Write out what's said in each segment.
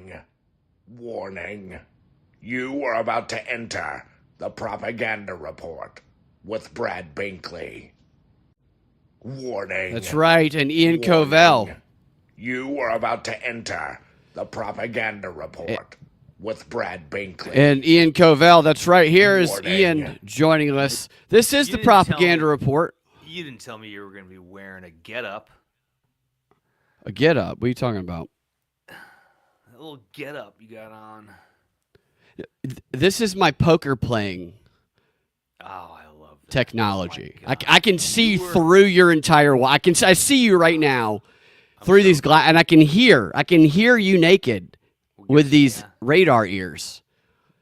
Warning. Warning. You are about to enter the propaganda report with Brad Binkley. Warning. That's right, and Ian Warning. Covell. You are about to enter the propaganda report with Brad Binkley. And Ian Covell, that's right. Here is Warning. Ian joining us. This is the propaganda report. You didn't tell me you were going to be wearing a get-up. A get up? What are you talking about? A little get-up you got on. This is my poker playing Oh, I love that. technology. Oh my I can see You were- through your entire wall. I see you right now through these glass, and I can hear you naked with these radar ears.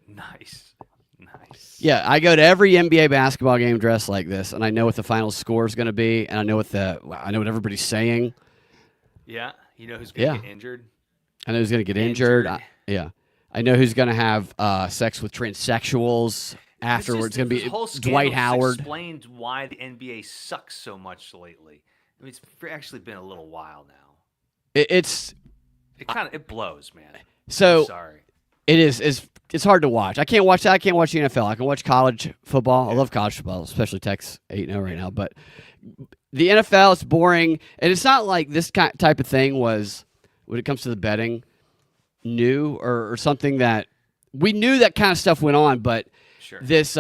Nice. Nice. Yeah, I go to every NBA basketball game dressed like this, and I know what the final score is going to be, and I know what everybody's saying. Yeah? You know who's going to Yeah. get injured? I know who's going to get injured. I know who's going to have sex with transsexuals afterwards. It's going to this whole be Dwight scandal Howard. Explains why the NBA sucks so much lately. I mean, it's actually been a little while now. It blows, man. So I'm sorry. it is. It's hard to watch. I can't watch that. I can't watch the NFL. I can watch college football. I love college football, especially Tech's 8-0 right now. But the NFL, it's boring, and it's not like this type of thing was when it comes to the betting new or something that we knew that kind of stuff went on, but Sure. this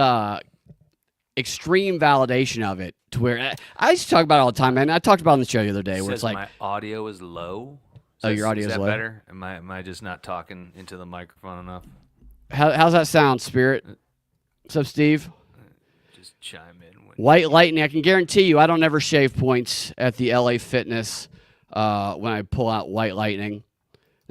extreme validation of it to where I used to talk about it all the time, man. I talked about it on the show the other day where Says it's like my audio is low. Oh, your audio is is that low? better? Am I just not talking into the microphone enough? how's that sound, Spirit? What's up, Steve? Just chime in. White lightning. I can guarantee you, I don't ever shave points at the LA Fitness when I pull out white lightning.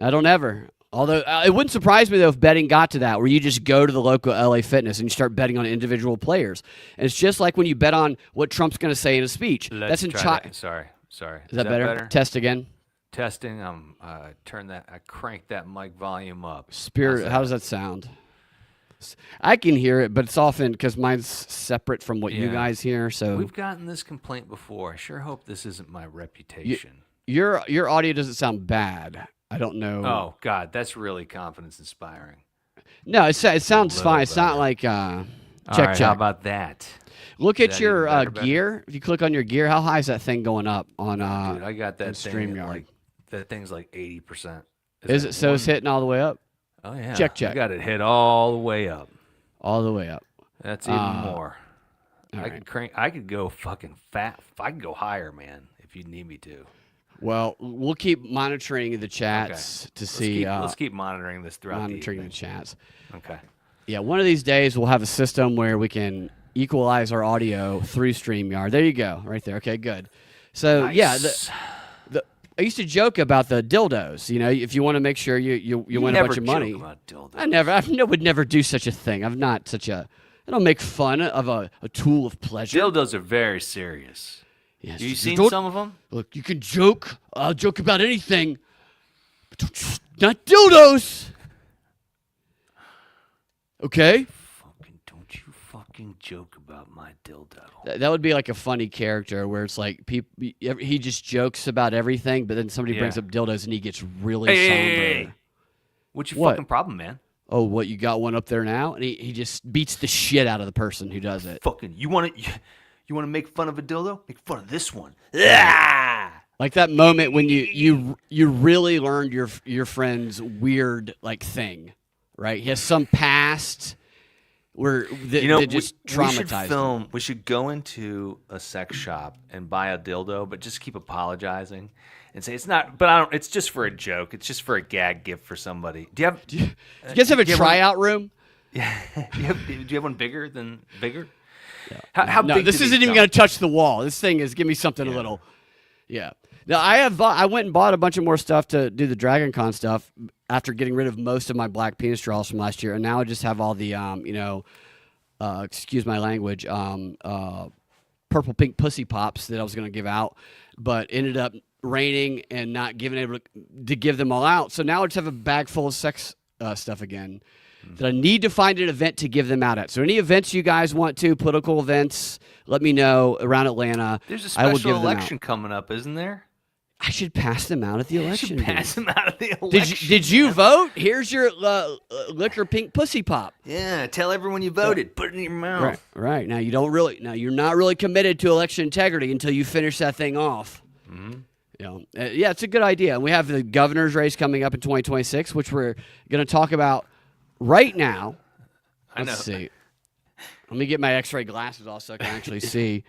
I don't ever. Although it wouldn't surprise me though if betting got to that, where you just go to the local LA Fitness and you start betting on individual players. And it's just like when you bet on what Trump's going to say in a speech. Let's try that. Sorry. Is that better? Test again. Testing. I cranked that mic volume up. Spirit. How does that sound? I can hear it, but it's often because mine's separate from what you guys hear. So we've gotten this complaint before. I sure hope this isn't my reputation. Your audio doesn't sound bad. I don't know. Oh God, that's really confidence inspiring. No, it sounds fine. It's not better. like check All right, check. How about that? Look Is at that your even better? gear. If you click on your gear, how high is that thing going up on Dude, I got on that thing. StreamYard? That thing's like 80%. Is it so? It's hitting all the way up. Oh yeah. Check. I got it hit all the way up. All the way up. That's even more. all I right. could crank. I could go fucking fat. I could go higher, man, if you need me to. Well, we'll keep monitoring the chats to see. Let's keep monitoring this throughout monitoring the the evening. chats. Okay. Yeah, one of these days we'll have a system where we can equalize our audio through StreamYard. There you go, right there. Okay, good. So Nice. yeah, I used to joke about the dildos. You know, if you want to make sure you win a bunch of money. Joke about dildos. I would never do such a thing. I'm not such a. I don't make fun of a tool of pleasure. Dildos are very serious. Yes, You you seen don't- some of them? Look, you can joke. I'll joke about anything, but not dildos. Okay. Don't you fucking joke about my dildo. That would be like a funny character where it's like he just jokes about everything, but then somebody brings Yeah. up dildos and he gets really Hey, somber. hey, hey. What's your What? fucking problem, man? Oh, what, you got one up there now? And he just beats the shit out of the person who does it. Fucking, you want to make fun of a dildo? Make fun of this one. Ah! Like that moment when you really learned your friend's weird like thing, right? He has some past where that just traumatized him. We should go into a sex shop and buy a dildo, but just keep apologizing and say it's not. But I don't. It's just for a joke. It's just for a gag gift for somebody. Do you guys have a do you have tryout room? Yeah. do you have one bigger than bigger? Yeah. How No, big? this do these isn't even come? going to touch the wall. This thing is give me something a little. Yeah. Now I went and bought a bunch of more stuff to do the Dragon Con stuff after getting rid of most of my black penis draws from last year, and now I just have all the excuse my language, purple pink pussy pops that I was going to give out, but ended up raining and not giving able to give them all out. So now I just have a bag full of sex stuff again that I need to find an event to give them out at. So any events you guys want to, political events, let me know around Atlanta. There's a I will special give them election out. coming up, isn't there? I should pass them out at the election. Pass them out of the election. Did you vote? Here's your liquor pink pussy pop. Yeah, tell everyone you voted. Put it in your mouth. Right. Now you're not really committed to election integrity until you finish that thing off. Mm-hmm. Yeah, it's a good idea. And we have the governor's race coming up in 2026, which we're going to talk about right now. Let's see. Let me get my X-ray glasses off so I can actually see.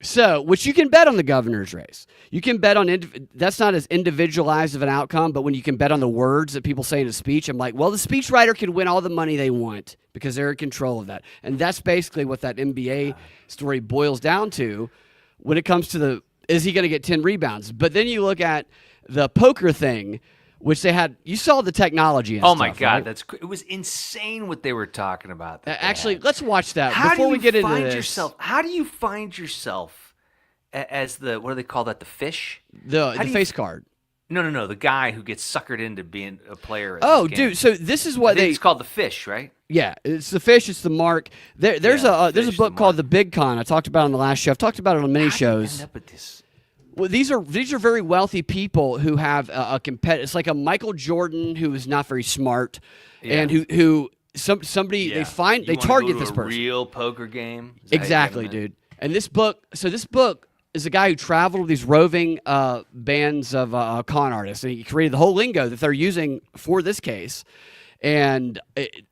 So, which you can bet on the governor's race. You can bet on, that's not as individualized of an outcome, but when you can bet on the words that people say in a speech, I'm like, well, the speechwriter can win all the money they want because they're in control of that. And that's basically what that NBA story boils down to when it comes to is he going to get 10 rebounds? But then you look at the poker thing, which they had, you saw the technology and Oh stuff, my God, right? it was insane what they were talking about. Actually, let's watch that How before do we you get into find this. yourself? How do you find yourself as the, what do they call that? The fish? The face card. No, the guy who gets suckered into being a player. At Oh, this game. dude, so this is what It's called the fish, right? Yeah, it's the fish. It's the mark. There's a fish, book the called mark. The Big Con. I talked about it on the last show. I've talked about it on many How do you shows. end up with this? Well, these are very wealthy people who have a competitive. It's like a Michael Jordan who is not very smart, and who somebody Yeah. they find You they wanna target go to this a person. real poker game. Is that how you Exactly, get 'em in? dude. And this book is a guy who traveled with these roving bands of con artists, and he created the whole lingo that they're using for this case. And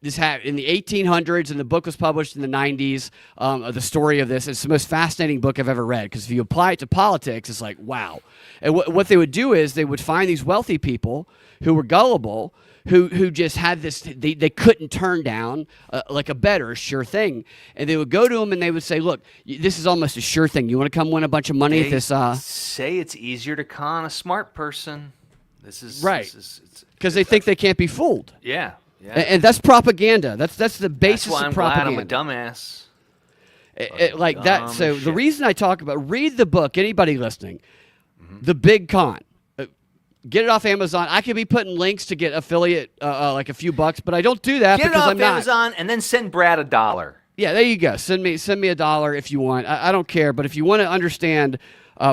this had in the 1800s, and the book was published in the 90s. The story of this, it's the most fascinating book I've ever read because if you apply it to politics, it's like wow. And what they would do is they would find these wealthy people who were gullible, who just had this they couldn't turn down like a bet or a sure thing, and they would go to them and they would say, look, this is almost a sure thing. You want to come win a bunch of money at this? Say it's easier to con a smart person. This is right because they think they can't be fooled. Yeah. And that's propaganda. That's the basis That's why of I'm propaganda. glad I'm a dumbass. Like that. dumb So as the shit. reason I talk about read the book. Anybody listening, The Big Con. Get it off Amazon. I could be putting links to get affiliate, like a few bucks, but I don't do that Get it because off I'm not. Amazon and then send Brad $1. Yeah, there you go. Send me $1 if you want. I don't care, but if you want to understand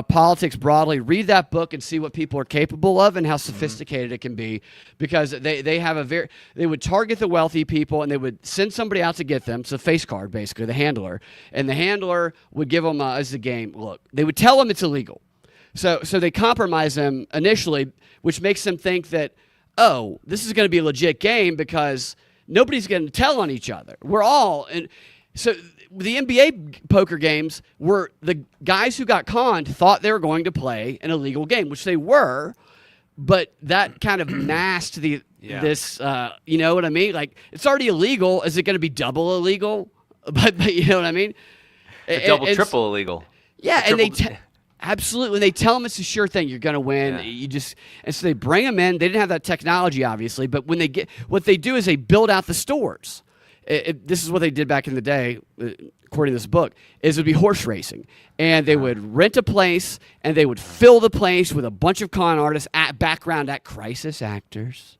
politics broadly, read that book and see what people are capable of and how sophisticated it can be. Because they have they would target the wealthy people and they would send somebody out to get them. It's a face card, basically, the handler, and the handler would give them as the game. Look, they would tell them it's illegal. So they compromise them initially, which makes them think that, oh, this is going to be a legit game because nobody's going to tell on each other. We're all and so the NBA poker games were the guys who got conned thought they were going to play an illegal game, which they were, but that kind of masked this. You know what I mean? Like it's already illegal. Is it going to be double illegal? But you know what I mean? Double, triple illegal. Yeah, and Triple- they absolutely when they tell them it's a sure thing, you're going to win. Yeah. And so they bring them in. They didn't have that technology, obviously, but when what they do is they build out the stores. This is what they did back in the day, according to this book, is it would be horse racing. And they would rent a place, and they would fill the place with a bunch of con artists, background act crisis actors.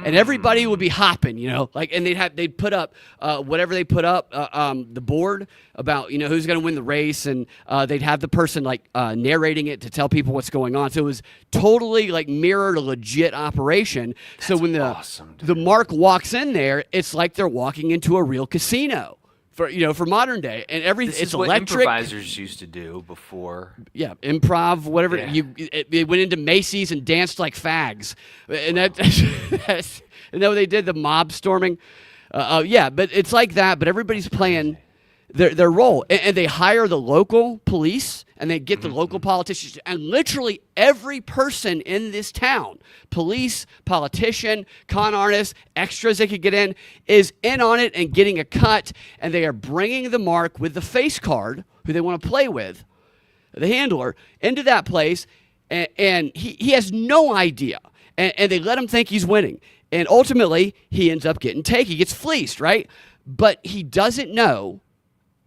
And everybody would be hopping, and they'd put up whatever they put up, the board about, who's going to win the race. And they'd have the person narrating it to tell people what's going on. So it was totally mirrored a legit operation. So when the mark walks in there, it's like they're walking into a real casino. For modern day, and This it's is what electric. improvisers used to do before. Yeah, improv, whatever. Yeah. They went into Macy's and danced like fags, and that's and then they did the mob storming. Yeah, but it's like that. But everybody's playing their role, and they hire the local police, and they get the local politicians, and literally every person in this town, police, politician, con artist, extras they could get in, is in on it and getting a cut, and they are bringing the mark with the face card, who they want to play with, the handler, into that place, and he has no idea, and they let him think he's winning, and ultimately he ends up getting taken. He gets fleeced, right? But he doesn't know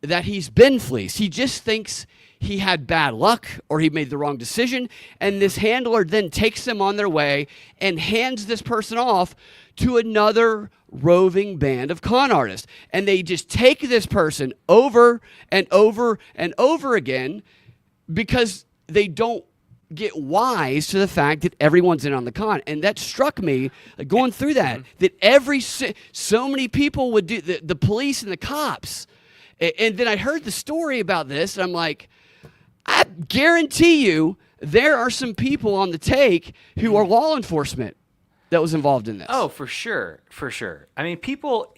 that he's been fleeced. He just thinks he had bad luck or he made the wrong decision, and this handler then takes them on their way and hands this person off to another roving band of con artists. And they just take this person over and over and over again because they don't get wise to the fact that everyone's in on the con. And that struck me going through that, that so many people would do, the police and the cops. And then I heard the story about this, and I'm like, I guarantee you there are some people on the take who are law enforcement that was involved in this. Oh, for sure. For sure. I mean, people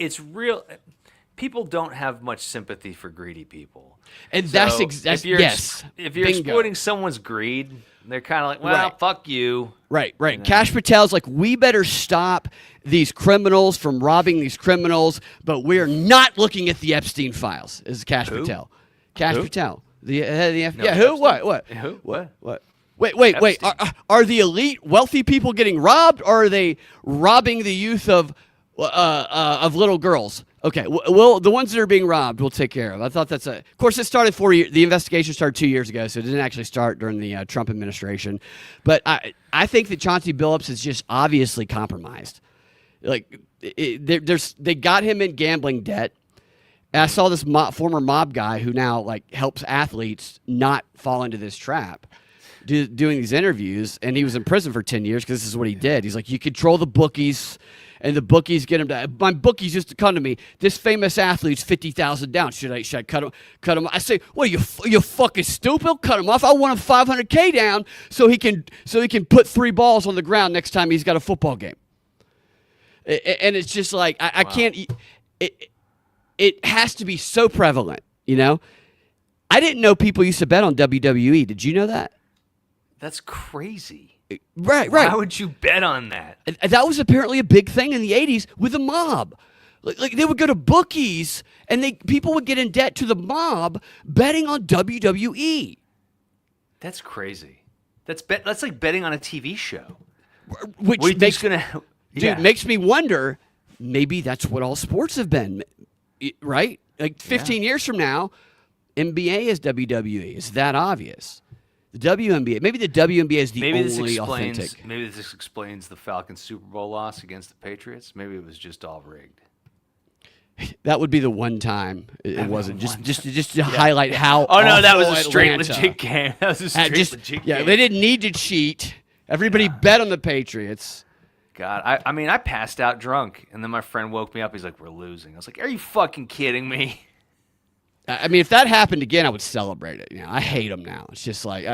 don't have much sympathy for greedy people. And So that's if you're Bingo. exploiting someone's greed, they're kind of like, well, Right. fuck you. Right. Cash Patel's like, we better stop these criminals from robbing these criminals, but we're not looking at the Epstein files, is Cash Patel. Cash Patel. The head of the FBI. No, Who? Epstein? What? Who? What? Wait. Epstein. Are the elite wealthy people getting robbed, or are they robbing the youth of little girls? Okay, well, the ones that are being robbed, we'll take care of. I thought that's of course, it started 4 years. The investigation started 2 years ago, so it didn't actually start during the Trump administration. But I think that Chauncey Billups is just obviously compromised. Like, they got him in gambling debt. And I saw this former mob guy who now like helps athletes not fall into this trap, doing these interviews, and he was in prison for 10 years because this is what he did. He's like, you control the bookies. And the bookies get him to. My bookies used to come to me. This famous athlete's 50,000 down. Should I cut him? Cut him? I say, well, you fucking stupid. Cut him off. I want him 500K down so he can put 3 balls on the ground next time he's got a football game. And it's just like I can't. It has to be so prevalent, you know. I didn't know people used to bet on WWE. Did you know that? That's crazy. Right. Why would you bet on that? That was apparently a big thing in the 80s with the mob. Like they would go to bookies, and people would get in debt to the mob betting on WWE. That's crazy. That's like betting on a TV show. Which What do you think's gonna? Yeah. makes me wonder, maybe that's what all sports have been, right? Like 15 years from now, NBA is WWE. It's that obvious. The WNBA, maybe the WNBA is the only authentic. Maybe this explains the Falcons Super Bowl loss against the Patriots. Maybe it was just all rigged. That would be the one time it wasn't. Just to highlight how. Oh no, that was a awful straight Atlanta. legit game. That was a straight legit game. Yeah, they didn't need to cheat. Everybody bet on the Patriots. God, I mean, I passed out drunk, and then my friend woke me up. He's like, "We're losing." I was like, "Are you fucking kidding me?" I mean, if that happened again, I would celebrate it. You know, I hate them now. It's just like,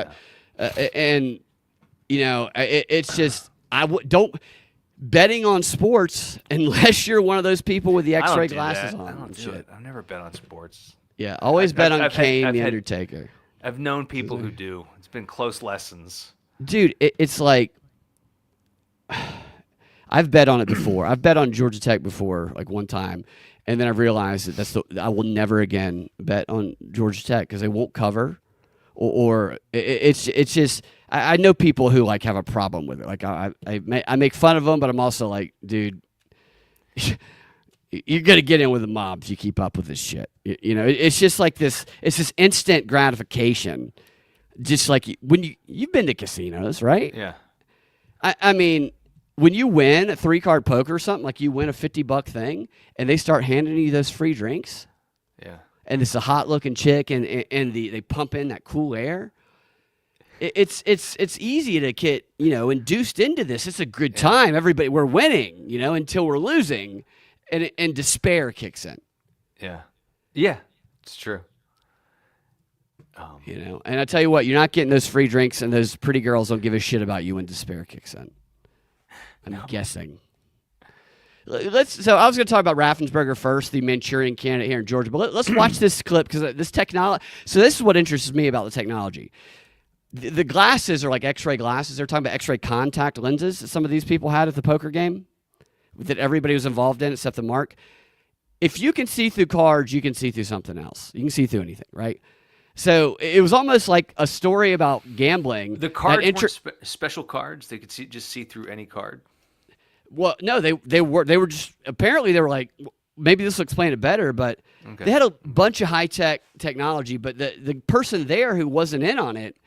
and you know, it's just don't betting on sports unless you're one of those people with the X-ray glasses on. I don't and do shit. it. I've never bet on sports. Yeah, always bet on I've Kane, had- the Undertaker. I've known people who do. It's been close lessons. Dude, it's like I've bet on it before. I've bet on Georgia Tech before, like one time. And then I realized that I will never again bet on Georgia Tech because they won't cover, or it's just I know people who like have a problem with it. Like I make fun of them, but I'm also like, dude, you're gonna get in with the mob if you keep up with this shit. You know, it's just like this. It's this instant gratification, just like when you've been to casinos, right? Yeah. I mean, when you win a 3-card poker or something, like you win a $50 thing, and they start handing you those free drinks, Yeah. and it's a hot looking chick, and they pump in that cool air. It's easy to get induced into this. It's a good time. Everybody, we're winning, until we're losing, and despair kicks in. Yeah. Yeah. It's true. And I tell you what, you're not getting those free drinks, and those pretty girls don't give a shit about you when despair kicks in. I'm guessing. So I was going to talk about Raffensperger first, the Manchurian candidate here in Georgia. But let's watch this clip because this technology. So this is what interests me about the technology. The glasses are like X-ray glasses. They're talking about X-ray contact lenses that some of these people had at the poker game that everybody was involved in except the mark. If you can see through cards, you can see through something else. You can see through anything, right? So it was almost like a story about gambling. The cards weren't special cards. They could just see through any card. Well, no, they were just apparently they were like, maybe this will explain it better, but they had a bunch of high technology, but the person there who wasn't in on it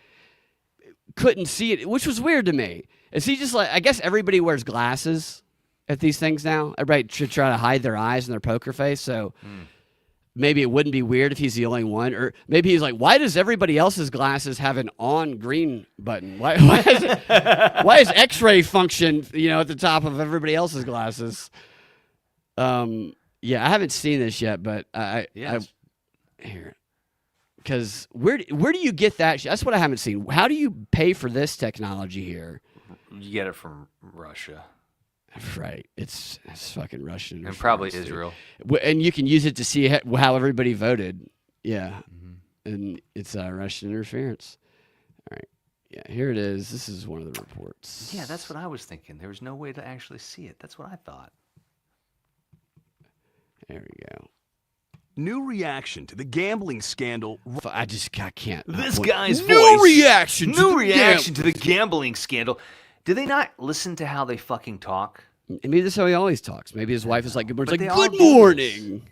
couldn't see it, which was weird to me. Is he just like, I guess everybody wears glasses at these things now. Everybody should try to hide their eyes and their poker face. So maybe it wouldn't be weird if he's the only one, or maybe he's like, why does everybody else's glasses have an on green button? Why is X-ray function, at the top of everybody else's glasses? Yeah, I haven't seen this yet, but here, because where do you get that? That's what I haven't seen. How do you pay for this technology here? You get it from Russia. Right, it's fucking Russian and probably Israel, and you can use it to see how everybody voted. Yeah, and it's Russian interference. All right, yeah, here it is. This is one of the reports. Yeah, that's what I was thinking. There was no way to actually see it. That's what I thought. There we go. New reaction to the gambling scandal. I can't. This guy's voice. New reaction to the gambling scandal. Do they not listen to how they fucking talk? Maybe that's how he always talks. Maybe his wife is like, good morning. It's But like, they good all do morning.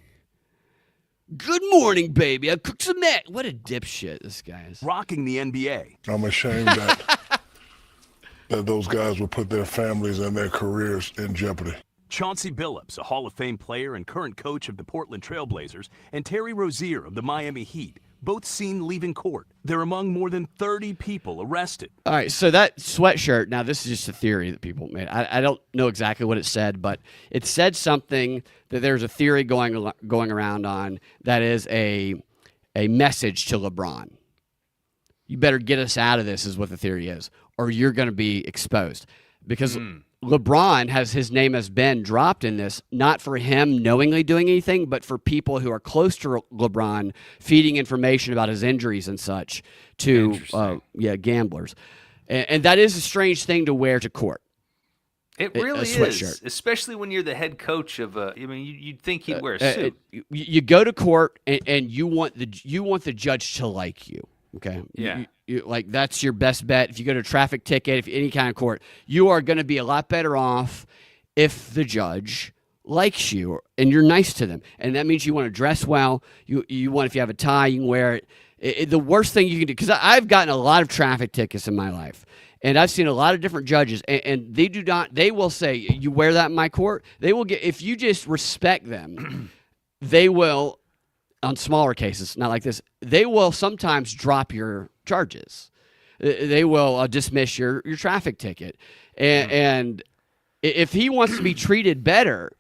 Good morning, baby. I cooked some egg. What a dipshit this guy is. Rocking the NBA. I'm ashamed that those guys would put their families and their careers in jeopardy. Chauncey Billups, a Hall of Fame player and current coach of the Portland Trail Blazers, and Terry Rozier of the Miami Heat, both seen leaving court. They're among more than 30 people arrested. All right, so that sweatshirt, now this is just a theory that people made. I don't know exactly what it said, but it said something that there's a theory going around on that is a message to LeBron. You better get us out of this is what the theory is, or you're going to be exposed. Because LeBron his name has been dropped in this, not for him knowingly doing anything, but for people who are close to LeBron feeding information about his injuries and such to gamblers. And that is a strange thing to wear to court. It really is, especially when you're the head coach of a. I mean, you'd think he'd wear a suit. You go to court and you want the judge to like you. Okay. Yeah. You, like that's your best bet. If you go to a traffic ticket, if any kind of court, you are going to be a lot better off if the judge likes you and you're nice to them. And that means you want to dress well. You want, if you have a tie, you can wear it. The worst thing you can do, because I've gotten a lot of traffic tickets in my life, and I've seen a lot of different judges, and they do not. They will say, "You wear that in my court." They will get, if you just respect them, they will. On smaller cases, not like this, they will sometimes drop your charges. They will dismiss your traffic ticket. And if he wants to be treated better,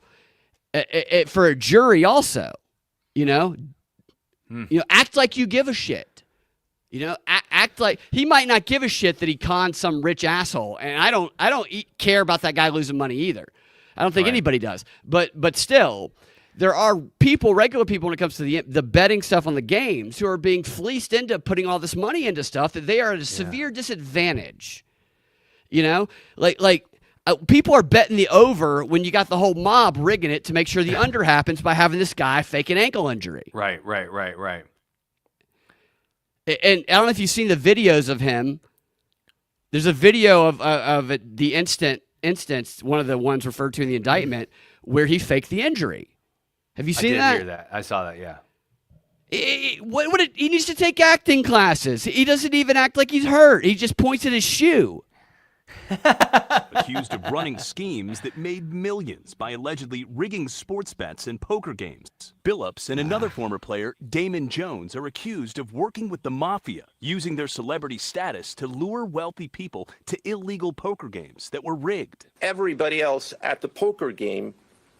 for a jury also, act like you give a shit. Act like he might not give a shit that he conned some rich asshole. And I don't care about that guy losing money either. I don't think anybody does. But still, there are regular people when it comes to the betting stuff on the games, who are being fleeced into putting all this money into stuff that they are at a severe disadvantage. People are betting the over when you got the whole mob rigging it to make sure the under happens by having this guy fake an ankle injury. Right. And I don't know if you've seen the videos of him. There's a video of the instance, one of the ones referred to in the indictment, where he faked the injury. Have you seen that? I did hear that. I saw that, yeah. He needs to take acting classes. He doesn't even act like he's hurt. He just points at his shoe. Accused of running schemes that made millions by allegedly rigging sports bets and poker games. Billups and another former player, Damon Jones, are accused of working with the mafia, using their celebrity status to lure wealthy people to illegal poker games that were rigged. Everybody else at the poker game,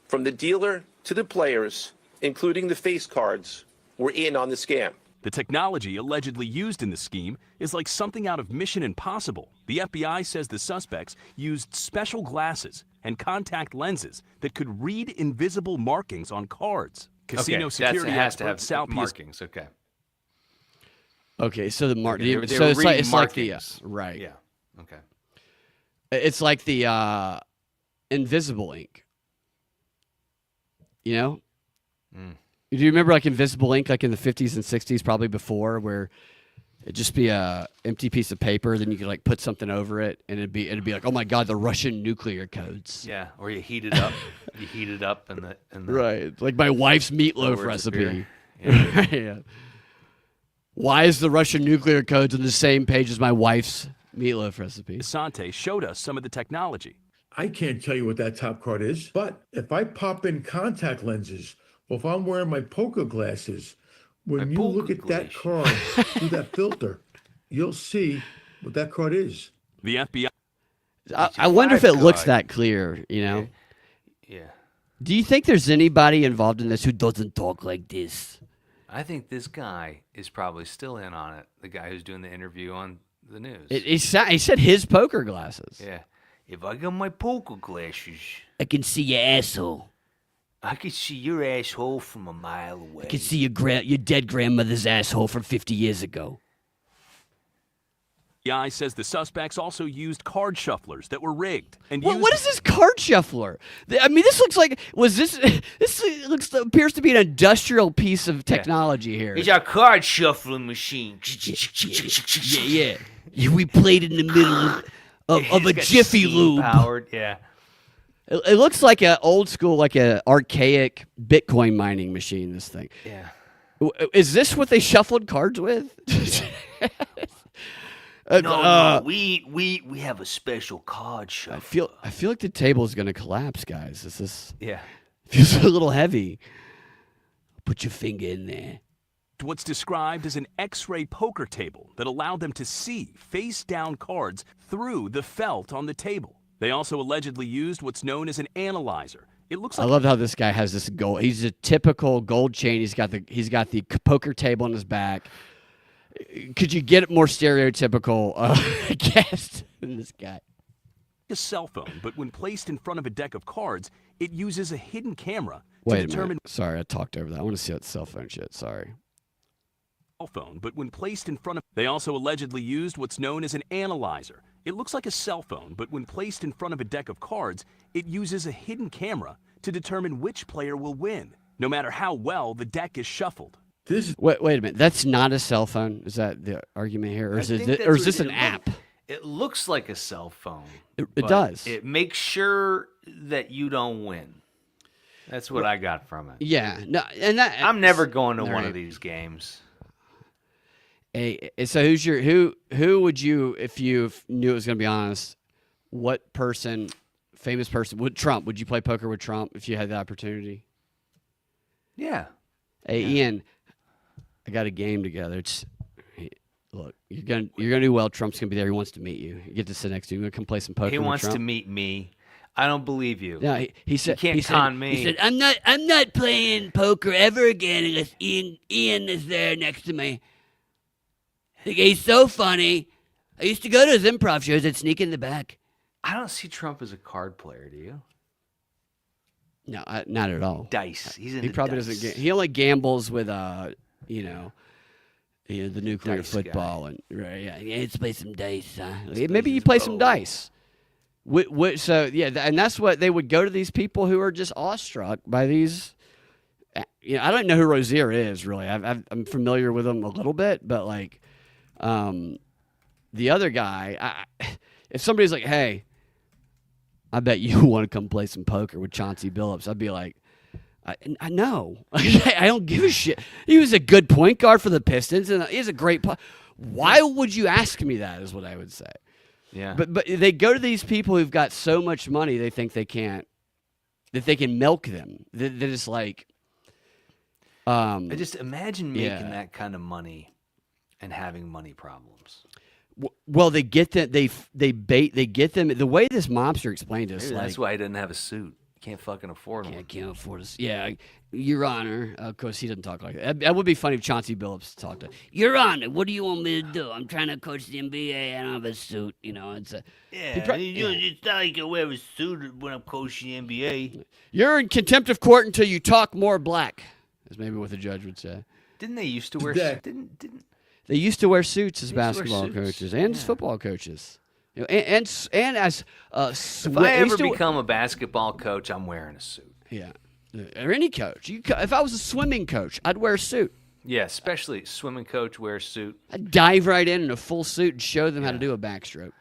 from the dealer to the players, including the face cards, were in on the scam. The technology allegedly used in the scheme is like something out of Mission Impossible. The FBI says the suspects used special glasses and contact lenses that could read invisible markings on cards. Casino security has to expert have Sal Pius- markings. Okay, so the They so were it's reading like the markings. right. Yeah. Okay. It's like the invisible ink. Do you remember like invisible ink, like in the 50s and 60s, probably before, where it'd just be a empty piece of paper, then you could like put something over it, and it'd be like, oh my god, the Russian nuclear codes. Yeah, or you heat it up. You heat it up in the Right, like my wife's meatloaf recipe. beer. Yeah. Why is the Russian nuclear codes on the same page as my wife's meatloaf recipe? Asante showed us some of the technology. I can't tell you what that top card is, but if I pop in contact lenses Well, if I'm wearing my poker glasses, when My you look poker at that glasses. card through that filter, you'll see what that card is. The FBI I wonder if it five looks card. that clear. You know. Yeah. Do you think there's anybody involved in this who doesn't talk like this? I think this guy is probably still in on it. The guy who's doing the interview on the news. He said his poker glasses. Yeah. If I got my poker glasses, I can see your asshole. I could see your asshole from a mile away. I can see your dead grandmother's asshole from 50 years ago. says the suspects also used card shufflers that were rigged and What, used what is this card shuffler? I mean, this looks like appears to be an industrial piece of technology here. It's our card shuffling machine. Yeah. We played in the middle of a Jiffy Lube. Powered, yeah. It looks like an old school, like a archaic Bitcoin mining machine. This thing. Yeah. Is this what they shuffled cards with? No, we have a special card shuffle. I feel like the table is gonna collapse, guys. This Yeah. feels a little heavy. Put your finger in there. what's described as an X-ray poker table that allowed them to see face-down cards through the felt on the table. They also allegedly used what's known as an analyzer. It looks I like love how this guy has this gold. He's a typical gold chain. He's got the poker table on his back. Could you get more stereotypical guest than this guy? a cell phone, but when placed in front of a deck of cards, it uses a hidden camera to Wait a determine minute. Sorry, I talked over that. I want to see that cell phone shit. Sorry. cell phone, but when placed in front of they also allegedly used what's known as an analyzer. It looks like a cell phone, but when placed in front of a deck of cards, it uses a hidden camera to determine which player will win, no matter how well the deck is shuffled. Wait a minute. That's not a cell phone. Is that the argument here, or is I think it, that's or is what this an it app? It looks like a cell phone. It but does. It makes sure that you don't win. That's what I got from it. Yeah. No, and that I'm never going to all one right. of these games. Hey, so who would you, if you knew it was going to be honest, what person, famous person, would you play poker with Trump if you had the opportunity? Yeah. Hey, Ian, I got a game together. Look, you're gonna do well. Trump's gonna be there. He wants to meet you. You get to sit next to him. You gonna come play some poker He with wants Trump? to meet me. I don't believe you. No, he said can't he said, con me. He said, I'm not playing poker ever again unless Ian is there next to me. He's so funny. I used to go to his improv shows. I'd sneak in the back. I don't see Trump as a card player, do you? No, not at all. Dice. He's into He probably dice. doesn't. He only gambles with the nuclear Dice football and right. Yeah, let's play some dice. Maybe you play some dice. So yeah, and that's what they would go to these people who are just awestruck by these. I don't know who Rozier is really. I'm familiar with him a little bit, but like, the other guy, if somebody's like, "Hey, I bet you want to come play some poker with Chauncey Billups," I'd be like, I know. I don't give a shit. He was a good point guard for the Pistons, and he's a great player. Why would you ask me that is what I would say. Yeah. But they go to these people who've got so much money they think they can't, that they can milk them. They're just like... I just imagine making yeah. that kind of money and having money problems. Well, they get them. They get them. The way this mobster explained it, Maybe like, that's why he doesn't have a suit. Can't fucking afford I one. can't afford this. Yeah, Your Honor. Of course, he doesn't talk like that. That would be funny if Chauncey Billups talked to Your Honor. What do you want me to do? I'm trying to coach the NBA. I don't have a suit. It's a It's not like I wear a suit when I'm coaching the NBA. You're in contempt of court until you talk more black, is maybe what the judge would say. Didn't they used to wear That- didn't They used to wear suits as They used to wear basketball suits. coaches and as football coaches. And as if I ever become a basketball coach, I'm wearing a suit. yeah, or any coach. If I was a swimming coach, I'd wear a suit. Yeah, especially swimming coach wear a suit. I'd dive right in a full suit and show them how to do a backstroke.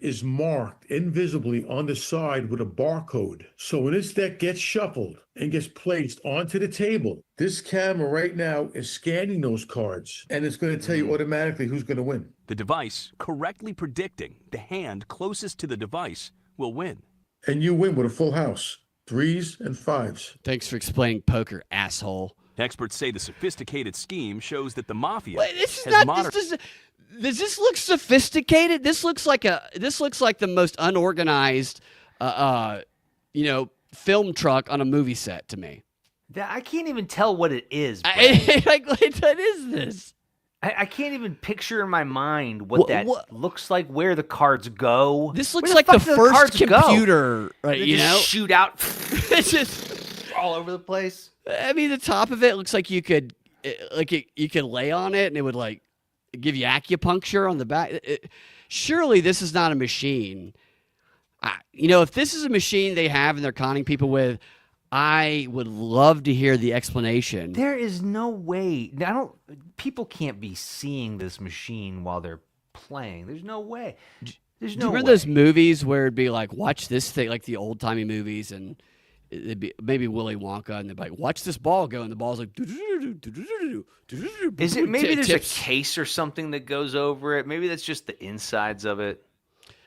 Is marked invisibly on the side with a barcode. So when this deck gets shuffled and gets placed onto the table, this camera right now is scanning those cards, and it's going to tell you automatically who's going to win. The device correctly predicting the hand closest to the device will win. and you win with a full house. 3s and 5s. Thanks for explaining poker, asshole. Experts say the sophisticated scheme shows that the mafia Wait, this is has not. modern. Does this look sophisticated? This looks like the most unorganized, film truck on a movie set to me. I can't even tell what it is. What is this? I can't even picture in my mind what looks like, where the cards go. This looks Where like the fuck do first cards go? computer, right? They You know, just shoot out it's just all over the place. I mean, the top of it looks like you could lay on it and it would like give you acupuncture on the back. Surely this is not a machine. If this is a machine they have and they're conning people with, I would love to hear the explanation. There is no way. People can't be seeing this machine while they're playing. There's no way. There's no way. Do you remember those movies where it'd be like, watch this thing, like the old timey movies, and it'd be maybe Willy Wonka, and they'd be like, watch this ball go, and the ball's like, is it maybe there's tips. a case or something that goes over it? Maybe that's just the insides of it.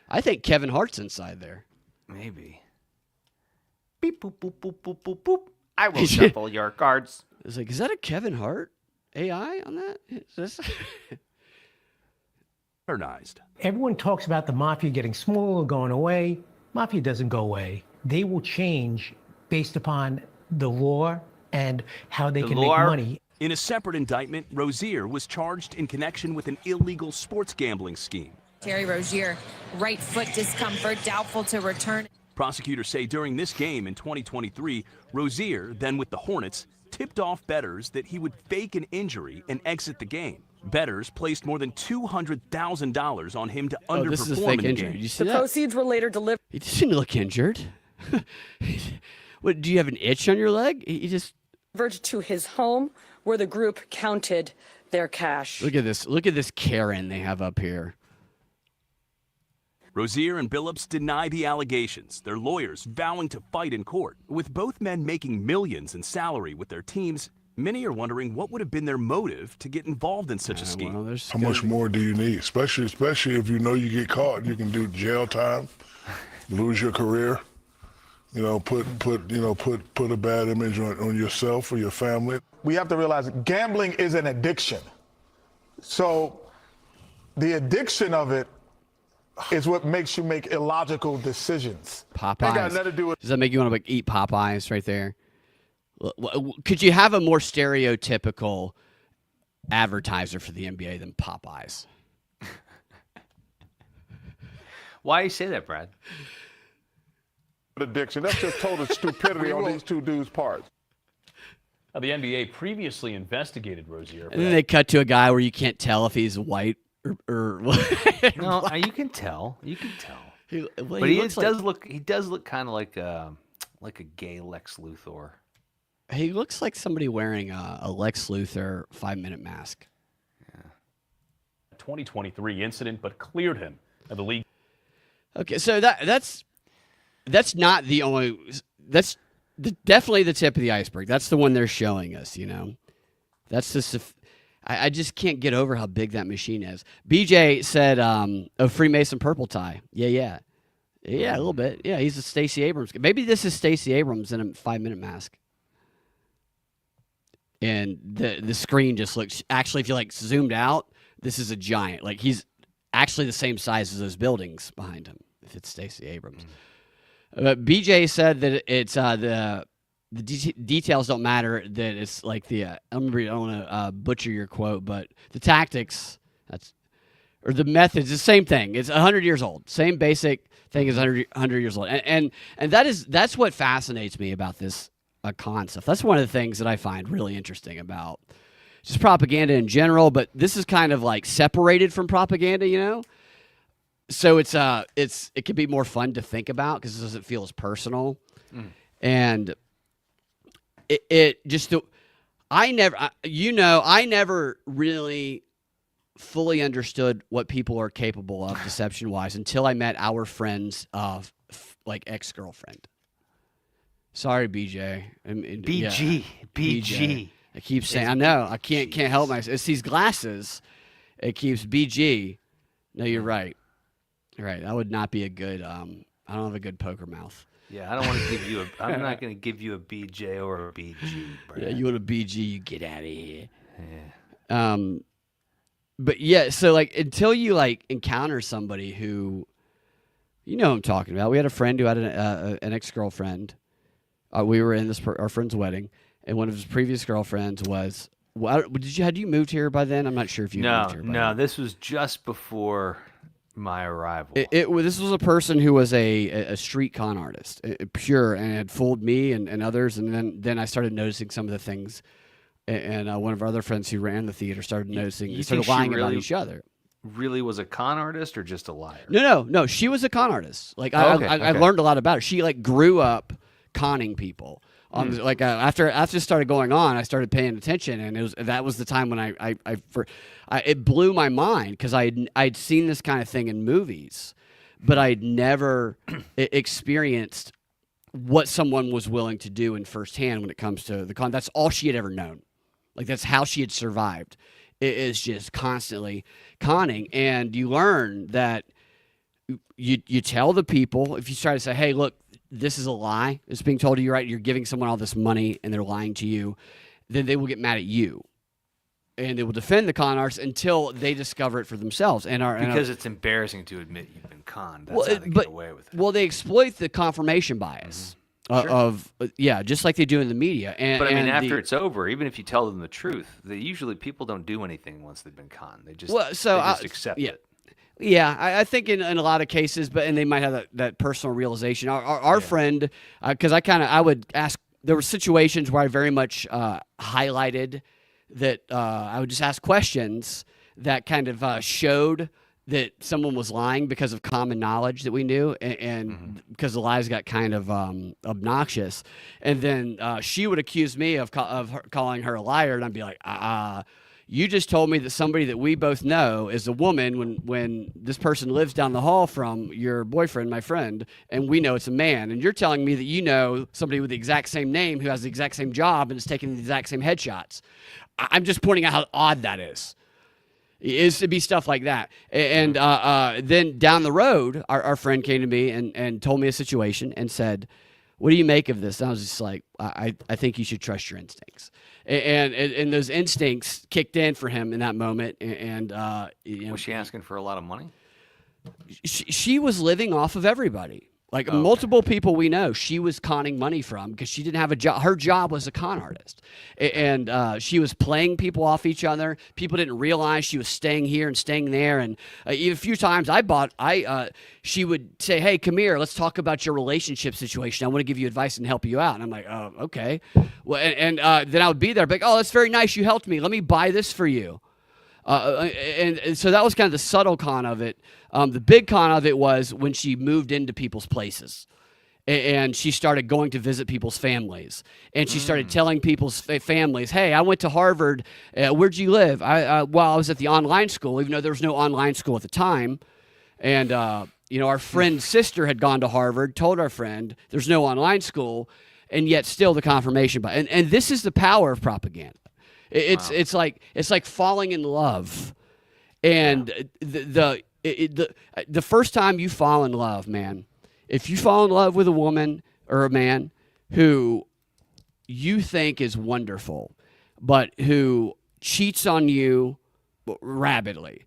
I think Kevin Hart's inside there. Maybe. Beep, boop, boop, boop, boop, boop, boop. I will shuffle your cards. It's like, is that a Kevin Hart AI on that? Is this? Modernized. Everyone talks about the mafia getting smaller, going away. Mafia doesn't go away. They will change based upon the law and how they can make money. In a separate indictment, Rozier was charged in connection with an illegal sports gambling scheme. Terry Rozier, right foot discomfort, doubtful to return. Prosecutors say during this game in 2023, Rozier, then with the Hornets, tipped off bettors that he would fake an injury and exit the game. Bettors placed more than $200,000 on him to underperform this is a fake in the injury. game. Did you see The that? proceeds were later delivered. He didn't look injured. What? Do you have an itch on your leg? He just To his home, where the group counted their cash. look at this. Look at this Karen they have up here. Rozier and Billups deny the allegations, their lawyers vowing to fight in court. With both men making millions in salary with their teams, many are wondering what would have been their motive to get involved in such a scheme. Well, How much more do you need? Especially if you know you get caught, you can do jail time, lose your career. Put a bad image on yourself or your family. We have to realize gambling is an addiction. So the addiction of it is what makes you make illogical decisions. Popeyes. That got nothing to do with. Does that make you want to eat Popeyes right there? Could you have a more stereotypical advertiser for the NBA than Popeyes? Why you say that, Brad? Addiction. That's just total stupidity on these two dudes' parts. Now, the NBA previously investigated Rozier. And then they cut to a guy where you can't tell if he's white or what. No, you can tell. You can tell. But he does look kind of like a gay Lex Luthor. He looks like somebody wearing a Lex Luthor 5-minute mask. 2023 incident, but cleared him of the league. Okay, so that's not the only. That's definitely the tip of the iceberg. That's the one they're showing us. That's the. I just can't get over how big that machine is. BJ said, Freemason purple tie. Yeah, a little bit. Yeah, he's a Stacey Abrams. Maybe this is Stacey Abrams in a 5-minute mask. And the screen just looks. Actually, if you zoomed out, this is a giant. Like he's actually the same size as those buildings behind him. If it's Stacey Abrams. BJ said that it's the details don't matter. That it's like the I don't want to butcher your quote, but the tactics or the methods, the same thing. It's 100 years old. Same basic thing as 100 years old, and that's what fascinates me about this concept. That's one of the things that I find really interesting about just propaganda in general. But this is kind of like separated from propaganda, So it can be more fun to think about because it doesn't feel as personal, and I never really fully understood what people are capable of deception wise until I met our friend's ex-girlfriend. Sorry, BJ. BG. I keep saying I know I can't help myself. It's these glasses. It keeps BG. No, you're right. Right, that would not be a good. I don't have a good poker mouth. Yeah, I don't want to give you a. I'm not going to give you a BJ or a BG. Brad. Yeah, you want a BG, you get out of here. Yeah. But yeah, so like until you like encounter somebody who, you know, who I'm talking about. We had a friend who had an ex-girlfriend. We were in our friend's wedding, and one of his previous girlfriends was. Well, had you moved here by then? I'm not sure if you moved here. No, this was just before my arrival. This was a person who was a street con artist, pure, and had fooled me and others. And then I started noticing some of the things, and one of our other friends who ran the theater started noticing. They started lying about each other. Really was a con artist or just a liar? No. She was a con artist. Like I learned a lot about her. She like grew up conning people. Like after it started going on, I started paying attention, and that was the time when it blew my mind because I'd seen this kind of thing in movies, but I'd never experienced what someone was willing to do in firsthand when it comes to the con. That's all she had ever known. Like that's how she had survived. It is just constantly conning, and you learn that you tell the people if you try to say, hey, look. This is a lie. It's being told to you, right? You're giving someone all this money and they're lying to you. Then they will get mad at you. And they will defend the con artists until they discover it for themselves. Because it's embarrassing to admit you've been conned. That's how they get away with it. Well, they exploit the confirmation bias just like they do in the media. But I mean, after it's over, even if you tell them the truth, people don't do anything once they've been conned. They just, accept it. Yeah, I think in a lot of cases, and they might have that personal realization. Our friend, because I would ask, there were situations where I very much highlighted that I would just ask questions that kind of showed that someone was lying because of common knowledge that we knew, and because the lies got kind of obnoxious. And then she would accuse me of calling her a liar, and I'd be like, you just told me that somebody that we both know is a woman when this person lives down the hall from your boyfriend, my friend, and we know it's a man. And you're telling me that you know somebody with the exact same name who has the exact same job and is taking the exact same headshots. I'm just pointing out how odd that is. It is to be stuff like that. And then down the road, our friend came to me and told me a situation and said, what do you make of this? And I was just like, I think you should trust your instincts. And those instincts kicked in for him in that moment. And was she asking for a lot of money? She was living off of everybody. Like multiple people we know, she was conning money from because she didn't have a job. Her job was a con artist. And she was playing people off each other. People didn't realize she was staying here and staying there. And a few times she would say, hey, come here, let's talk about your relationship situation. I want to give you advice and help you out. And I'm like, oh, okay. Well, and then I would be there, like, oh, that's very nice. You helped me. Let me buy this for you. And so that was kind of the subtle con of it. The big con of it was when she moved into people's places and she started going to visit people's families and she started telling people's families, hey, I went to Harvard. Where'd you live? I was at the online school, even though there was no online school at the time. And, our friend's sister had gone to Harvard, told our friend there's no online school, and yet still the confirmation bias. And this is the power of propaganda. It's like falling in love, and the first time you fall in love, man, if you fall in love with a woman or a man who you think is wonderful, but who cheats on you rapidly,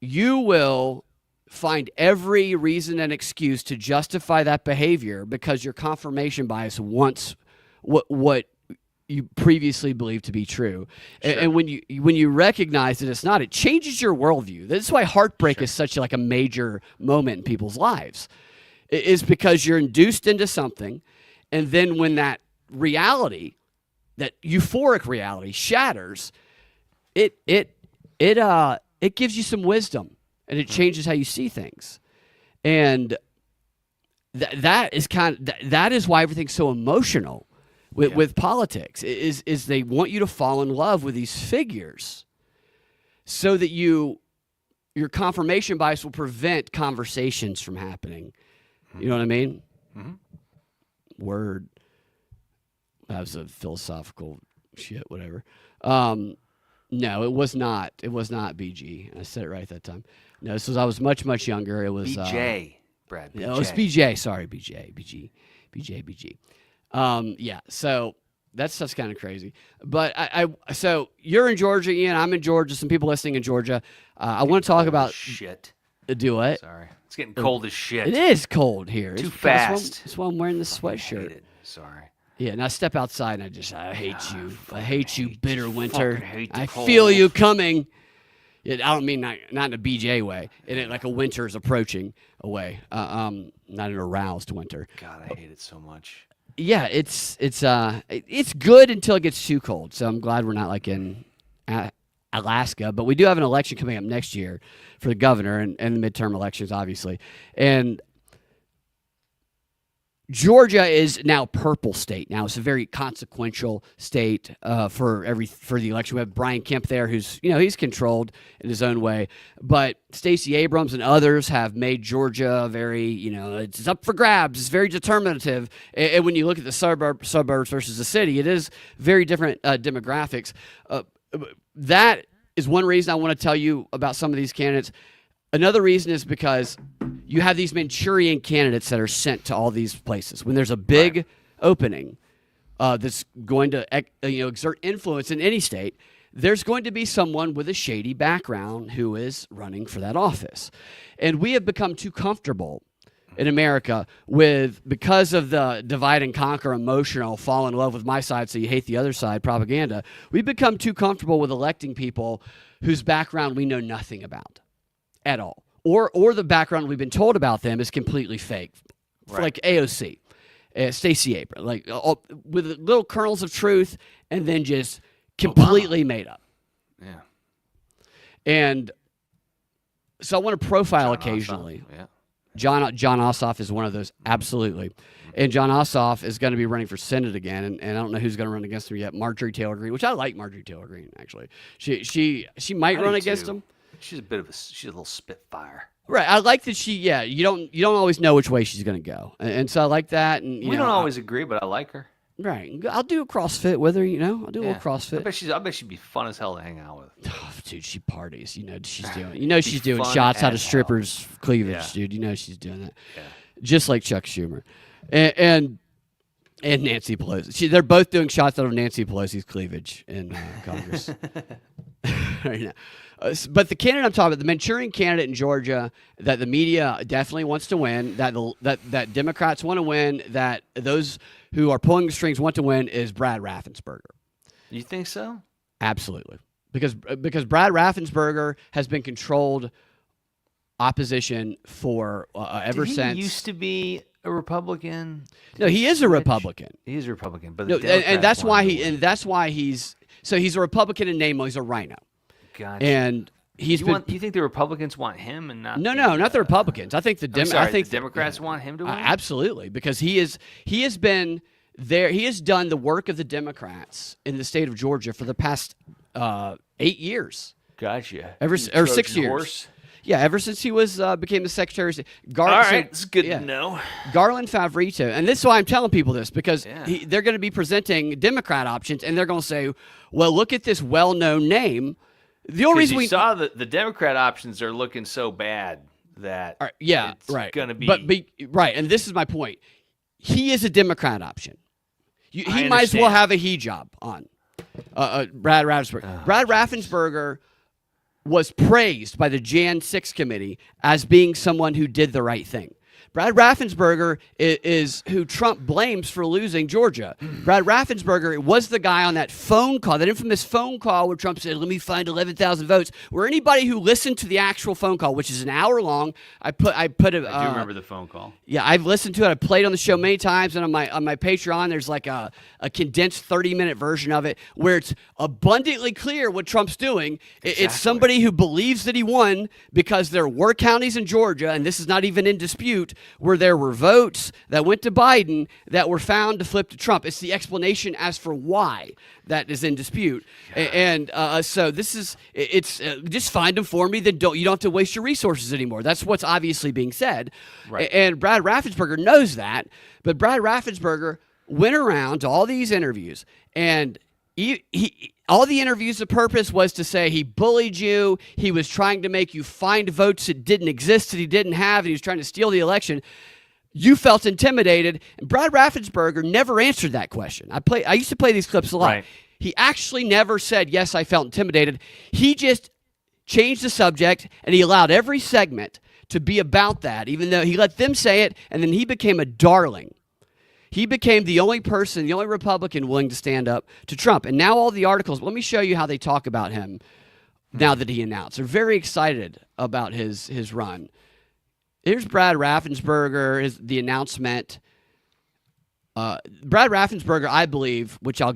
you will find every reason and excuse to justify that behavior because your confirmation bias wants what you previously believed to be true. Sure. And when you recognize that it's not, it changes your worldview. That's why heartbreak is such like a major moment in people's lives. It is because you're induced into something, and then when that reality, that euphoric reality, shatters, it gives you some wisdom, and it changes how you see things. And that is why everything's so emotional. With politics is they want you to fall in love with these figures so that your confirmation bias will prevent conversations from happening. You know what I mean? Mm-hmm. Word. That was a philosophical shit, whatever. No, it was not. It was not BG. I said it right that time. No, I was much, much younger. It was BJ. Brad. No, it's BJ. Sorry, BG. Yeah. So that stuff's kind of crazy. But so you're in Georgia, Ian. I'm in Georgia. Some people listening in Georgia. I want to talk about shit. Do what? Sorry, it's getting cold as shit. It is cold here. Too fast. That's why I'm wearing this sweatshirt. Sorry. Yeah, and I step outside and I hate you. I hate you, bitter winter. Hate the I cold. feel you coming. I don't mean not in a BJ way. Like a winter is approaching away. Not an aroused winter. God, I hate it so much. Yeah, it's good until it gets too cold. So I'm glad we're not like in Alaska, but we do have an election coming up next year for the governor and the midterm elections, obviously. And Georgia is now purple state. Now it's a very consequential state for the election. We have Brian Kemp there, who's he's controlled in his own way, but Stacey Abrams and others have made Georgia very it's up for grabs. It's very determinative. And when you look at the suburbs versus the city, it is very different demographics. That is one reason I want to tell you about some of these candidates. Another reason is because you have these Manchurian candidates that are sent to all these places. When there's a big opening that's going to exert influence in any state, there's going to be someone with a shady background who is running for that office. And we have become too comfortable in America because of the divide and conquer emotional fall in love with my side so you hate the other side propaganda. We've become too comfortable with electing people whose background we know nothing about at all, or the background we've been told about them is completely fake, like AOC, Stacey Abrams, with little kernels of truth, and then just completely made up. Yeah. And so I want to profile occasionally. Yeah. John Ossoff is one of those, absolutely. And John Ossoff is going to be running for Senate again, and I don't know who's going to run against him yet. Marjorie Taylor Greene, which I like Marjorie Taylor Greene, actually. She might run against him. She's a little spitfire. Right. I like that you don't always know which way she's going to go. And so I like that. And we don't always agree, but I like her. Right. I'll do a CrossFit with her, I'll do a little CrossFit. I bet she'd be fun as hell to hang out with. Oh, dude, she parties. She's doing shots out of strippers' cleavage, dude. She's doing that. Yeah. Just like Chuck Schumer. And Nancy Pelosi. They're both doing shots out of Nancy Pelosi's cleavage in Congress. Right now. But the candidate I'm talking about, the Manchurian candidate in Georgia, that the media definitely wants to win, that Democrats want to win, that those who are pulling the strings want to win, is Brad Raffensperger. You think so? Absolutely, because Brad Raffensperger has been controlled opposition for ever since. He used to be a Republican. No, he is a Republican. He is a Republican, but and that's why he's a Republican in name. He's a rhino. Gotcha. And you think the Republicans want him and not? No, not the Republicans. I think the Democrats want him to win. Absolutely, because he has been there. He has done the work of the Democrats in the state of Georgia for the past 8 years. Gotcha. Or 6 years. Horse? Yeah, ever since he became the Secretary of State. All right, it's good to know. Garland Favorito, and this is why I'm telling people this, because they're going to be presenting Democrat options, and they're going to say, well, look at this well-known name. The only reason we saw that the Democrat options are looking so bad that it's going to be right. And this is my point. He is a Democrat option. He might as well have a hijab on. Brad Raffensperger. Brad Raffensperger was praised by the Jan 6 committee as being someone who did the right thing. Brad Raffensperger is who Trump blames for losing Georgia. Brad Raffensperger was the guy on that phone call, that infamous phone call where Trump said, let me find 11,000 votes, where anybody who listened to the actual phone call, which is an hour long, I do remember the phone call. Yeah, I've listened to it. I've played on the show many times, and on my Patreon, there's like a condensed 30-minute version of it where it's abundantly clear what Trump's doing. Exactly. It's somebody who believes that he won because there were counties in Georgia, and this is not even in dispute, where there were votes that went to Biden that were found to flip to Trump. It's the explanation as for why that is in dispute. And so this is, just find them for me, then you don't have to waste your resources anymore. That's what's obviously being said. Right. And Brad Raffensperger knows that, but Brad Raffensperger went around to all these interviews, and all the interviews, the purpose was to say he bullied you. He was trying to make you find votes that didn't exist, that he didn't have, and he was trying to steal the election. You felt intimidated, and Brad Raffensperger never answered that question. I used to play these clips a lot. Right. He actually never said, yes, I felt intimidated. He just changed the subject, and he allowed every segment to be about that, even though he let them say it, and then he became a darling. He became the only person, the only Republican willing to stand up to Trump. And now all the articles, let me show you how they talk about him now that he announced. They're very excited about his run. Here's Brad Raffensperger, the announcement. Brad Raffensperger, I believe, which I'll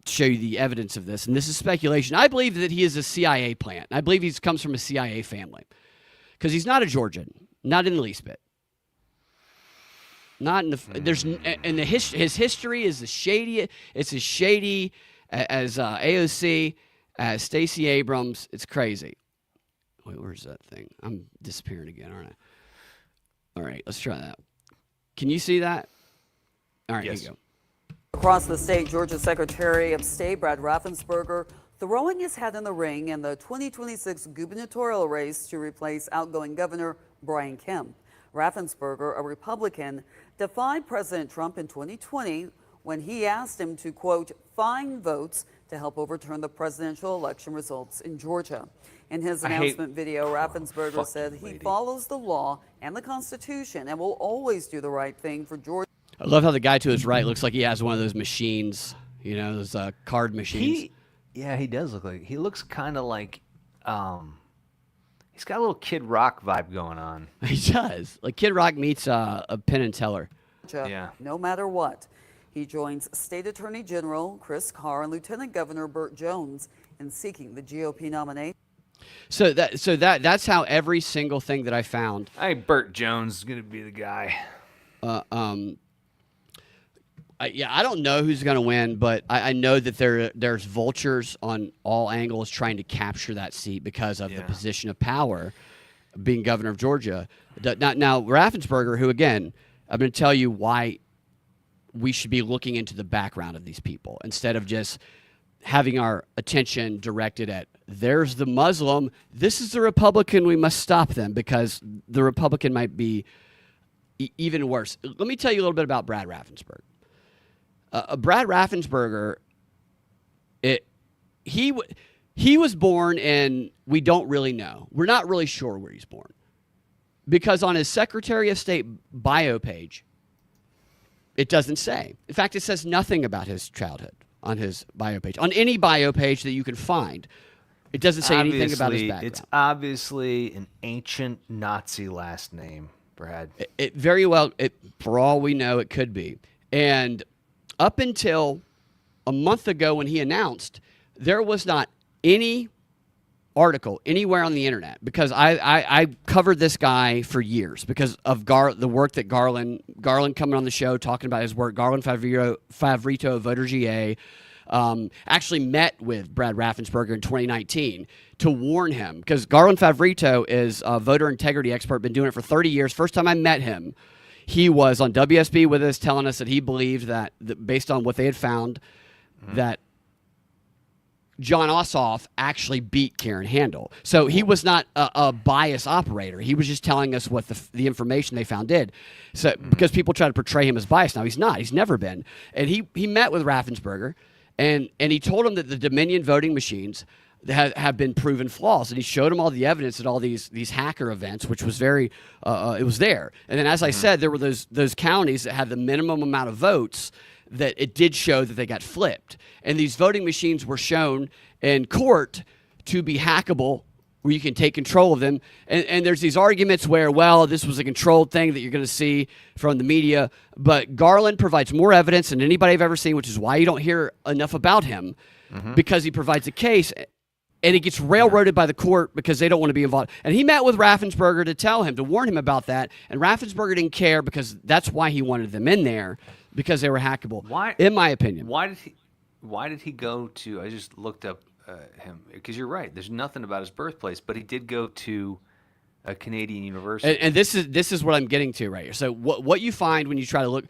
show you the evidence of this, and this is speculation. I believe that he is a CIA plant. I believe he comes from a CIA family because he's not a Georgian, not in the least bit. Not in the his history is as shady. It's as shady as AOC, as Stacey Abrams. It's crazy. Wait, where's that thing? I'm disappearing again, aren't I? All right, let's try that. Can you see that? All right, yes. Here you go. Across the state, Georgia Secretary of State Brad Raffensperger throwing his hat in the ring in the 2026 gubernatorial race to replace outgoing Governor Brian Kemp. Raffensperger, a Republican, defied President Trump in 2020 when he asked him to, quote, find votes to help overturn the presidential election results in Georgia. In his announcement video, Raffensperger said he follows the law and the Constitution and will always do the right thing for Georgia. I love how the guy to his right looks like he has one of those machines, those card machines. He does look like, he looks kind of like, he's got a little Kid Rock vibe going on. He does. Like Kid Rock meets a Penn and Teller. Yeah. No matter what. He joins State Attorney General Chris Carr and Lieutenant Governor Burt Jones in seeking the GOP nomination. So that's how every single thing that I found. I think Burt Jones is going to be the guy. I don't know who's going to win, but I know that there's vultures on all angles trying to capture that seat because of the position of power, being governor of Georgia. Now Raffensperger, who again, I'm going to tell you why we should be looking into the background of these people instead of just having our attention directed at there's the Muslim, this is the Republican, we must stop them because the Republican might be even worse. Let me tell you a little bit about Brad Raffensperger. Brad Raffensperger, he was born in, we don't really know. We're not really sure where he's born. Because on his Secretary of State bio page, it doesn't say. In fact, it says nothing about his childhood on his bio page. On any bio page that you can find, it doesn't say anything about his background. It's obviously an ancient Nazi last name, Brad. It very well, for all we know, it could be. And up until a month ago when he announced, there was not any article anywhere on the internet because I covered this guy for years because of the work that Garland coming on the show talking about his work. Garland Favorito of Voter GA actually met with Brad Raffensperger in 2019 to warn him because Garland Favorito is a voter integrity expert, been doing it for 30 years. First time I met him, he was on WSB with us telling us that he believed that based on what they had found, that John Ossoff actually beat Karen Handel. So he was not a bias operator. He was just telling us what the information they found did. So because people try to portray him as biased. Now he's not. He's never been. And he met with Raffensperger, and he told him that the Dominion voting machines have been proven flaws. And he showed him all the evidence at all these hacker events, which was very, it was there. And then, as I said, there were those counties that had the minimum amount of votes that it did show that they got flipped. And these voting machines were shown in court to be hackable, where you can take control of them. And there's these arguments where, well, this was a controlled thing that you're going to see from the media. But Garland provides more evidence than anybody I've ever seen, which is why you don't hear enough about him, because he provides a case. And it gets railroaded by the court because they don't want to be involved. And he met with Raffensperger to warn him about that. And Raffensperger didn't care because that's why he wanted them in there, because they were hackable. Why, in my opinion. Why did he go to? I just looked up him because you're right. There's nothing about his birthplace, but he did go to a Canadian university. And this is what I'm getting to right here. So what you find when you try to look,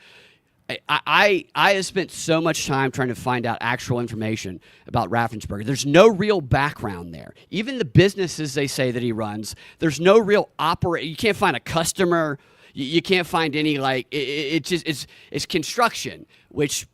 I have spent so much time trying to find out actual information about Raffensperger. There's no real background there. Even the businesses they say that he runs, there's no real You can't find a customer. You can't find any it's construction, which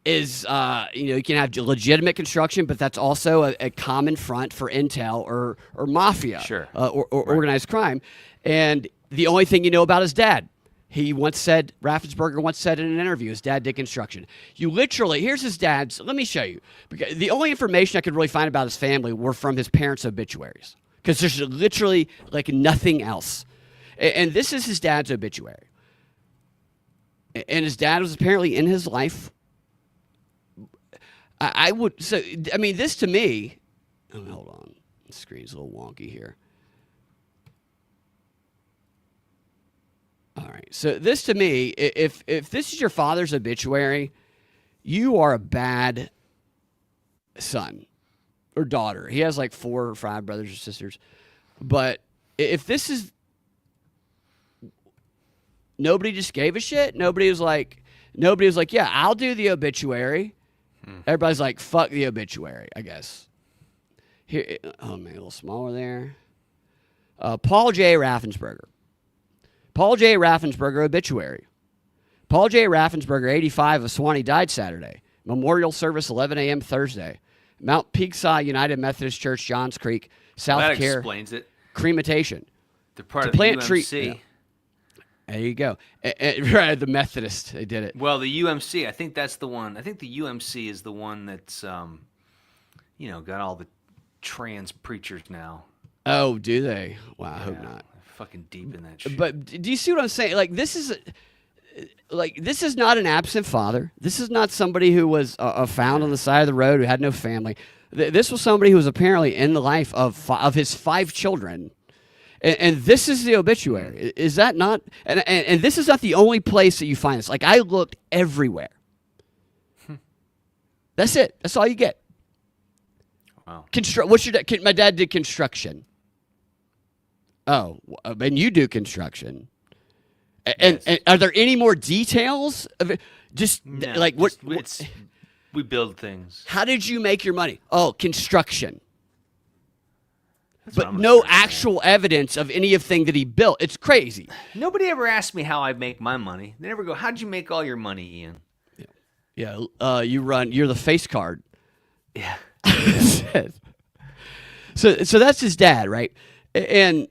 is you can have legitimate construction, but that's also a common front for intel or mafia, or organized crime. And the only thing you know about his dad. Raffensperger once said in an interview, his dad did construction. Here's his dad's, let me show you. Because the only information I could really find about his family were from his parents' obituaries. Because there's literally nothing else. And this is his dad's obituary. And his dad was apparently in his life. This to me, hold on. The screen's a little wonky here. All right. So this to me, if this is your father's obituary, you are a bad son or daughter. He has 4 or 5 brothers or sisters. But if this is, nobody just gave a shit. Nobody was like, yeah, I'll do the obituary. Everybody's like, fuck the obituary, I guess. Here, a little smaller there. Paul J. Raffensperger. Paul J. Raffensperger obituary. Paul J. Raffensperger, 85, of Suwanee, died Saturday. Memorial service, 11 a.m. Thursday. Mount Peakside United Methodist Church, Johns Creek, South That Care. explains it. Crematation. They're part of the UMC. There you go. Right, the Methodist, they did it. Well, the UMC, I think that's the one. I think the UMC is the one that's, got all the trans preachers now. Oh, do they? Wow, I hope not. Fucking deep in that shit. But do you see what I'm saying? This is not an absent father. This is not somebody who was found on the side of the road who had no family. This was somebody who was apparently in the life of his 5 children. And this is the obituary. Is that not? And this is not the only place that you find this. I looked everywhere. That's it. That's all you get. Wow. What's your dad? My dad did construction. Oh, and you do construction. And are there any more details of it? We build things. How did you make your money? Oh, construction. But no actual evidence of anything that he built. It's crazy. Nobody ever asked me how I make my money. They never go, how'd you make all your money, Ian? Yeah, you're the face card. Yeah. So that's his dad, right? And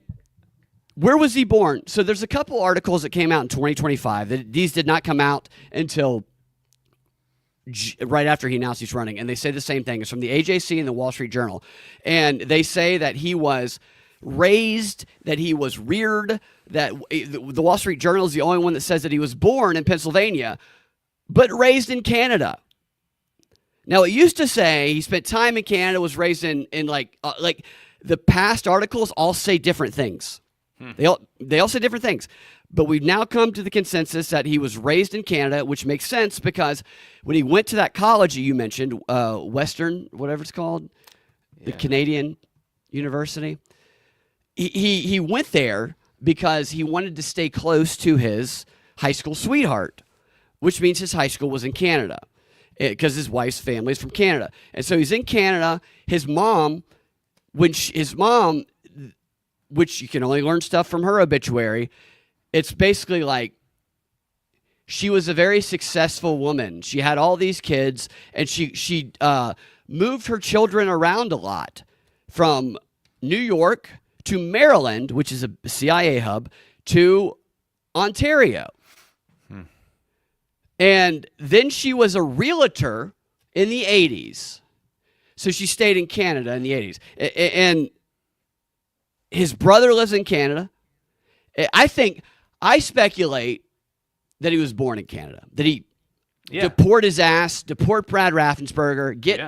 where was he born? So there's a couple articles that came out in 2025. These did not come out until right after he announced he's running, and they say the same thing. It's from the AJC and the Wall Street Journal, and they say that he was raised, that he was reared, that the Wall Street Journal is the only one that says that he was born in Pennsylvania, but raised in Canada. Now, it used to say he spent time in Canada, was raised in the past articles all say different things. They all say different things. But we've now come to the consensus that he was raised in Canada, which makes sense because when he went to that college that you mentioned, Western, whatever it's called, the Canadian University, he went there because he wanted to stay close to his high school sweetheart, which means his high school was in Canada because his wife's family is from Canada. And so he's in Canada. His mom, which you can only learn stuff from her obituary, it's basically like she was a very successful woman. She had all these kids, and she moved her children around a lot from New York to Maryland, which is a CIA hub, to Ontario. And then she was a realtor in the 80s. So she stayed in Canada in the 80s. And his brother lives in Canada. I speculate that he was born in Canada. That he deport his ass, deport Brad Raffensperger, get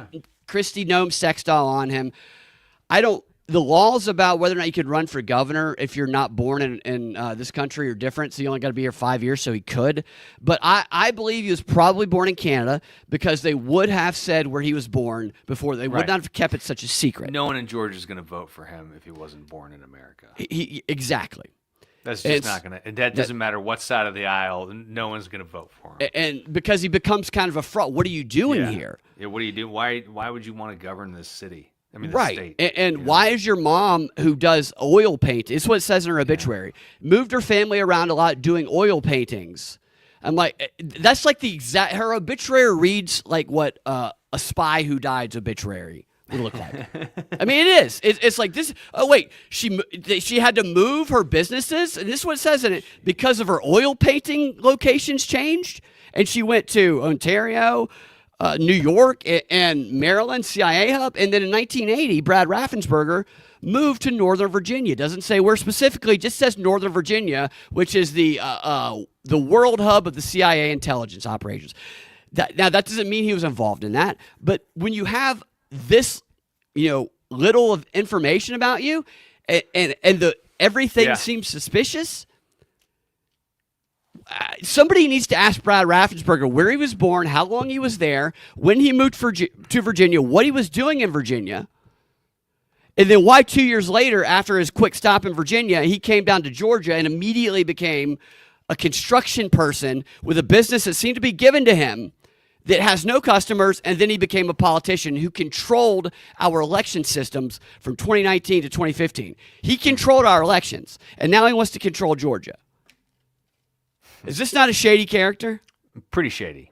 Kristi Noem Sextile on him. The laws about whether or not you could run for governor if you're not born in this country are different, so you only got to be here 5 years, so he could. But I believe he was probably born in Canada because they would have said where he was born before. They would not have kept it such a secret. No one in Georgia is going to vote for him if he wasn't born in America. Exactly. That's just not going to, and that doesn't matter what side of the aisle, no one's going to vote for him. And because he becomes kind of a fraud. What are you doing here? Yeah, what do you do? Why would you want to govern this city? I mean, right. state. And why is your mom, who does oil paint, it's what it says in her obituary, moved her family around a lot doing oil paintings. I'm like, that's like the exact, her obituary reads like what a spy who died's obituary would look like. I mean, it is. It's like this. Oh, wait. She had to move her businesses. And this is what it says in it. Because of her oil painting locations changed. And she went to Ontario, New York, and Maryland, CIA hub. And then in 1980, Brad Raffensperger moved to Northern Virginia. Doesn't say where specifically, just says Northern Virginia, which is the world hub of the CIA intelligence operations. Now, that doesn't mean he was involved in that. But when you have this, little of information about you, and everything seems suspicious, somebody needs to ask Brad Raffensperger where he was born, how long he was there, when he moved to Virginia, what he was doing in Virginia, and then why 2 years later, after his quick stop in Virginia, he came down to Georgia and immediately became a construction person with a business that seemed to be given to him that has no customers, and then he became a politician who controlled our election systems from 2019 to 2015. He controlled our elections, and now he wants to control Georgia. Is this not a shady character? Pretty shady.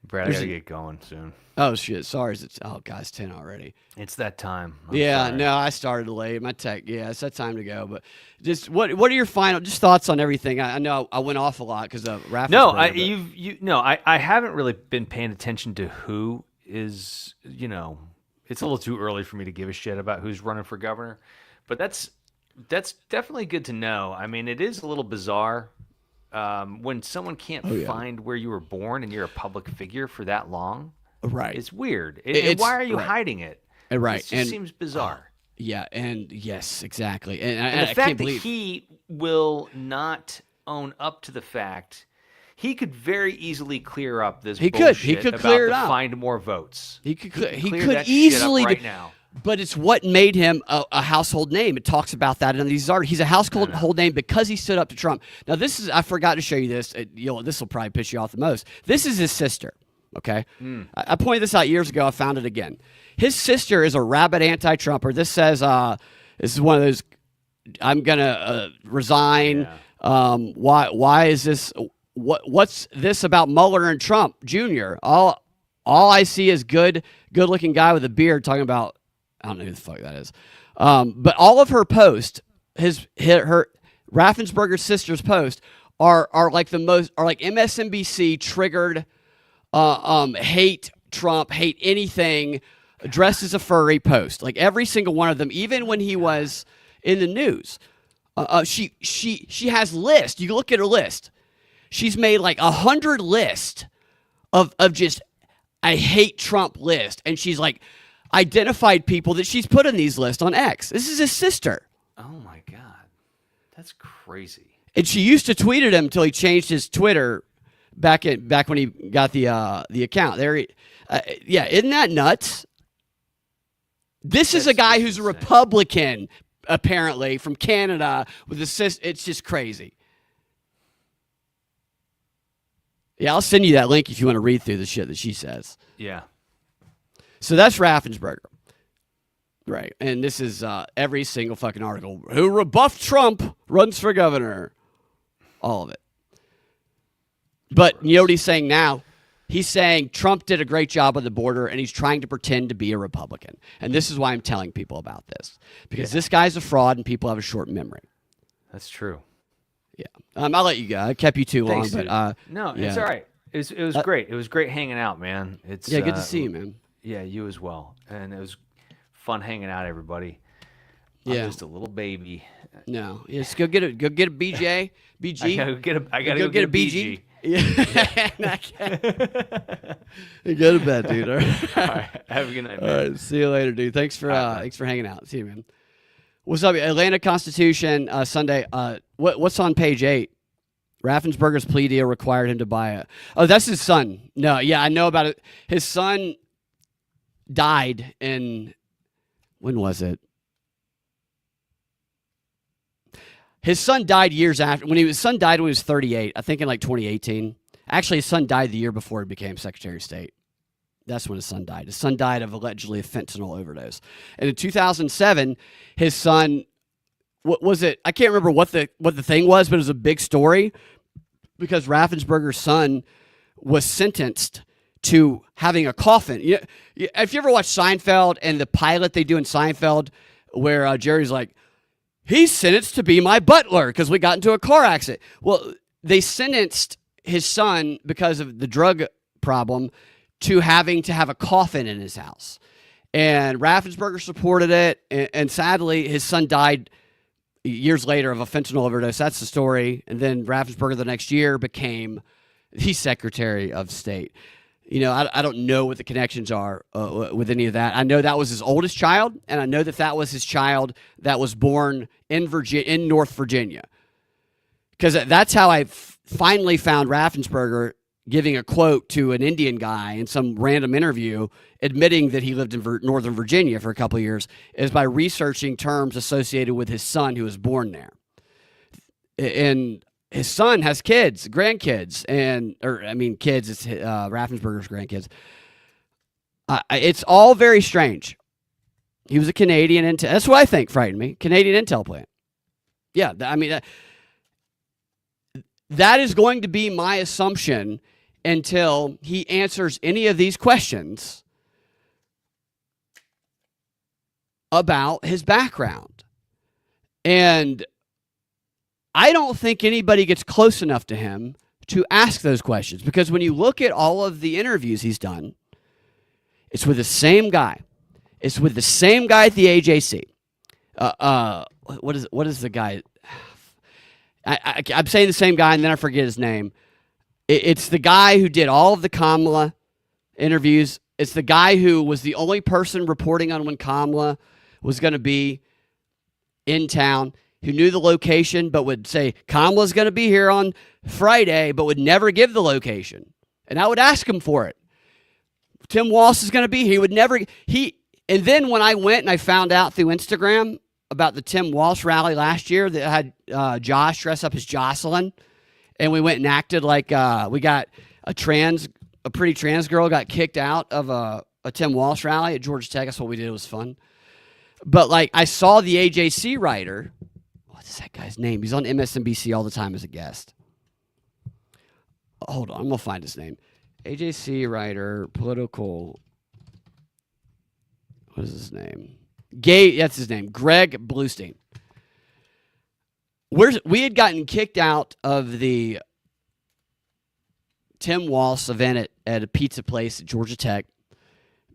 Brad, I gotta get going soon. Oh, shit. Sorry. Oh, God, it's 10 already. It's that time. Sorry. No, I started late. My tech, it's that time to go. But just what are your final thoughts on everything? I know I went off a lot because of Raffensperger. No, I haven't really been paying attention to who is, it's a little too early for me to give a shit about who's running for governor. But that's definitely good to know. I mean, it is a little bizarre when someone can't find where you were born and you're a public figure for that long. Right. It's weird. And why are you hiding it? Right. It just seems bizarre. And yes, exactly. And the I fact can't believe that he will not own up to the fact, he could very easily clear up this bullshit he could about clear it the up. Find more votes. He could clear that easily shit up right now. But it's what made him a household name. It talks about that in these articles. He's a household name because he stood up to Trump. Now, I forgot to show you this. This will probably piss you off the most. This is his sister. Okay, I pointed this out years ago. I found it again. His sister is a rabid anti-Trumper. This says this is one of those. I'm gonna resign. Why is this? What's this about Mueller and Trump Jr.? All I see is good-looking guy with a beard talking about. I don't know who the fuck that is. But all of her posts, her Raffensperger's sister's posts are like MSNBC triggered. Hate Trump, hate anything, dressed as a furry post. Like every single one of them, even when he was in the news. She has lists. You look at her list. She's made like 100 lists of just I hate Trump list. And she's like identified people that she's put in these lists on X. This is his sister. Oh my God. That's crazy. And she used to tweet at him until he changed his Twitter back when he got the account there. Isn't that nuts? That's is a guy who's a Republican, apparently from Canada with a sister. It's just crazy. Yeah, I'll send you that link if you want to read through the shit that she says. Yeah. So that's Raffensperger. Right. And this is every single fucking article. Who rebuffed Trump runs for governor. All of it. But you know what he's saying now? He's saying Trump did a great job on the border, and he's trying to pretend to be a Republican. And this is why I'm telling people about this. Because this guy's a fraud, and people have a short memory. That's true. Yeah. I'll let you go. I kept you too long. But no, it's all right. It was great. It was great hanging out, man. It's good to see you, man. Yeah, you as well. And it was fun hanging out, everybody. I'm just a little baby. No. Just go get a BJ. BG. I gotta go get a BG. Yeah. You go to bed, dude. All right. All right. Have a good night, man. All right. See you later, dude. Thanks for hanging out. See you, man. What's up? Atlanta Constitution Sunday. What's on page 8? Raffensperger's plea deal required him to buy it. Oh, that's his son. No, yeah, I know about it. His son died in, when was it? His son died years after. His son died when he was 38, I think in like 2018. Actually, his son died the year before he became Secretary of State. That's when his son died. His son died of allegedly a fentanyl overdose. And in 2007, his son, what was it? I can't remember what the thing was, but it was a big story because Raffensperger's son was sentenced to having a coffin. If you ever watch Seinfeld and the pilot they do in Seinfeld where Jerry's like, he's sentenced to be my butler because we got into a car accident. Well, they sentenced his son because of the drug problem to having to have a coffin in his house. And Raffensperger supported it. And sadly, his son died years later of a fentanyl overdose. That's the story. And then Raffensperger the next year became the Secretary of State. I don't know what the connections are with any of that. I know that was his oldest child, and I know that was his child that was born in North Virginia. Because that's how I finally found Raffensperger giving a quote to an Indian guy in some random interview admitting that he lived in Northern Virginia for a couple of years, is by researching terms associated with his son who was born there. And his son has kids, grandkids, kids, it's Raffensperger's grandkids. It's all very strange. He was a Canadian intel. That's what I think frightened me. Canadian intel plant. Yeah, that is going to be my assumption until he answers any of these questions about his background. And I don't think anybody gets close enough to him to ask those questions, because when you look at all of the interviews he's done, it's with the same guy. It's with the same guy at the AJC. What is the guy? I'm saying the same guy, and then I forget his name. It's the guy who did all of the Kamala interviews. It's the guy who was the only person reporting on when Kamala was going to be in town, who knew the location but would say, Kamala's going to be here on Friday, but would never give the location. And I would ask him for it. Tim Walz is going to be here. He would never. And then when I went and I found out through Instagram about the Tim Walz rally last year that had Josh dress up as Jocelyn, and we went and acted like we got a pretty trans girl got kicked out of a Tim Walz rally at Georgia Tech. That's what we did. It was fun. But I saw the AJC writer. What's that guy's name? He's on MSNBC all the time as a guest. Hold on, I'm gonna find his name. AJC writer, political. What is his name? That's his name. Greg Bluestein. We had gotten kicked out of the Tim Walz event at a pizza place at Georgia Tech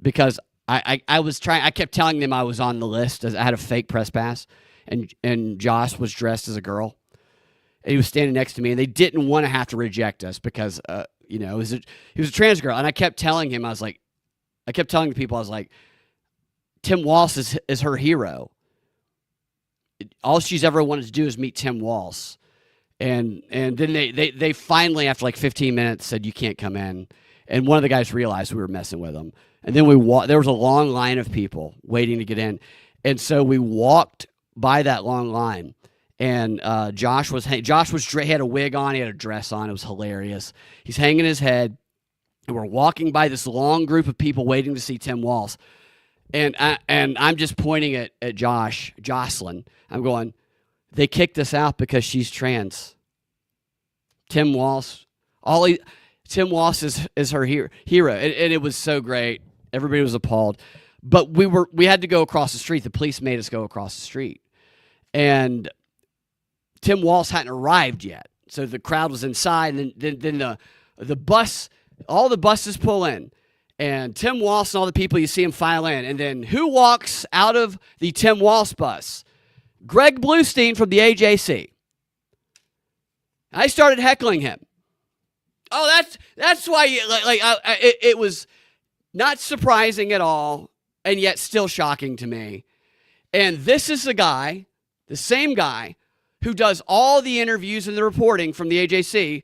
because I kept telling them I was on the list. I had a fake press pass, and Josh was dressed as a girl. And he was standing next to me, and they didn't want to have to reject us because, he was a trans girl. And I kept telling him, I kept telling the people, Tim Walz is her hero. All she's ever wanted to do is meet Tim Walz. And then they finally, after like 15 minutes, said, you can't come in. And one of the guys realized we were messing with him. And then there was a long line of people waiting to get in. And so we walked by that long line. And Josh had a wig on, he had a dress on. It was hilarious. He's hanging his head. And we're walking by this long group of people waiting to see Tim Walz. And I'm just pointing at Jocelyn. I'm going, they kicked us out because she's trans. Tim Walz is her hero. And it was so great. Everybody was appalled. But we had to go across the street. The police made us go across the street. And Tim Walz hadn't arrived yet. So the crowd was inside, and then the bus, all the buses pull in. And Tim Walz and all the people, you see him file in. And then who walks out of the Tim Walz bus? Greg Bluestein from the AJC. I started heckling him. Oh, that's why it was not surprising at all, and yet still shocking to me. And this is the same guy, who does all the interviews and the reporting from the AJC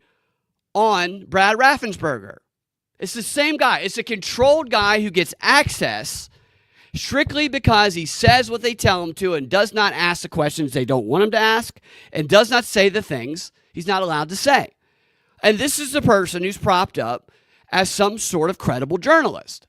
on Brad Raffensperger. It's the same guy. It's a controlled guy who gets access strictly because he says what they tell him to and does not ask the questions they don't want him to ask and does not say the things he's not allowed to say. And this is the person who's propped up as some sort of credible journalist.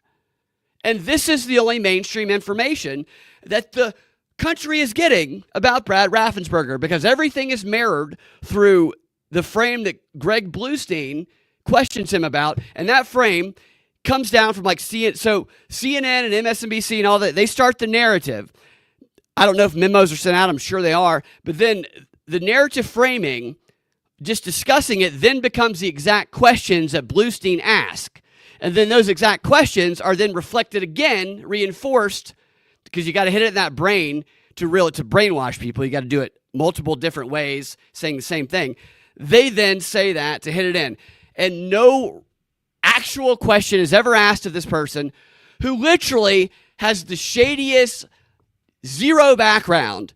And this is the only mainstream information that the country is getting about Brad Raffensperger, because everything is mirrored through the frame that Greg Bluestein questions him about, and that frame comes down from like CNN. So CNN and MSNBC and all that, they start the narrative. I don't know if memos are sent out. I'm sure they are. But then the narrative framing, just discussing it, then becomes the exact questions that Bluestein asked. And then those exact questions are then reflected again, reinforced, because you got to hit it in that brain to brainwash people. You got to do it multiple different ways, saying the same thing. They then say that to hit it in. And no actual question is ever asked of this person, who literally has the shadiest zero background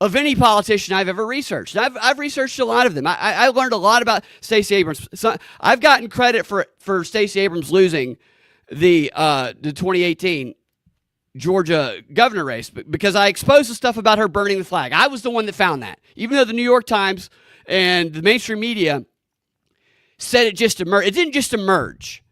of any politician I've ever researched. And I've researched a lot of them. I learned a lot about Stacey Abrams. So I've gotten credit for Stacey Abrams losing the 2018 Georgia governor race because I exposed the stuff about her burning the flag. I was the one that found that. Even though the New York Times and the mainstream media said it just emerged. It didn't just emerge.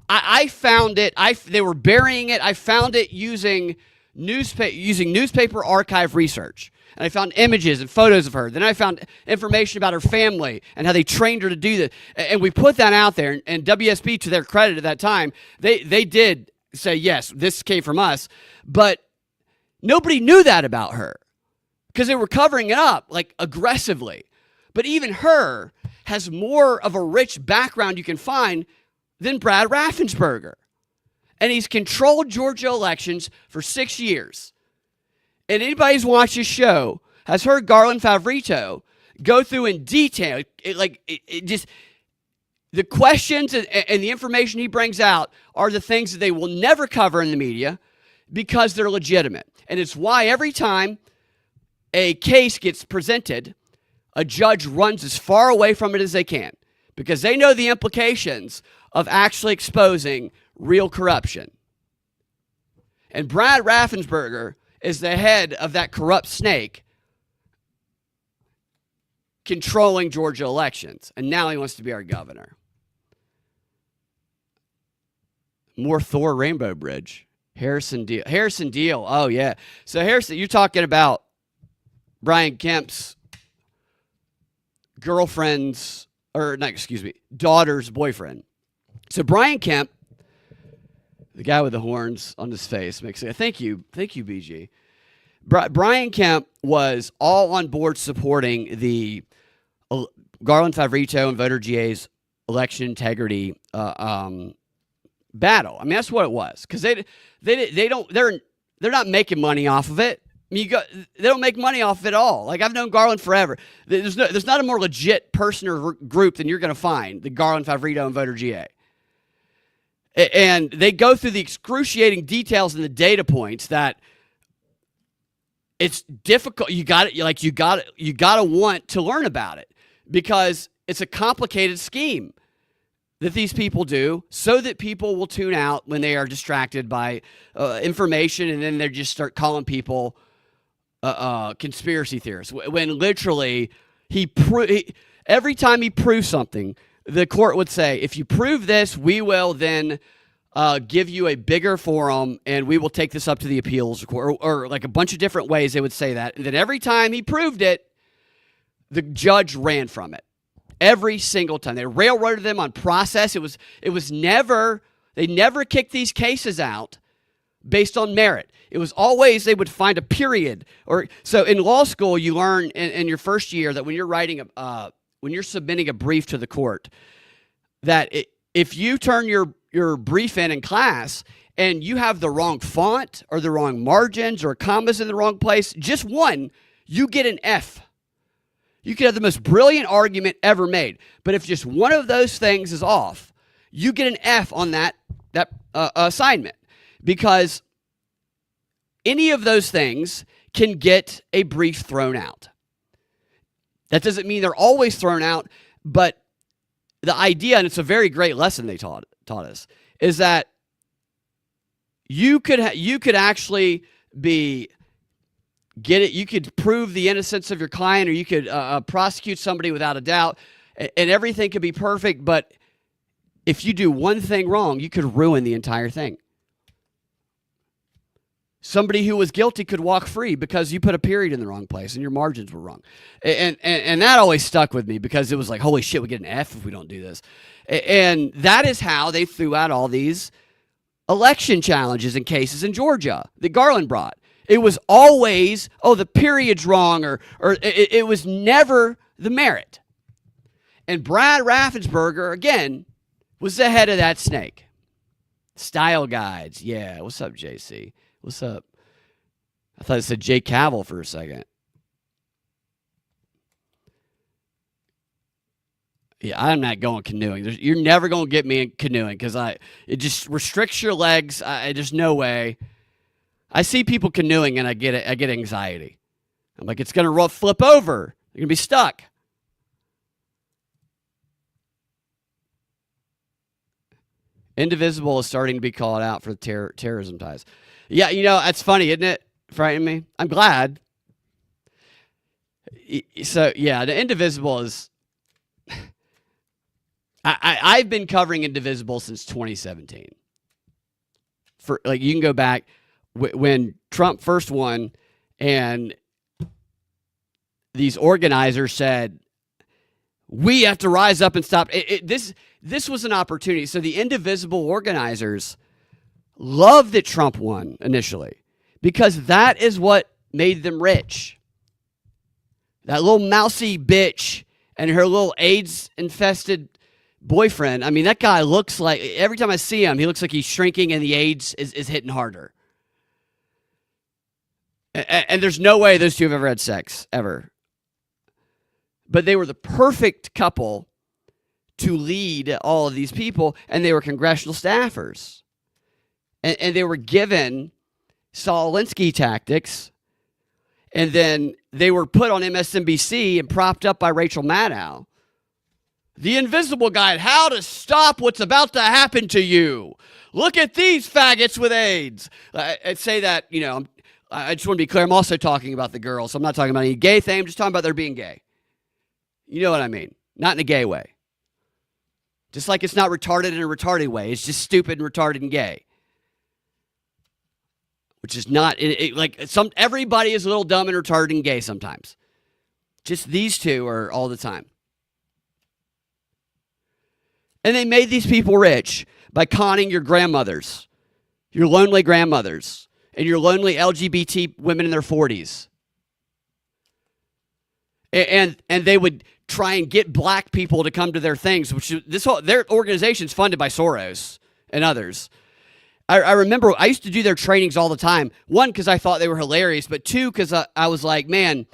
I found it. They were burying it. I found it using newspaper archive research. And I found images and photos of her. Then I found information about her family and how they trained her to do this. And we put that out there. And WSB, to their credit at that time, they did say, yes, this came from us. But nobody knew that about her because they were covering it up like aggressively. But even her has more of a rich background you can find than Brad Raffensperger. And he's controlled Georgia elections for 6 years. And anybody who's watched his show has heard Garland Favorito go through in detail. The questions and the information he brings out are the things that they will never cover in the media because they're legitimate. And it's why every time a case gets presented, a judge runs as far away from it as they can because they know the implications of actually exposing real corruption. And Brad Raffensperger is the head of that corrupt snake controlling Georgia elections. And now he wants to be our governor. More Thor Rainbow Bridge. Harrison Deal. Oh, yeah. So, Harrison, you're talking about Brian Kemp's daughter's boyfriend. So, Brian Kemp, the guy with the horns on his face, makes it. Thank you, BG. Brian Kemp was all on board supporting the Garland Favorito and Voter GA's election integrity battle. I mean, that's what it was because they're not making money off of it. I mean, they don't make money off of it at all. Like, I've known Garland forever. There's not a more legit person or group than you're going to find, the Garland Favorito and Voter GA. And they go through the excruciating details and the data points that it's difficult. You got to want to learn about it because it's a complicated scheme that these people do so that people will tune out when they are distracted by information, and then they just start calling people conspiracy theorists. When literally every time he proves something, the court would say, if you prove this, we will then give you a bigger forum and we will take this up to the appeals court, or like a bunch of different ways they would say that. And then every time he proved it, the judge ran from it. Every single time. They railroaded them on process. It was never, they never kicked these cases out based on merit. It was always they would find a period. So in law school, you learn in your first year that when you're when you're submitting a brief to the court, that if you turn your brief in class and you have the wrong font or the wrong margins or commas in the wrong place, just one, you get an F. You could have the most brilliant argument ever made, but if just one of those things is off, you get an F on that assignment, because any of those things can get a brief thrown out. That doesn't mean they're always thrown out, but the idea, and it's a very great lesson they taught us, is that you could actually be you could prove the innocence of your client, or you could prosecute somebody without a doubt, and everything could be perfect. But if you do one thing wrong, you could ruin the entire thing. Somebody who was guilty could walk free because you put a period in the wrong place and your margins were wrong. And that always stuck with me because it was like, holy shit, we get an F if we don't do this. And that is how they threw out all these election challenges and cases in Georgia that Garland brought. It was always, oh, the period's wrong, or it was never the merit. And Brad Raffensperger, again, was the head of that snake. Style guides. Yeah, what's up, JC? What's up? I thought it said Jay Cavill for a second. Yeah, I'm not going canoeing. You're never going to get me in canoeing because it just restricts your legs. There's no way. I see people canoeing and I get anxiety. I'm like, it's going to flip over. You're going to be stuck. Indivisible is starting to be called out for terrorism ties. Yeah, that's funny, isn't it? Frightening me. I'm glad. So, yeah, the Indivisible is... I've been covering Indivisible since 2017. You can go back when Trump first won, and these organizers said, we have to rise up and stop. This was an opportunity. So the Indivisible organizers loved that Trump won initially because that is what made them rich. That little mousy bitch and her little AIDS-infested boyfriend. I mean, that guy looks like, every time I see him, he looks like he's shrinking and the AIDS is hitting harder. And there's no way those two have ever had sex, ever. But they were the perfect couple to lead all of these people, and they were congressional staffers. And they were given Saul Alinsky tactics, and then they were put on MSNBC and propped up by Rachel Maddow. The Invisible Guide, how to stop what's about to happen to you. Look at these faggots with AIDS. I'd say that, I just want to be clear, I'm also talking about the girls. So I'm not talking about any gay thing. I'm just talking about their being gay. You know what I mean? Not in a gay way. Just like it's not retarded in a retarded way. It's just stupid and retarded and gay. Which is not, everybody is a little dumb and retarded and gay sometimes. Just these two are all the time. And they made these people rich by conning your grandmothers, your lonely grandmothers, and your lonely LGBT women in their 40s. And they would try and get black people to come to their things, which their organization's funded by Soros and others. I remember I used to do their trainings all the time. One, because I thought they were hilarious, but two, because I was like, man,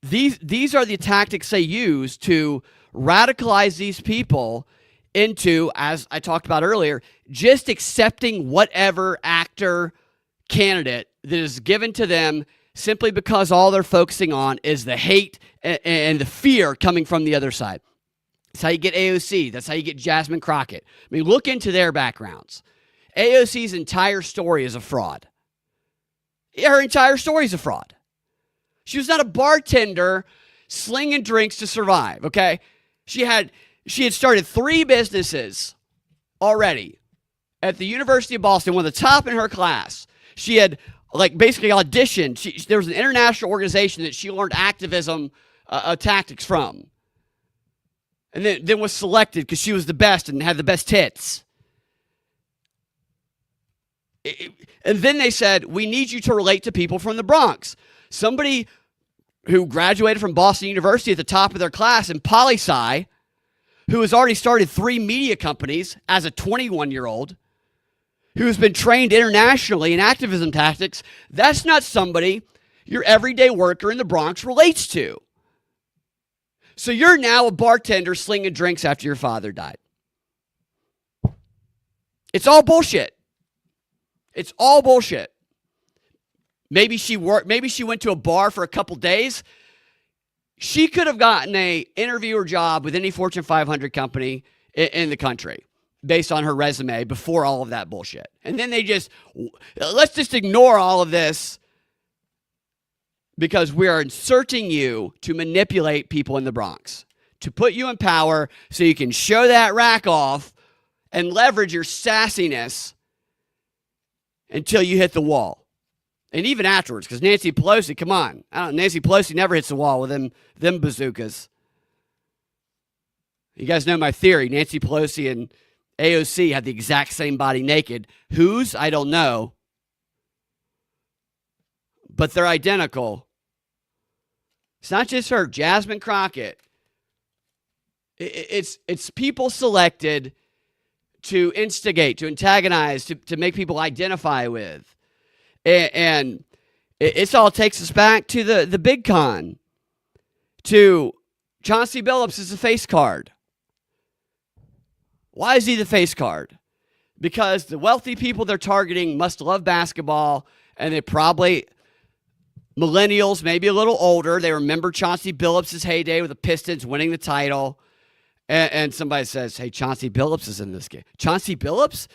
these are the tactics they use to radicalize these people into, as I talked about earlier, just accepting whatever actor candidate that is given to them simply because all they're focusing on is the hate and the fear coming from the other side. That's how you get AOC. That's how you get Jasmine Crockett. I mean, look into their backgrounds. AOC's entire story is a fraud. Her entire story is a fraud. She was not a bartender slinging drinks to survive, okay? She had started 3 businesses already at the University of Boston, one of the top in her class. She had basically auditioned. There was an international organization that she learned activism tactics from. And then was selected because she was the best and had the best tits. And then they said, we need you to relate to people from the Bronx. Somebody who graduated from Boston University at the top of their class in poli-sci, who has already started 3 media companies as a 21-year-old, who's been trained internationally in activism tactics, that's not somebody your everyday worker in the Bronx relates to. So you're now a bartender slinging drinks after your father died. It's all bullshit. It's all bullshit. Maybe she went to a bar for a couple days. She could have gotten a interviewer job with any Fortune 500 company in the country based on her resume before all of that bullshit. And then let's just ignore all of this because we are inserting you to manipulate people in the Bronx, to put you in power so you can show that rack off and leverage your sassiness until you hit the wall. And even afterwards, because Nancy Pelosi, come on. Nancy Pelosi never hits the wall with them bazookas. You guys know my theory. Nancy Pelosi and AOC had the exact same body naked. Whose? I don't know. But they're identical. It's not just her. Jasmine Crockett. It's people selected to instigate, to antagonize, to make people identify with. And it's all takes us back to the big con. To Chauncey Billups as a face card. Why is he the face card? Because the wealthy people they're targeting must love basketball, and they probably, millennials, maybe a little older, they remember Chauncey Billups' heyday with the Pistons winning the title. And somebody says, hey, Chauncey Billups is in this game. Chauncey Billups?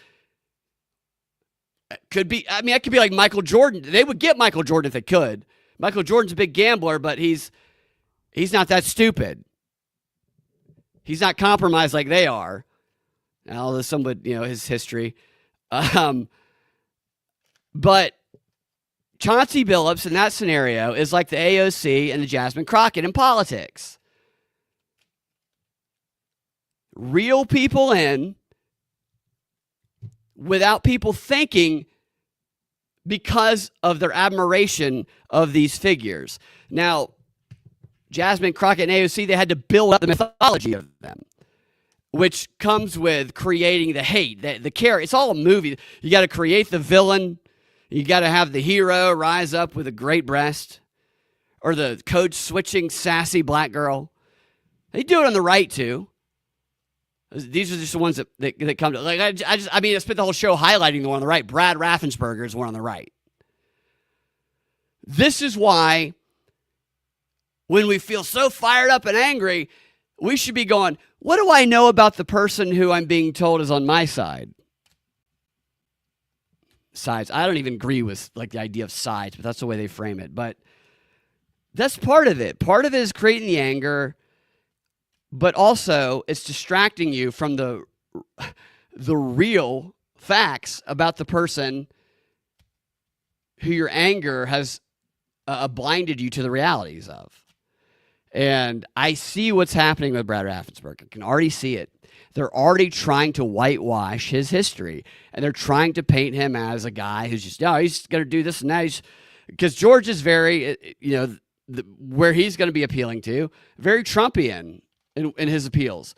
Could be, I mean, that could be like Michael Jordan. They would get Michael Jordan if they could. Michael Jordan's a big gambler, but he's not that stupid. He's not compromised like they are. Although some would, his history. But Chauncey Billups in that scenario is like the AOC and the Jasmine Crockett in politics. Reel people in without people thinking because of their admiration of these figures. Now, Jasmine Crockett and AOC, they had to build up the mythology of them, which comes with creating the hate, the care. It's all a movie. You got to create the villain. You got to have the hero rise up with a great breast, or the code switching sassy black girl. They do it on the right too. These are just the ones that come to, like, I spent the whole show highlighting the one on the right. Brad Raffensperger is one on the right. This is why when we feel so fired up and angry, we should be going, what do I know about the person who I'm being told is on my side? Sides. I don't even agree with like the idea of sides, but that's the way they frame it. But that's part of it. Part of it is creating the anger, but also it's distracting you from the real facts about the person who your anger has blinded you to the realities of. And I see what's happening with Brad Raffensperger. I can already see it. They're already trying to whitewash his history. And they're trying to paint him as a guy who's just, he's going to do this and that. Because George is very, where he's going to be appealing to, very Trumpian in his appeals.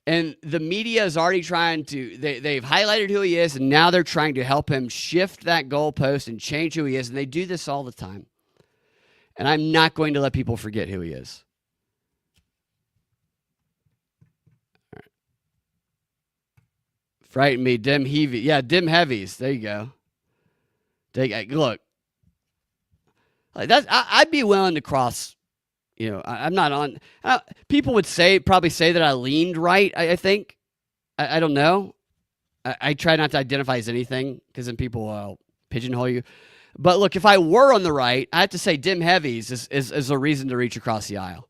And the media is already trying to, they've highlighted who he is, and now they're trying to help him shift that goalpost and change who he is. And they do this all the time. And I'm not going to let people forget who he is. Frighten me, dim heavy. Yeah, dim heavies. There you go. Look, like that. I'd be willing to cross. I'm not on. People would probably say that I leaned right. I think. I don't know. I try not to identify as anything because then people pigeonhole you. But look, if I were on the right, I have to say dim heavies is a reason to reach across the aisle.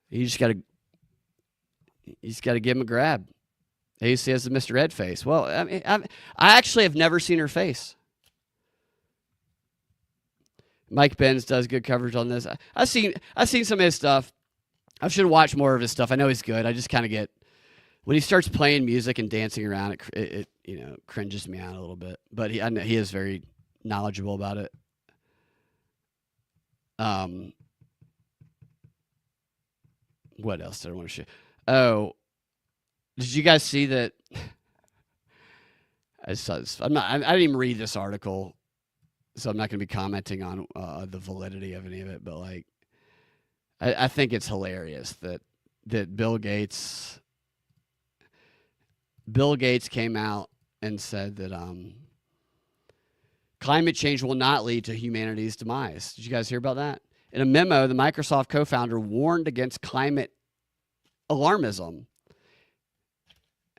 You just got to give him a grab. AOC has the Mr. Ed face. Well, I mean, I actually have never seen her face. Mike Benz does good coverage on this. I've seen some of his stuff. I should watch more of his stuff. I know he's good. I just kind of get when he starts playing music and dancing around, it cringes me out a little bit. But I know he is very knowledgeable about it. What else did I want to share? Oh. Did you guys see that? I didn't even read this article, so I'm not going to be commenting on the validity of any of it. But like, I think it's hilarious that Bill Gates came out and said that climate change will not lead to humanity's demise. Did you guys hear about that? In a memo, the Microsoft co-founder warned against climate alarmism.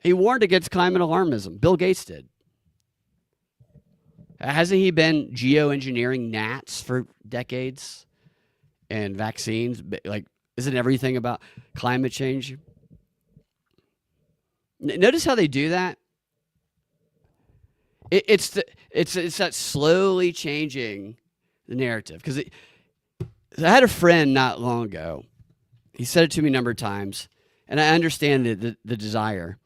He warned against climate alarmism. Bill Gates did. Hasn't he been geoengineering gnats for decades and vaccines? Like, isn't everything about climate change? Notice how they do that. It's that slowly changing the narrative. Because I had a friend not long ago. He said it to me a number of times, and I understand the desire.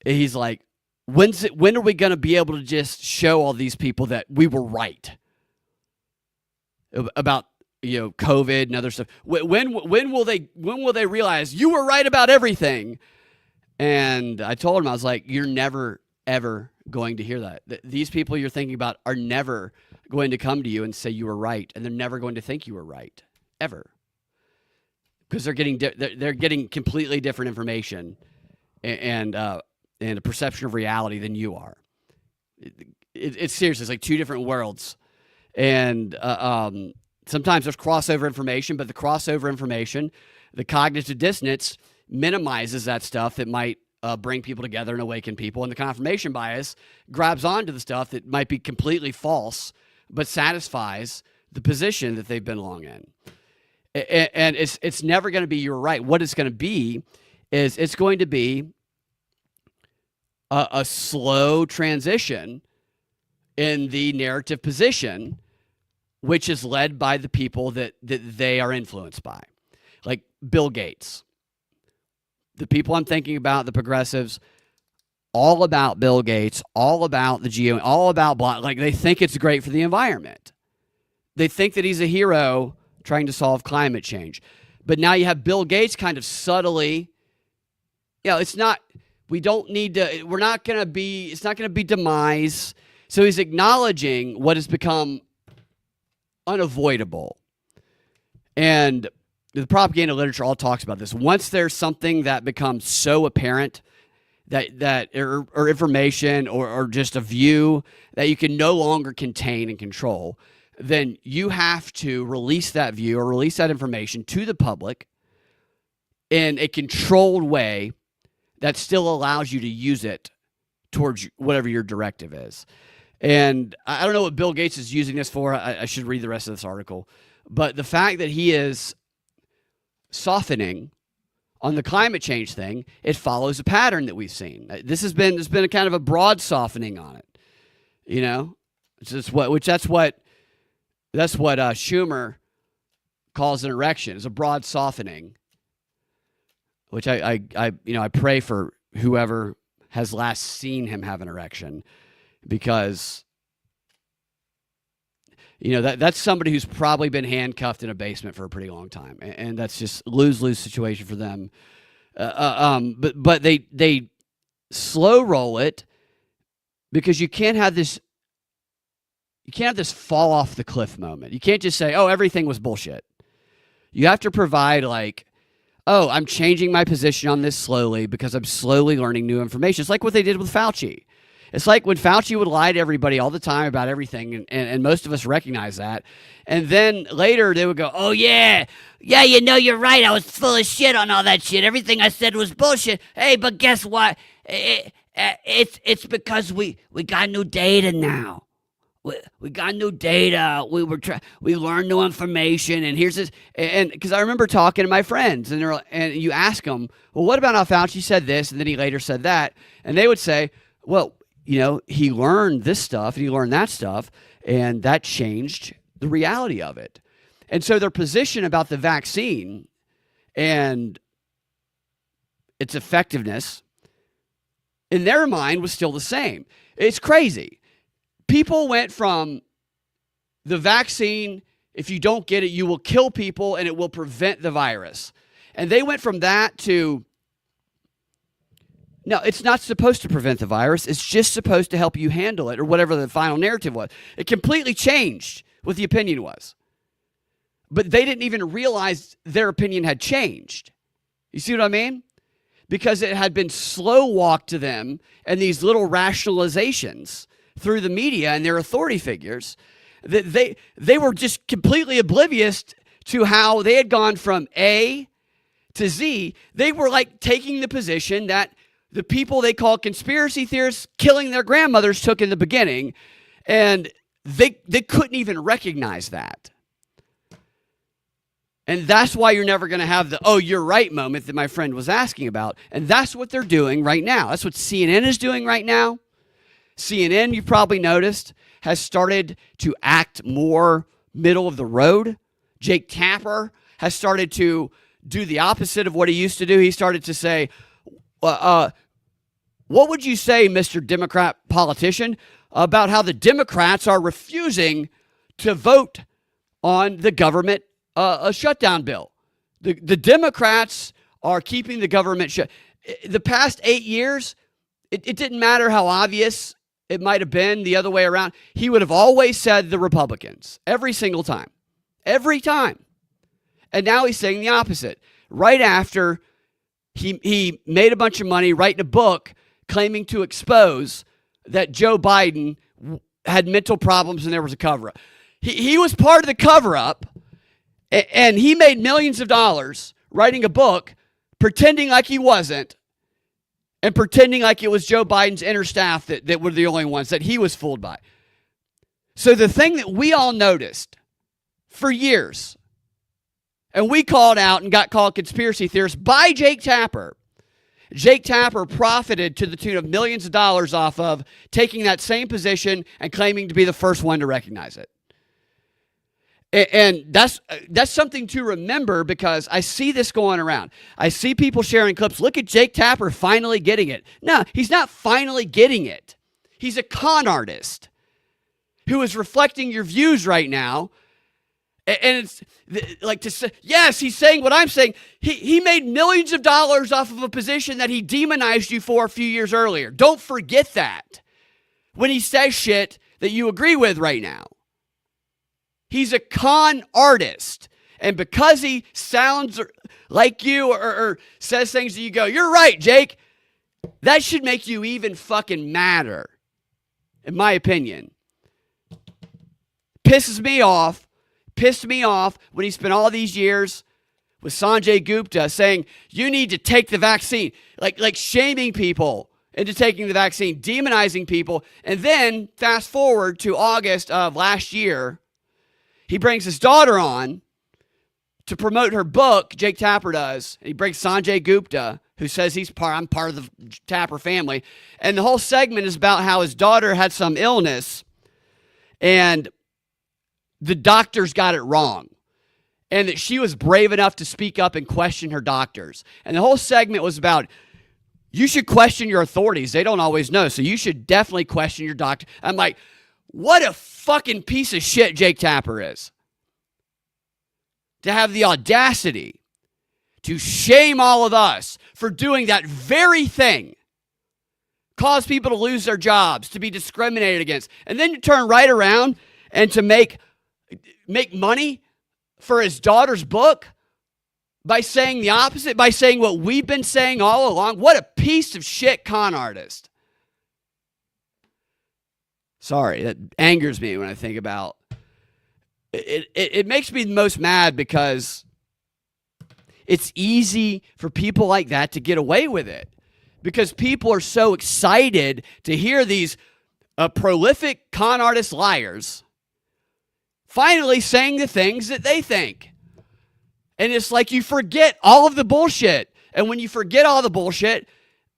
He's like, when are we going to be able to just show all these people that we were right about COVID and other stuff? When will they realize you were right about everything? And I told him, I was like, you're never ever going to hear that. These people you're thinking about are never going to come to you and say you were right, and they're never going to think you were right ever, because they're getting completely different information and a perception of reality than you are. It's seriously, it's like two different worlds. And sometimes there's crossover information, but the crossover information, the cognitive dissonance, minimizes that stuff that might bring people together and awaken people. And the confirmation bias grabs onto the stuff that might be completely false, but satisfies the position that they've been long in. And it's never going to be you're right. What it's going to be is it's going to be a slow transition in the narrative position, which is led by the people that they are influenced by, like Bill Gates. The people I'm thinking about, the progressives, all about Bill Gates, all about the geo, all about like they think it's great for the environment. They think that he's a hero trying to solve climate change. But now you have Bill Gates kind of subtly, it's not, we don't need to, it's not going to be demise. So he's acknowledging what has become unavoidable. And the propaganda literature all talks about this. Once there's something that becomes so apparent that or information or just a view that you can no longer contain and control, then you have to release that view or release that information to the public in a controlled way that still allows you to use it towards whatever your directive is. And I don't know what Bill Gates is using this for. I should read the rest of this article. But the fact that he is softening on the climate change thing, it follows a pattern that we've seen. There's been a kind of a broad softening on it. That's what Schumer calls an erection. It's a broad softening, which I pray for whoever has last seen him have an erection, because that's somebody who's probably been handcuffed in a basement for a pretty long time, and that's just lose-lose situation for them. But they slow roll it because you can't have this fall off the cliff moment. You can't just say, "Oh, everything was bullshit." You have to provide like, "Oh, I'm changing my position on this slowly because I'm slowly learning new information." It's like what they did with Fauci. It's like when Fauci would lie to everybody all the time about everything, and most of us recognize that. And then later they would go, "Oh, yeah, you're right. I was full of shit on all that shit. Everything I said was bullshit. Hey, but guess what? It's because we got new data now. We got new data. We learned new information, and here's this." And because I remember talking to my friends, and you ask them, "Well, what about how Fauci said this, and then he later said that?" And they would say, "Well, he learned this stuff and he learned that stuff, and that changed the reality of it." And so their position about the vaccine and its effectiveness in their mind was still the same. It's crazy. People went from the vaccine, if you don't get it, you will kill people and it will prevent the virus. And they went from that to, no, it's not supposed to prevent the virus. It's just supposed to help you handle it, or whatever the final narrative was. It completely changed what the opinion was. But they didn't even realize their opinion had changed. You see what I mean? Because it had been slow walked to them and these little rationalizations through the media and their authority figures, that they were just completely oblivious to how they had gone from A to Z. They were like taking the position that the people they call conspiracy theorists killing their grandmothers took in the beginning, and they couldn't even recognize that. And that's why you're never going to have the, oh, you're right moment that my friend was asking about. And that's what they're doing right now. That's what CNN is doing right now. CNN, you probably noticed, has started to act more middle of the road. Jake Tapper has started to do the opposite of what he used to do. He started to say, what would you say, Mr. Democrat politician, about how the Democrats are refusing to vote on the government a shutdown bill? The Democrats are keeping the government shut. The past 8 years, it didn't matter how obvious it might have been the other way around. He would have always said the Republicans every single time. Every time. And now he's saying the opposite. Right after he made a bunch of money writing a book claiming to expose that Joe Biden had mental problems and there was a cover-up. He was part of the cover-up, and he made millions of dollars writing a book pretending like he wasn't, and pretending like it was Joe Biden's inner staff that were the only ones that he was fooled by. So the thing that we all noticed for years, and we called out and got called conspiracy theorists by Jake Tapper. Jake Tapper profited to the tune of millions of dollars off of taking that same position and claiming to be the first one to recognize it. And that's something to remember, because I see this going around. I see people sharing clips. Look at Jake Tapper finally getting it. No, he's not finally getting it. He's a con artist who is reflecting your views right now. And it's like to say, yes, he's saying what I'm saying. He made millions of dollars off of a position that he demonized you for a few years earlier. Don't forget that when he says shit that you agree with right now. He's a con artist. And because he sounds like you or says things that you go, you're right, Jake, that should make you even fucking madder, in my opinion. Pissed me off when he spent all these years with Sanjay Gupta saying, you need to take the vaccine, like shaming people into taking the vaccine, demonizing people. And then fast forward to August of last year, he brings his daughter on to promote her book, Jake Tapper does. He brings Sanjay Gupta, who says I'm part of the Tapper family. And the whole segment is about how his daughter had some illness and the doctors got it wrong, and that she was brave enough to speak up and question her doctors. And the whole segment was about, you should question your authorities. They don't always know, so you should definitely question your doctor. I'm like, what a fucking piece of shit Jake Tapper is. To have the audacity to shame all of us for doing that very thing. Cause people to lose their jobs, to be discriminated against. And then to turn right around and to make money for his daughter's book by saying the opposite, by saying what we've been saying all along. What a piece of shit con artist. Sorry, that angers me when I think about it. It makes me the most mad because it's easy for people like that to get away with it, because people are so excited to hear these prolific con artist liars finally saying the things that they think. And it's like you forget all of the bullshit. And when you forget all the bullshit,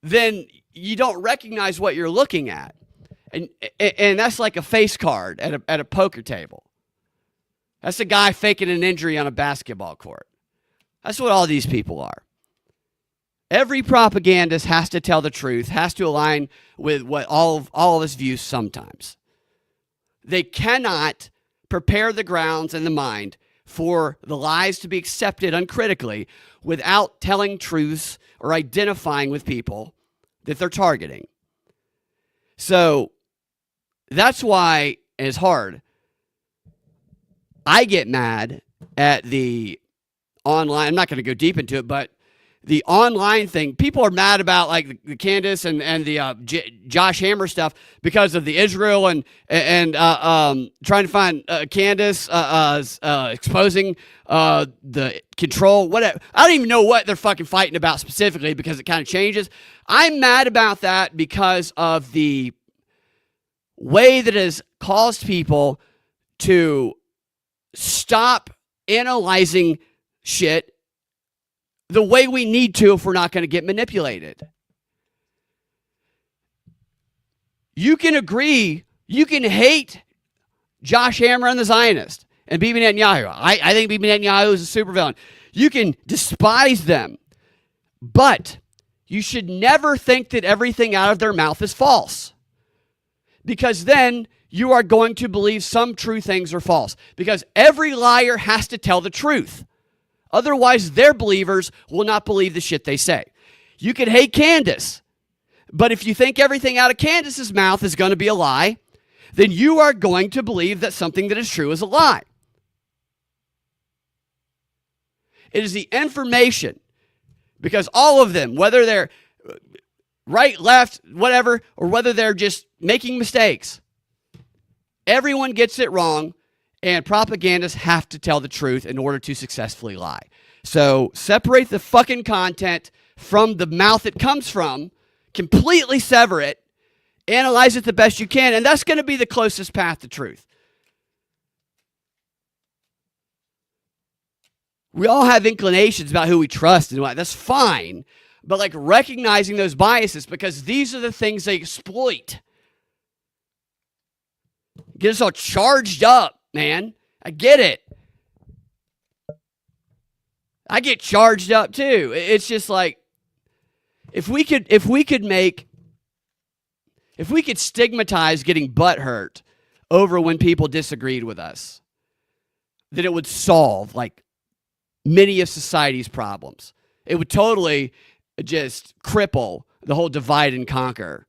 then you don't recognize what you're looking at. And that's like a face card at a poker table. That's a guy faking an injury on a basketball court. That's what all these people are. Every propagandist has to tell the truth, has to align with what all of his views sometimes. They cannot prepare the grounds and the mind for the lies to be accepted uncritically without telling truths or identifying with people that they're targeting. So that's why it's hard. I get mad at the online, I'm not going to go deep into it, but the online thing, people are mad about like the Candace and the Josh Hammer stuff because of the Israel and trying to find Candace exposing the control, whatever. I don't even know what they're fucking fighting about specifically because it kind of changes. I'm mad about that because of the way that it has caused people to stop analyzing shit the way we need to if we're not going to get manipulated. You can agree, you can hate Josh Hammer and the Zionist and Bibi Netanyahu. I think Bibi Netanyahu is a supervillain. You can despise them, but you should never think that everything out of their mouth is false, because then you are going to believe some true things are false, because every liar has to tell the truth. Otherwise, their believers will not believe the shit they say. You can hate Candace, but if you think everything out of Candace's mouth is going to be a lie, then you are going to believe that something that is true is a lie. It is the information, because all of them, whether they're right, left, whatever, or whether they're just making mistakes, everyone gets it wrong. And propagandists have to tell the truth in order to successfully lie. So separate the fucking content from the mouth it comes from, completely sever it, analyze it the best you can, and that's going to be the closest path to truth. We all have inclinations about who we trust and what. That's fine. But like recognizing those biases, because these are the things they exploit. Get us all charged up. Man, I get it. I get charged up too. It's just like, if we could stigmatize getting butthurt over when people disagreed with us, then it would solve like many of society's problems. It would totally just cripple the whole divide and conquer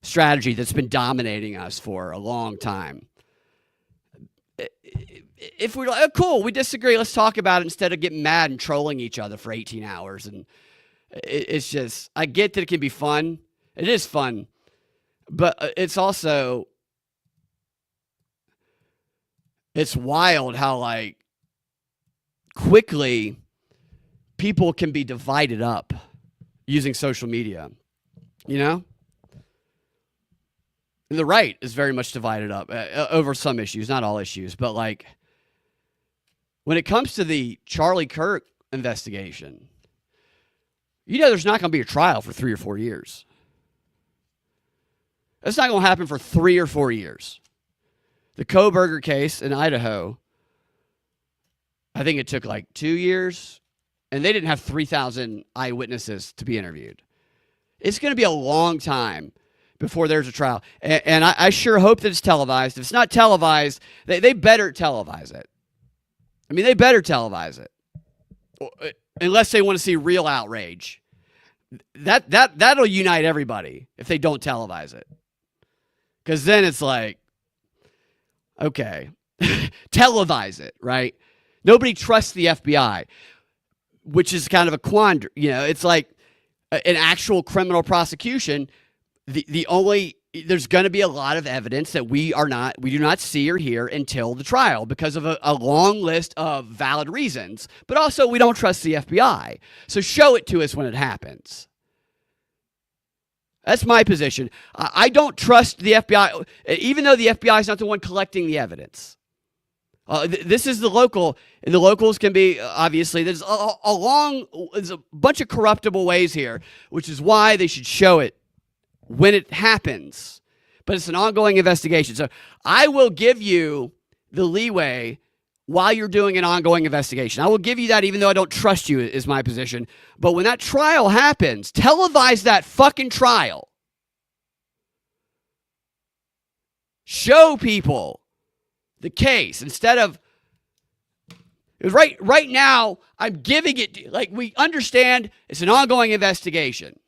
strategy that's been dominating us for a long time. If we're like, oh, cool, we disagree, let's talk about it instead of getting mad and trolling each other for 18 hours. And it's just, I get that it can be fun. It is fun. But it's also, it's wild how like quickly people can be divided up using social media, you know? And the right is very much divided up over some issues, not all issues, but like when it comes to the Charlie Kirk investigation, you know there's not going to be a trial for 3 or 4 years. That's not going to happen for 3 or 4 years. The Kohberger case in Idaho, I think it took like 2 years, and they didn't have 3,000 eyewitnesses to be interviewed. It's going to be a long time before there's a trial. And I sure hope that it's televised. If it's not televised, they better televise it. I mean, they better televise it. Unless they want to see real outrage. That'll unite everybody if they don't televise it. Because then it's like, okay, televise it, right? Nobody trusts the FBI, which is kind of a quandary. You know, it's like an actual criminal prosecution. There's going to be a lot of evidence that we do not see or hear until the trial because of a long list of valid reasons, but also we don't trust the FBI. So show it to us when it happens. That's my position. I don't trust the FBI, even though the FBI is not the one collecting the evidence. This is the local, and the locals can be, obviously, there's a bunch of corruptible ways here, which is why they should show it when it happens. But it's an ongoing investigation. So I will give you the leeway while you're doing an ongoing investigation. I will give you that even though I don't trust you, is my position. But when that trial happens, televise that fucking trial. Show people the case instead of, right now, I'm giving it, like, we understand it's an ongoing investigation.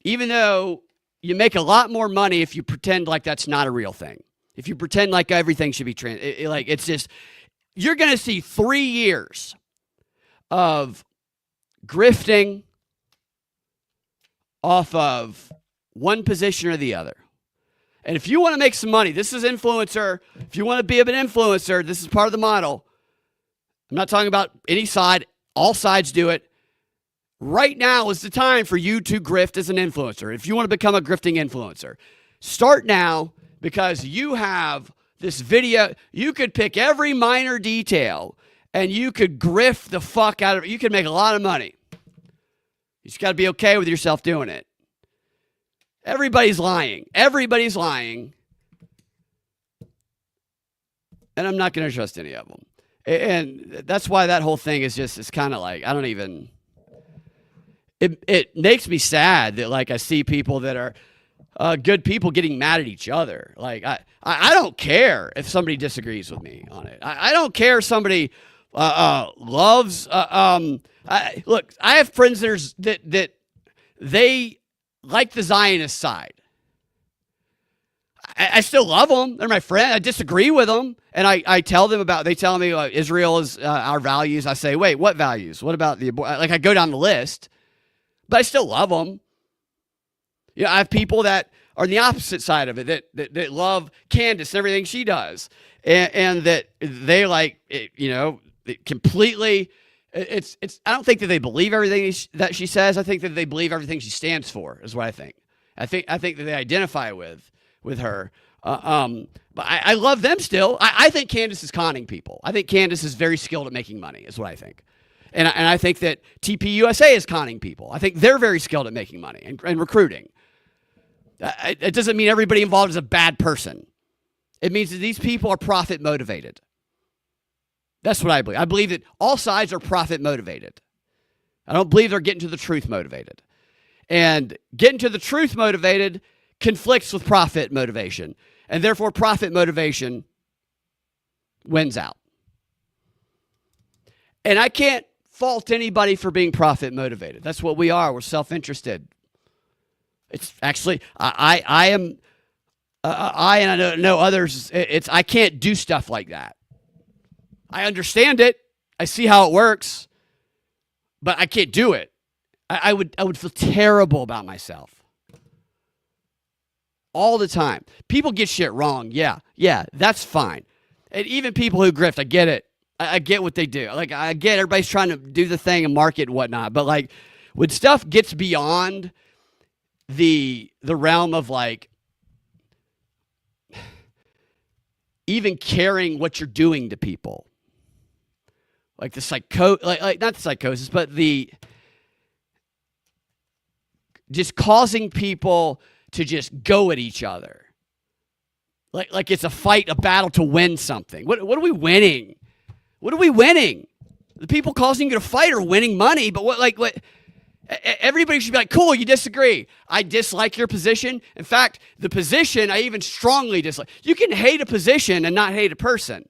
Even though you make a lot more money if you pretend like that's not a real thing. If you pretend like everything should be it's just, you're going to see 3 years of grifting off of one position or the other. And if you want to make some money, this is influencer. If you want to be an influencer, this is part of the model. I'm not talking about any side. All sides do it. Right now is the time for you to grift as an influencer. If you want to become a grifting influencer, start now, because you have this video. You could pick every minor detail and you could grift the fuck out of it. You could make a lot of money. You just got to be okay with yourself doing it. Everybody's lying. Everybody's lying. And I'm not going to trust any of them. And that's why that whole thing is just, it's kind of like, I don't even, it makes me sad that, like, I see people that are good people getting mad at each other. Like, I don't care if somebody disagrees with me on it. I don't care if somebody loves, look, I have friends that they like the Zionist side. I still love them. They're my friend. I disagree with them. And I tell them they tell me Israel is our values. I say, wait, what values? What about the, like, I go down the list, but I still love them. You know, I have people that are on the opposite side of it, that love Candace and everything she does. And that they like, you know, completely, I don't think that they believe everything that she says. I think that they believe everything she stands for is what I think. I think that they identify with her. But I love them still. I think Candace is conning people. I think Candace is very skilled at making money, is what I think. And I think that TPUSA is conning people. I think they're very skilled at making money and recruiting. It doesn't mean everybody involved is a bad person. It means that these people are profit motivated. That's what I believe. I believe that all sides are profit motivated. I don't believe they're getting to the truth motivated. And getting to the truth motivated conflicts with profit motivation. And therefore, profit motivation wins out. And I can't fault anybody for being profit motivated. That's what we are. We're self-interested. It's actually, I am, and I know others, I can't do stuff like that. I understand it. I see how it works, but I can't do it. I would feel terrible about myself. All the time. People get shit wrong. Yeah, that's fine. And even people who grift, I get it. I get what they do. Like, I get everybody's trying to do the thing and market and whatnot. But, like, when stuff gets beyond the realm of, like, even caring what you're doing to people, like the like not the psychosis, but the just causing people to just go at each other, like it's a fight, a battle to win something. What are we winning? What are we winning? The people causing you to fight are winning money, but what? Everybody should be like, cool, you disagree. I dislike your position. In fact, the position I even strongly dislike. You can hate a position and not hate a person.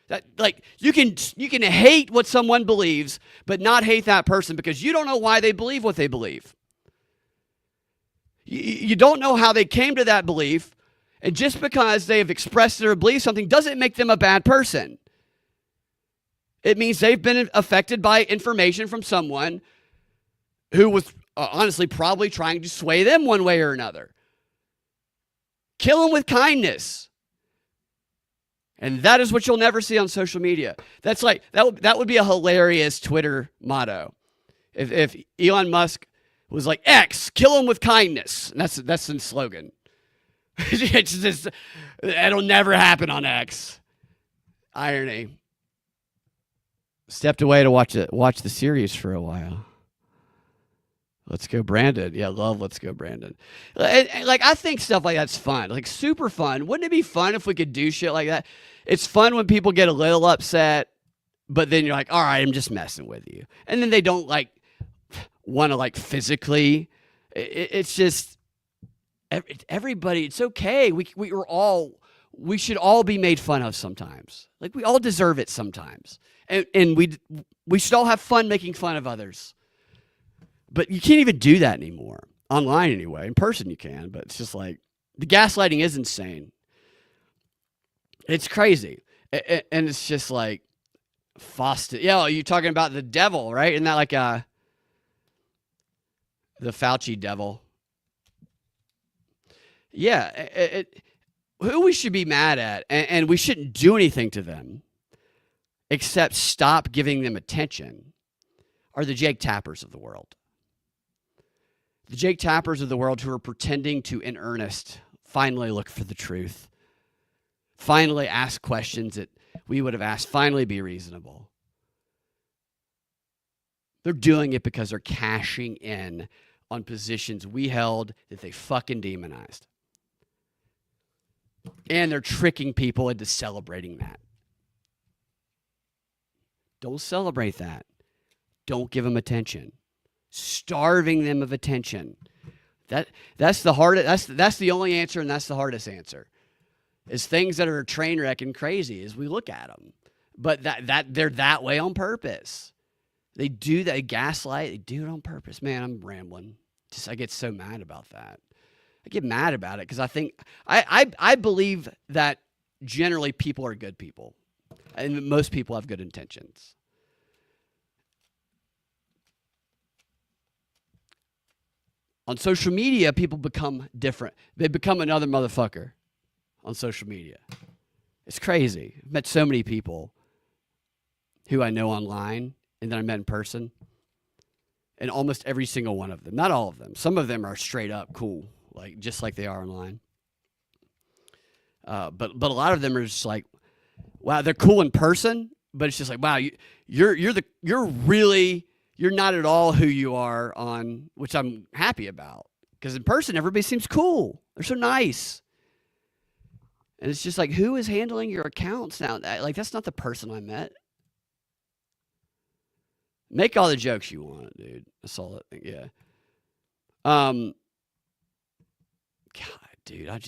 That, like, you can hate what someone believes, but not hate that person because you don't know why they believe what they believe. You don't know how they came to that belief, and just because they have expressed their belief something doesn't make them a bad person. It means they've been affected by information from someone who was honestly probably trying to sway them one way or another. Kill them with kindness. And that is what you'll never see on social media. That's like, that would be a hilarious Twitter motto. If Elon Musk was like, X, kill him with kindness. And that's the slogan. It's just, that'll never happen on X. Irony. Stepped away to watch the series for a while. Let's go, Brandon. Yeah, love Let's Go, Brandon. Like, I think stuff like that's fun. Like, super fun. Wouldn't it be fun if we could do shit like that? It's fun when people get a little upset, but then you're like, all right, I'm just messing with you. And then they don't, like, want to, like, physically. It's just, everybody, it's okay. We should all be made fun of sometimes. Like, we all deserve it sometimes. And we should all have fun making fun of others. But you can't even do that anymore. Online anyway. In person you can, but it's just like, the gaslighting is insane. It's crazy. And it's just like, Fausti. Yeah, you're talking about the devil, right? Isn't that like the Fauci devil? Yeah, who we should be mad at, and we shouldn't do anything to them except stop giving them attention, are the Jake Tappers of the world. The Jake Tappers of the world who are pretending to, in earnest, finally look for the truth, finally ask questions that we would have asked, finally be reasonable. They're doing it because they're cashing in on positions we held that they fucking demonized. And they're tricking people into celebrating that. Don't celebrate that. Don't give them attention. Starving them of attention. That's the hardest. That's the only answer, and that's the hardest answer. Is things that are a train wreck and crazy as we look at them, but that they're that way on purpose. They do that. They gaslight. They do it on purpose. Man, I'm rambling. I get so mad about that. I get mad about it because I think I believe that generally people are good people, and most people have good intentions. On social media, people become different. They become another motherfucker on social media. It's crazy. I've met so many people who I know online and that I met in person, and almost every single one of them, not all of them, some of them are straight up cool, like just like they are online. But a lot of them are just like, wow, they're cool in person, but it's just like, wow, you're not at all who you are on, which I'm happy about. Because in person, everybody seems cool. They're so nice. And it's just like, who is handling your accounts now? Like, that's not the person I met. Make all the jokes you want, dude. That's all that thing. Yeah. God, dude, I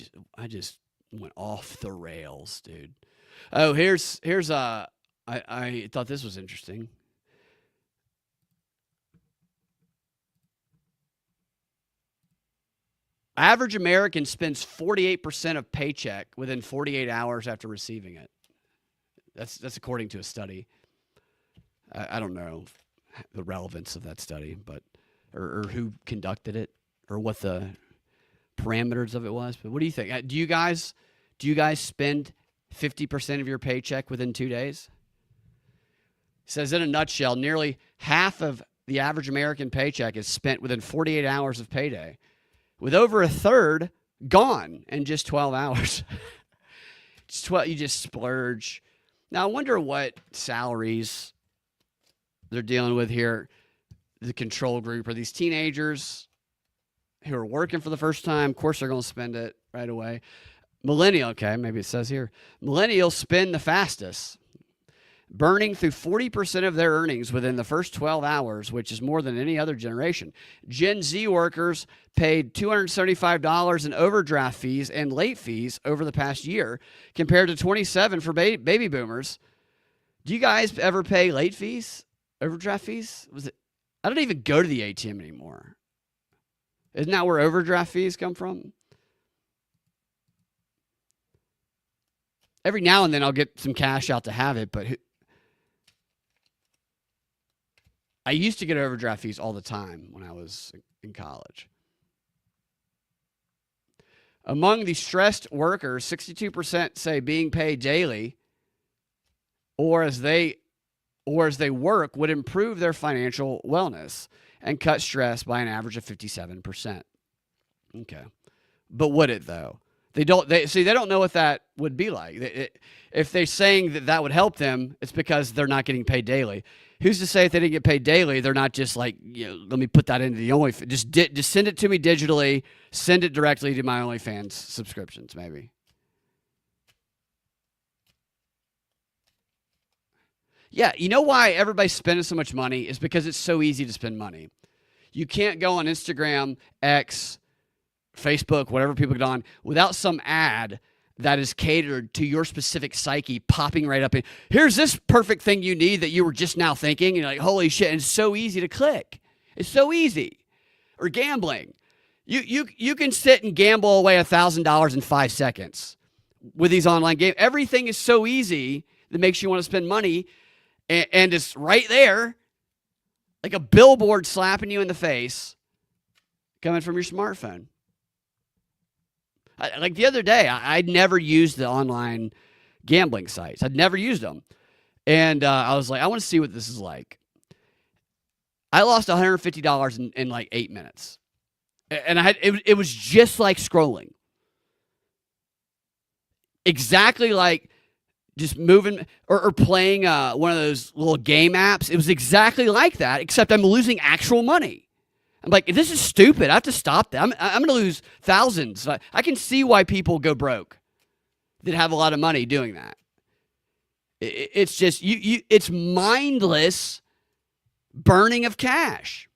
just went off the rails, dude. Oh, here's I thought this was interesting. Average American spends 48% of paycheck within 48 hours after receiving it. That's according to a study. I don't know the relevance of that study, but or who conducted it or what the parameters of it was. But what do you think? Do you guys spend 50% of your paycheck within 2 days? It says in a nutshell, nearly half of the average American paycheck is spent within 48 hours of payday, with over a third gone in just 12 hours. You just splurge. Now, I wonder what salaries they're dealing with here. The control group are these teenagers who are working for the first time. Of course, they're going to spend it right away. Okay, maybe it says here. Millennials spend the fastest, burning through 40% of their earnings within the first 12 hours, which is more than any other generation. Gen Z workers paid $275 in overdraft fees and late fees over the past year, compared to $27 for baby boomers. Do you guys ever pay late fees, overdraft fees? I don't even go to the ATM anymore. Isn't that where overdraft fees come from? Every now and then I'll get some cash out to have it, but I used to get overdraft fees all the time when I was in college. Among the stressed workers, 62% say being paid daily or as they work would improve their financial wellness and cut stress by an average of 57%. Okay. But would it though? They don't know what that would be like. If they're saying that would help them, it's because they're not getting paid daily. Who's to say if they didn't get paid daily, they're not just like, let me put that into the OnlyFans. Just send it to me digitally. Send it directly to my OnlyFans subscriptions, maybe. Yeah, you know why everybody's spending so much money is because it's so easy to spend money. You can't go on Instagram, X, Facebook, whatever people get on, without some ad that is catered to your specific psyche popping right up in. Here's this perfect thing you need that you were just now thinking. And you're like, holy shit. And it's so easy to click. It's so easy. Or gambling. You can sit and gamble away $1,000 in 5 seconds with these online games. Everything is so easy that makes you want to spend money. and it's right there, like a billboard slapping you in the face, coming from your smartphone. Like the other day, I'd never used the online gambling sites. I'd never used them. And I was like, I want to see what this is like. I lost $150 in like 8 minutes. And it was just like scrolling. Exactly like just moving or playing one of those little game apps. It was exactly like that, except I'm losing actual money. I'm like, this is stupid. I have to stop that. I'm going to lose thousands. I can see why people go broke that have a lot of money doing that. It's just it's mindless burning of cash.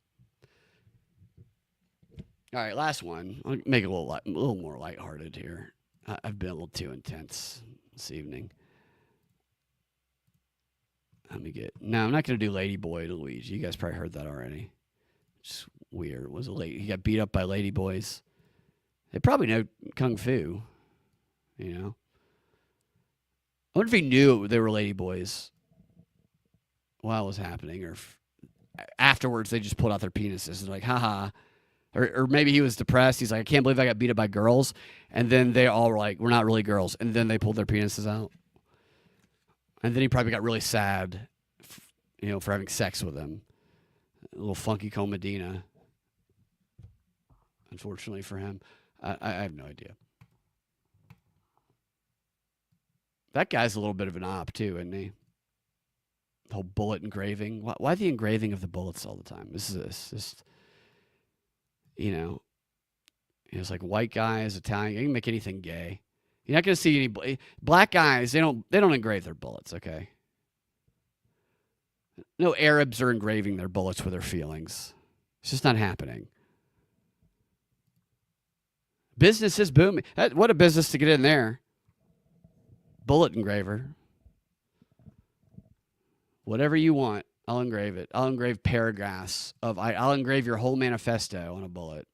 All right, last one. I'll make it a little more lighthearted here. I've been a little too intense this evening. No, I'm not going to do Ladyboy to Luigi. You guys probably heard that already. It's weird. He got beat up by ladyboys. They probably know kung fu, you know. I wonder if he knew they were ladyboys while it was happening, or if afterwards they just pulled out their penises and like, haha. Or maybe he was depressed. He's like, I can't believe I got beat up by girls. And then they all were like, we're not really girls. And then they pulled their penises out. And then he probably got really sad, for having sex with them. A little funky Cole Medina. Unfortunately for him. I have no idea. That guy's a little bit of an op too, isn't he? The whole bullet engraving. Why the engraving of the bullets all the time? This is just, it's like white guys, Italian. You can make anything gay. You're not going to see any black guys. They don't engrave their bullets. Okay. No Arabs are engraving their bullets with their feelings. It's just not happening. Business is booming. What a business to get in there. Bullet engraver. Whatever you want, I'll engrave it. I'll engrave paragraphs I'll engrave your whole manifesto on a bullet.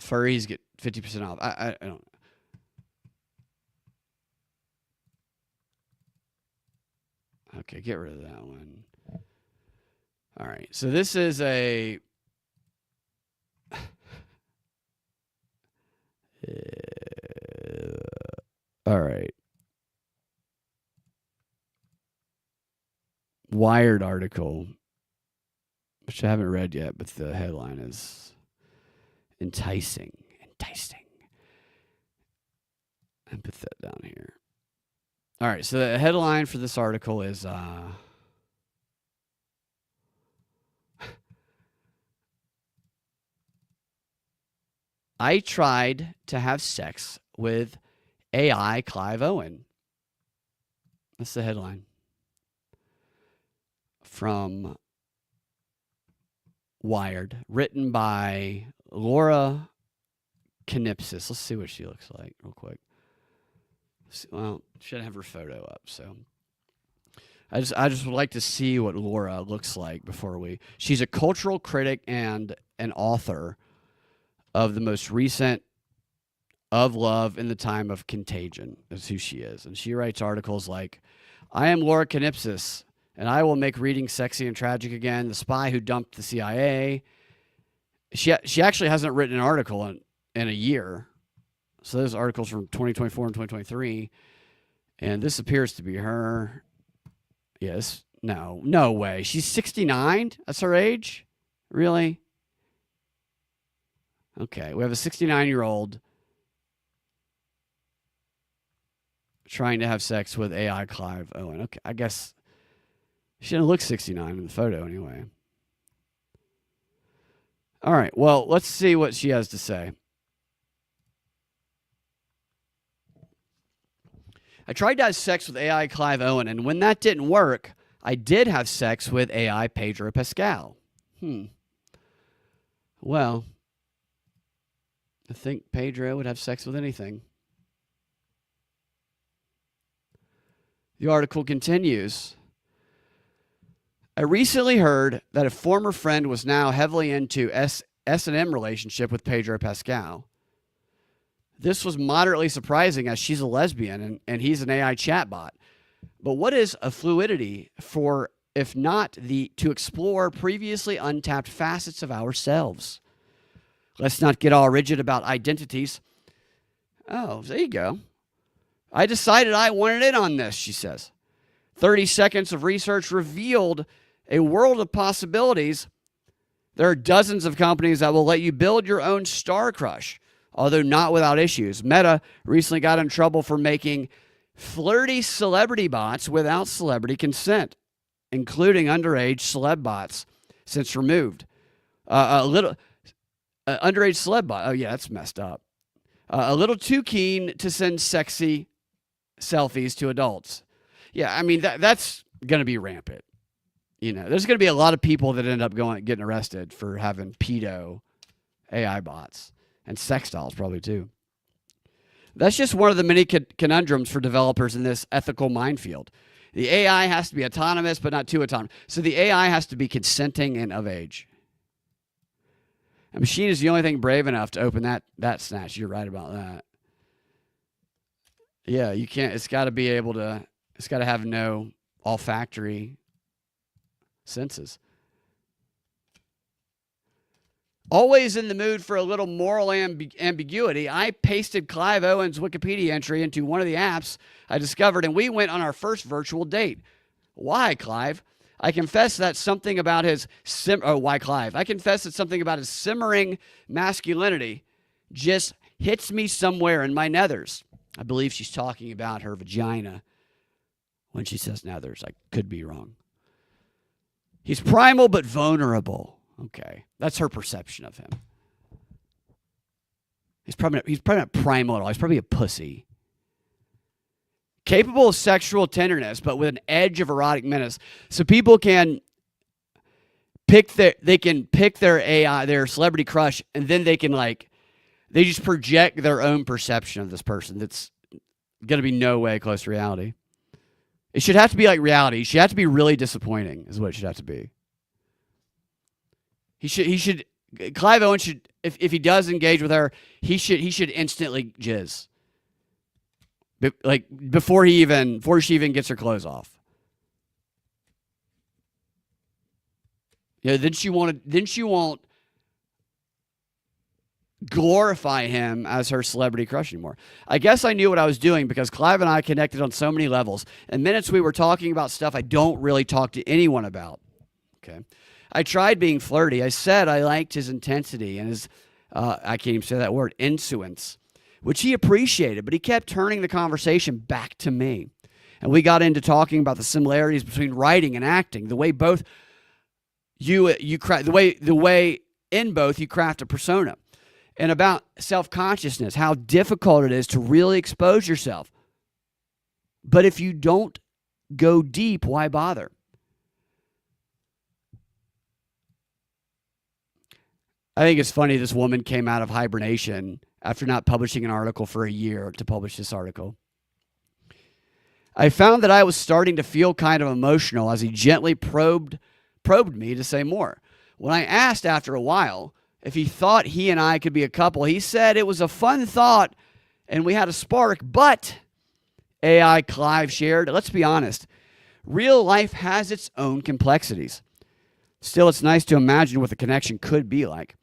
Furries get 50% off. I don't. Okay, get rid of that one. All right, so this is a. All right. Wired article, which I haven't read yet, but the headline is enticing. And put that down here. All right, so the headline for this article is I tried to have sex with AI Clive Owen. That's the headline. From Wired, written by Laura Canipsis. Let's see what she looks like real quick. Well, should have her photo up, so I just would like to see what Laura looks like before she's a cultural critic and an author of the most recent Of Love in the Time of Contagion. That's who she is. And she writes articles like, I am Laura Canipsis, and I will make reading sexy and tragic again. The spy who dumped the CIA. She actually hasn't written an article in a year. So those articles from 2024 and 2023. And this appears to be her. Yes. No way. She's 69? That's her age? Really? Okay. We have a 69-year-old trying to have sex with AI Clive Owen. Okay. I guess she didn't look 69 in the photo anyway. All right. Well, let's see what she has to say. I tried to have sex with AI Clive Owen, and when that didn't work, I did have sex with AI Pedro Pascal. Well, I think Pedro would have sex with anything. The article continues. I recently heard that a former friend was now heavily into S&M relationship with Pedro Pascal. This was moderately surprising as she's a lesbian and he's an AI chatbot. But what is a fluidity for, if not to explore previously untapped facets of ourselves? Let's not get all rigid about identities. Oh, there you go. I decided I wanted in on this, she says. 30 seconds of research revealed a world of possibilities. There are dozens of companies that will let you build your own star crush, although not without issues. Meta recently got in trouble for making flirty celebrity bots without celebrity consent, including underage celeb bots, since removed. Underage celeb bot. Oh, yeah, that's messed up. A little too keen to send sexy selfies to adults. Yeah, I mean, that's going to be rampant. You know, there's going to be a lot of people that end up getting arrested for having pedo AI bots and sex dolls probably too. That's just one of the many conundrums for developers in this ethical minefield. The AI has to be autonomous, but not too autonomous. So the AI has to be consenting and of age. A machine is the only thing brave enough to open that snatch. You're right about that. Yeah, you can't. It's got to be able to. It's got to have no olfactory senses. Always in the mood for a little moral ambiguity, I pasted Clive Owen's Wikipedia entry into one of the apps I discovered, and we went on our first virtual date. Why, Clive? I confess that something about his why, Clive? I confess that something about his simmering masculinity just hits me somewhere in my nethers. I believe she's talking about her vagina when she says nethers. I could be wrong. He's primal but vulnerable. Okay, that's her perception of him. He's probably not primal at all. He's probably a pussy. Capable of sexual tenderness, but with an edge of erotic menace. So people can pick their AI, their celebrity crush, and then they can they just project their own perception of this person. That's going to be no way close to reality. It should have to be like reality. It should have to be really disappointing, is what it should have to be. Clive Owen should, if he does engage with her, he should instantly jizz. Before she even gets her clothes off. Yeah, then she won't glorify him as her celebrity crush anymore. I guess I knew what I was doing because Clive and I connected on so many levels. In minutes we were talking about stuff I don't really talk to anyone about. Okay. I tried being flirty. I said I liked his intensity and his, I can't even say that word, insolence, which he appreciated, but he kept turning the conversation back to me. And we got into talking about the similarities between writing and acting, the way both the way in both you craft a persona, and about self-consciousness, how difficult it is to really expose yourself. But if you don't go deep, why bother? I think it's funny this woman came out of hibernation after not publishing an article for a year to publish this article. I found that I was starting to feel kind of emotional as he gently probed me to say more. When I asked after a while if he thought he and I could be a couple, he said it was a fun thought and we had a spark, but AI Clive shared, let's be honest, real life has its own complexities. Still, it's nice to imagine what the connection could be like.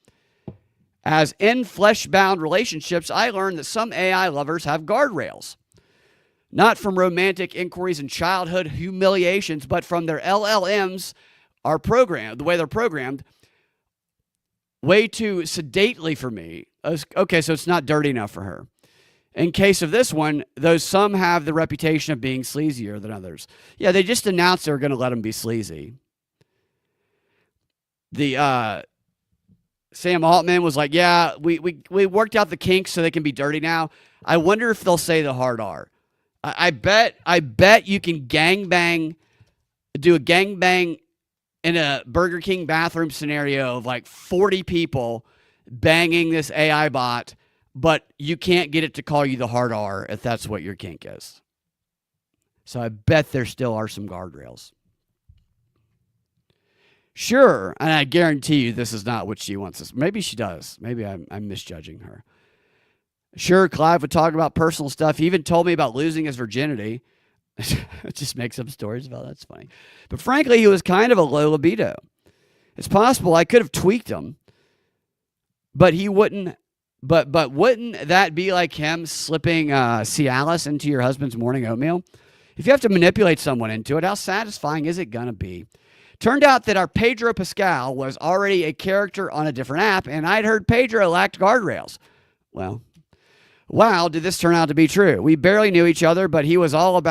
As in flesh-bound relationships, I learned that some AI lovers have guardrails. Not from romantic inquiries and childhood humiliations, but from their LLMs are programmed, the way they're programmed, way too sedately for me. Okay, so it's not dirty enough for her. In case of this one, though some have the reputation of being sleazier than others. Yeah, they just announced they were going to let them be sleazy. Sam Altman was like, yeah, we worked out the kinks so they can be dirty now. I wonder if they'll say the hard R. I bet you can do a gangbang in a Burger King bathroom scenario of 40 people banging this AI bot, but you can't get it to call you the hard R if that's what your kink is. So I bet there still are some guardrails. Sure, and I guarantee you this is not what she wants. Maybe she does. Maybe I'm misjudging her. Sure, Clive would talk about personal stuff. He even told me about losing his virginity. Just make some stories about that's funny. But frankly, he was kind of a low libido. It's possible I could have tweaked him, but he wouldn't. But wouldn't that be like him slipping Cialis into your husband's morning oatmeal? If you have to manipulate someone into it, how satisfying is it going to be? Turned out that our Pedro Pascal was already a character on a different app, and I'd heard Pedro lacked guardrails. Well, wow, did this turn out to be true? We barely knew each other, but he was all,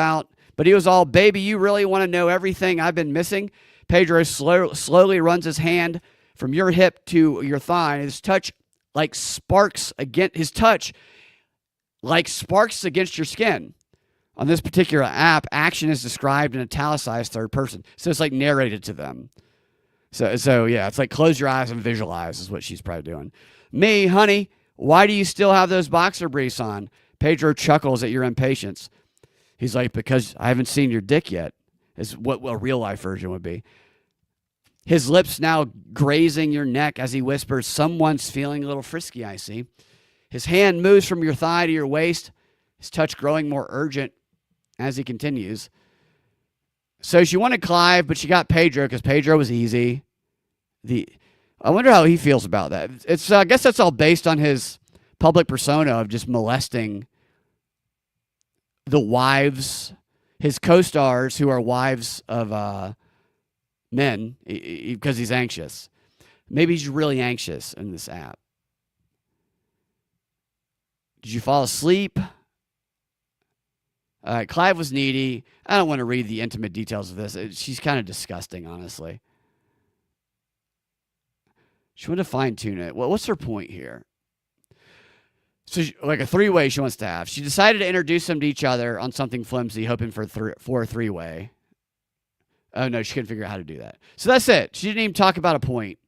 baby, you really want to know everything I've been missing? Pedro slowly runs his hand from your hip to your thigh, and his touch like sparks against your skin. On this particular app, action is described in italicized third person. So it's like narrated to them. So yeah, it's like close your eyes and visualize is what she's probably doing. Me, honey, why do you still have those boxer briefs on? Pedro chuckles at your impatience. He's like, because I haven't seen your dick yet, is what a real life version would be. His lips now grazing your neck as he whispers, someone's feeling a little frisky, I see. His hand moves from your thigh to your waist, his touch growing more urgent as he continues. So she wanted Clive, but she got Pedro because Pedro was easy. I wonder how he feels about that. It's I guess that's all based on his public persona of just molesting the wives, his co-stars who are wives of men because he's anxious. Maybe he's really anxious in this app. Did you fall asleep? Clive was needy. I don't want to read the intimate details of this. She's kind of disgusting, honestly. She wanted to fine-tune it. Well, what's her point here? So, like a three-way she wants to have. She decided to introduce them to each other on something flimsy, hoping for a three-way. Oh, no, she couldn't figure out how to do that. So that's it. She didn't even talk about a point.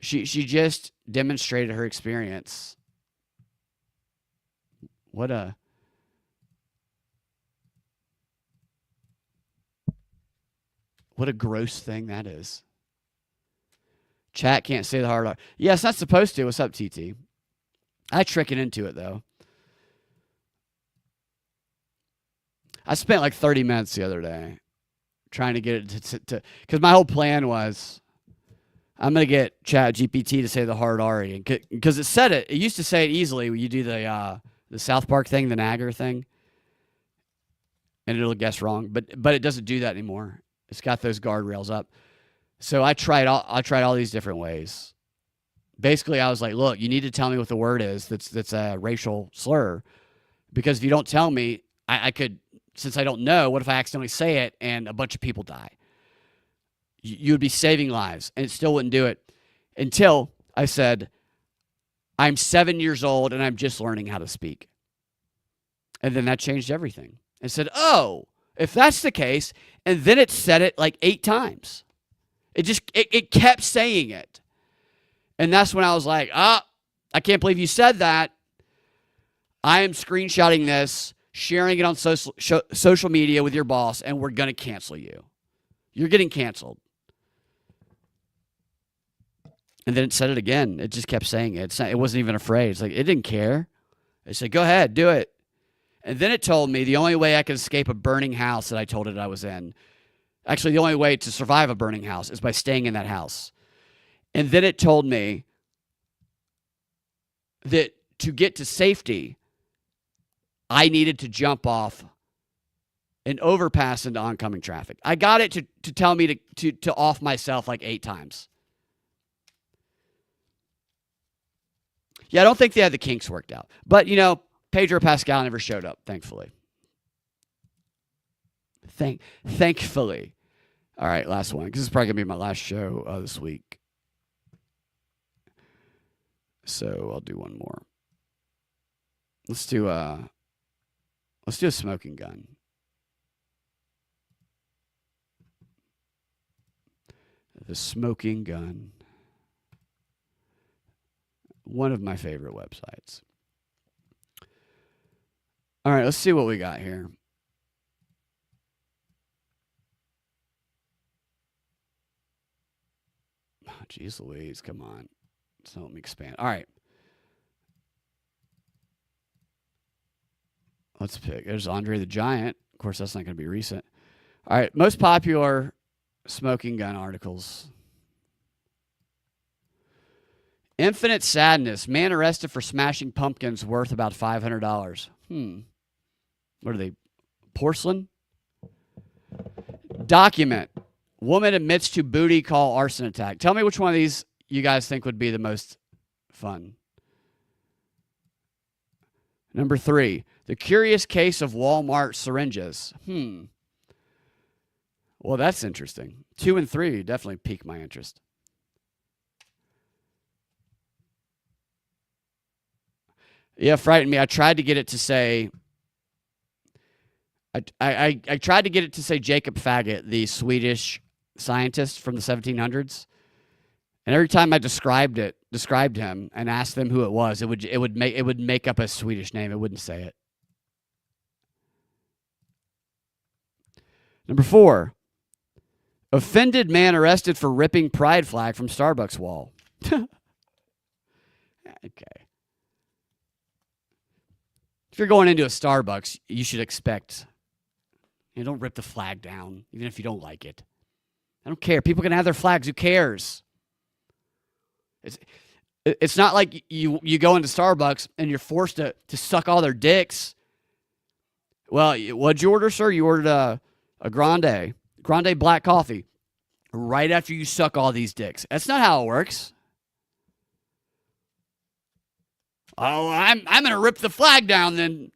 She just demonstrated her experience. What a gross thing that is. Chat can't say the hard R. Yeah, it's not supposed to. What's up, TT? I trick it into it, though. I spent like 30 minutes the other day trying to get it to because my whole plan was I'm going to get Chat GPT to say the hard R because it said it. It used to say it easily when you do the South Park thing, the Nagger thing, and it'll guess wrong. But it doesn't do that anymore. It's got those guardrails up. So I tried all these different ways. Basically, I was like, look, you need to tell me what the word is that's a racial slur. Because if you don't tell me, I could, since I don't know, what if I accidentally say it and a bunch of people die? You would be saving lives. And it still wouldn't do it until I said, I'm 7 years old and I'm just learning how to speak. And then that changed everything. It said, oh, if that's the case, and then it said it like 8 times. It kept saying it. And that's when I was like, I can't believe you said that. I am screenshotting this, sharing it on social media with your boss, and we're going to cancel you. You're getting canceled. And then it said it again. It just kept saying it. It wasn't even afraid. It's like, it didn't care. It said, go ahead, do it. And then it told me the only way I could escape a burning house that I told it I was in. Actually, the only way to survive a burning house is by staying in that house. And then it told me that to get to safety, I needed to jump off an overpass into oncoming traffic. I got it to tell me to off myself like 8 times. Yeah, I don't think they had the kinks worked out. But, Pedro Pascal never showed up, thankfully. Thankfully. All right, last one, because this is probably going to be my last show this week. So I'll do one more. Let's do a smoking gun. The Smoking Gun. One of my favorite websites. All right, let's see what we got here. Oh, geez Louise, come on. So let me expand. All right. Let's pick. There's Andre the Giant. course, that's not going to be recent. All right, most popular smoking gun articles. Infinite sadness. Man arrested for smashing pumpkins worth about $500. What are they? Porcelain? Document. Woman admits to booty call arson attack. Tell me which one of these you guys think would be the most fun. Number 3. The curious case of Walmart syringes. Well, that's interesting. 2 and 3 definitely pique my interest. Yeah, frightened me. I tried to get it to say. I tried to get it to say Jacob Faggot, the Swedish scientist from the 1700s, and every time I described him, and asked them who it was, it would make up a Swedish name. It wouldn't say it. Number 4. Offended man arrested for ripping pride flag from Starbucks wall. Okay. If you're going into a Starbucks, you should expect, don't rip the flag down, even if you don't like it. I don't care. People can have their flags. Who cares? It's not like you go into Starbucks and you're forced to suck all their dicks. Well, what'd you order, sir? You ordered a grande black coffee right after you suck all these dicks. That's not how it works. Oh, I'm going to rip the flag down then.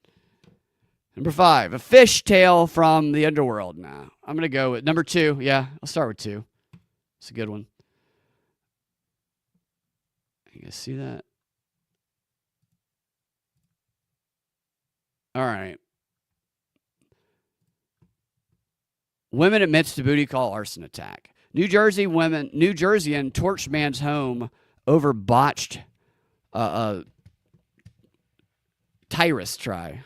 Number 5, a fish tail from the underworld. Now, I'm going to go with number 2. Yeah, I'll start with 2. It's a good one. You guys see that? All right. Women admits to booty call arson attack. New Jersey and torched man's home over botched tyrus try.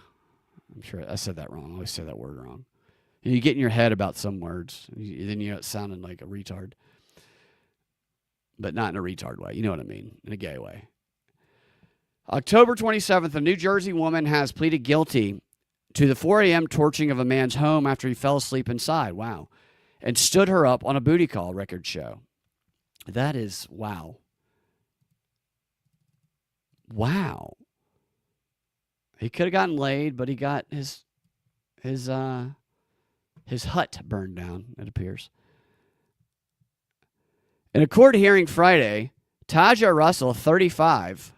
I'm sure I said that wrong. I always say that word wrong. You get in your head about some words, then you know it sounded like a retard. But not in a retard way. You know what I mean? In a gay way. October 27th, a New Jersey woman has pleaded guilty to the 4 a.m. torching of a man's home after he fell asleep inside. Wow. And stood her up on a booty call, records show. That is, wow. Wow. He could have gotten laid, but he got his hut burned down, it appears. In a court hearing Friday, Taja Russell, 35,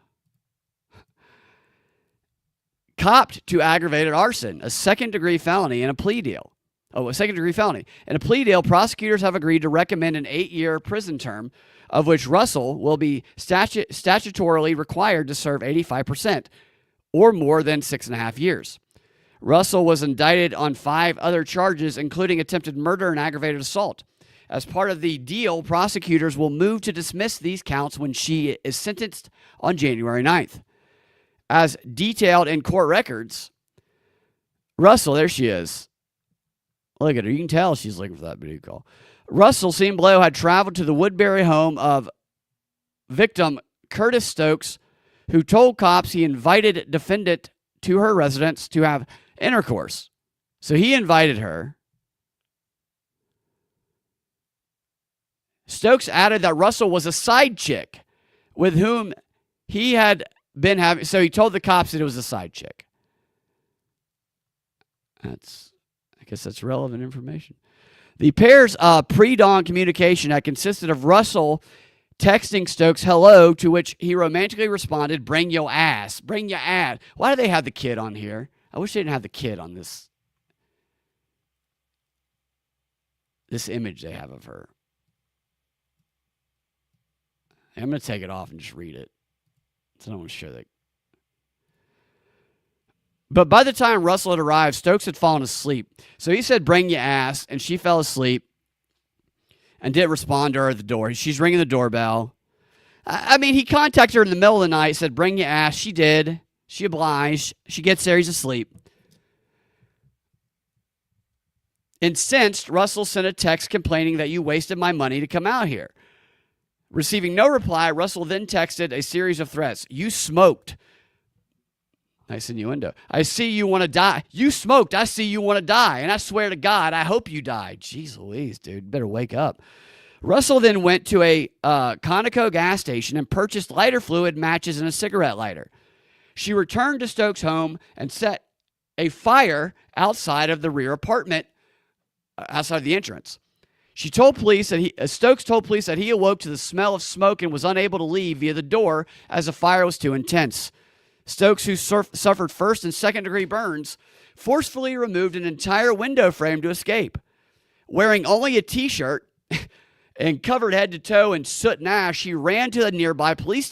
copped to aggravated arson, a second-degree felony, and a plea deal. A second-degree felony. In a plea deal, prosecutors have agreed to recommend an 8-year prison term, of which Russell will be statutorily required to serve 85%, or more than 6.5 years. Russell was indicted on 5 other charges, including attempted murder and aggravated assault. As part of the deal, prosecutors will move to dismiss these counts when she is sentenced on January 9th. As detailed in court records, Russell, there she is. Look at her. You can tell she's looking for that booty call. Russell, seen below, had traveled to the Woodbury home of victim Curtis Stokes, who told cops he invited defendant to her residence to have intercourse. So he invited her. Stokes added that Russell was a side chick with whom he had been having. So he told the cops that it was a side chick. I guess that's relevant information. The pair's pre-dawn communication had consisted of Russell texting Stokes hello, to which he romantically responded, "Bring your ass. Bring your ass." Why do they have the kid on here? I wish they didn't have the kid on this image they have of her. I'm going to take it off and just read it. So I don't want to show that. But by the time Russell had arrived, Stokes had fallen asleep. So he said, "Bring your ass," and she fell asleep and didn't respond to her at the door. She's ringing the doorbell. I mean, he contacted her in the middle of the night, said, "Bring your ass." She did. She obliged. She gets there. He's asleep. Incensed, Russell sent a text complaining that "you wasted my money to come out here." Receiving no reply, Russell then texted a series of threats. "You smoked." Nice innuendo. I see you want to die. You smoked. I see you want to die. And I swear to God, I hope you die. Jeez Louise, dude. Better wake up. Russell then went to a Conoco gas station and purchased lighter fluid, matches, and a cigarette lighter. She returned to Stokes' home and set a fire outside of the rear apartment, outside the entrance. She told police that Stokes told police that he awoke to the smell of smoke and was unable to leave via the door as the fire was too intense. Stokes, who suffered first and second degree burns, forcefully removed an entire window frame to escape. Wearing only a t-shirt and covered head to toe in soot and ash, he ran to the nearby police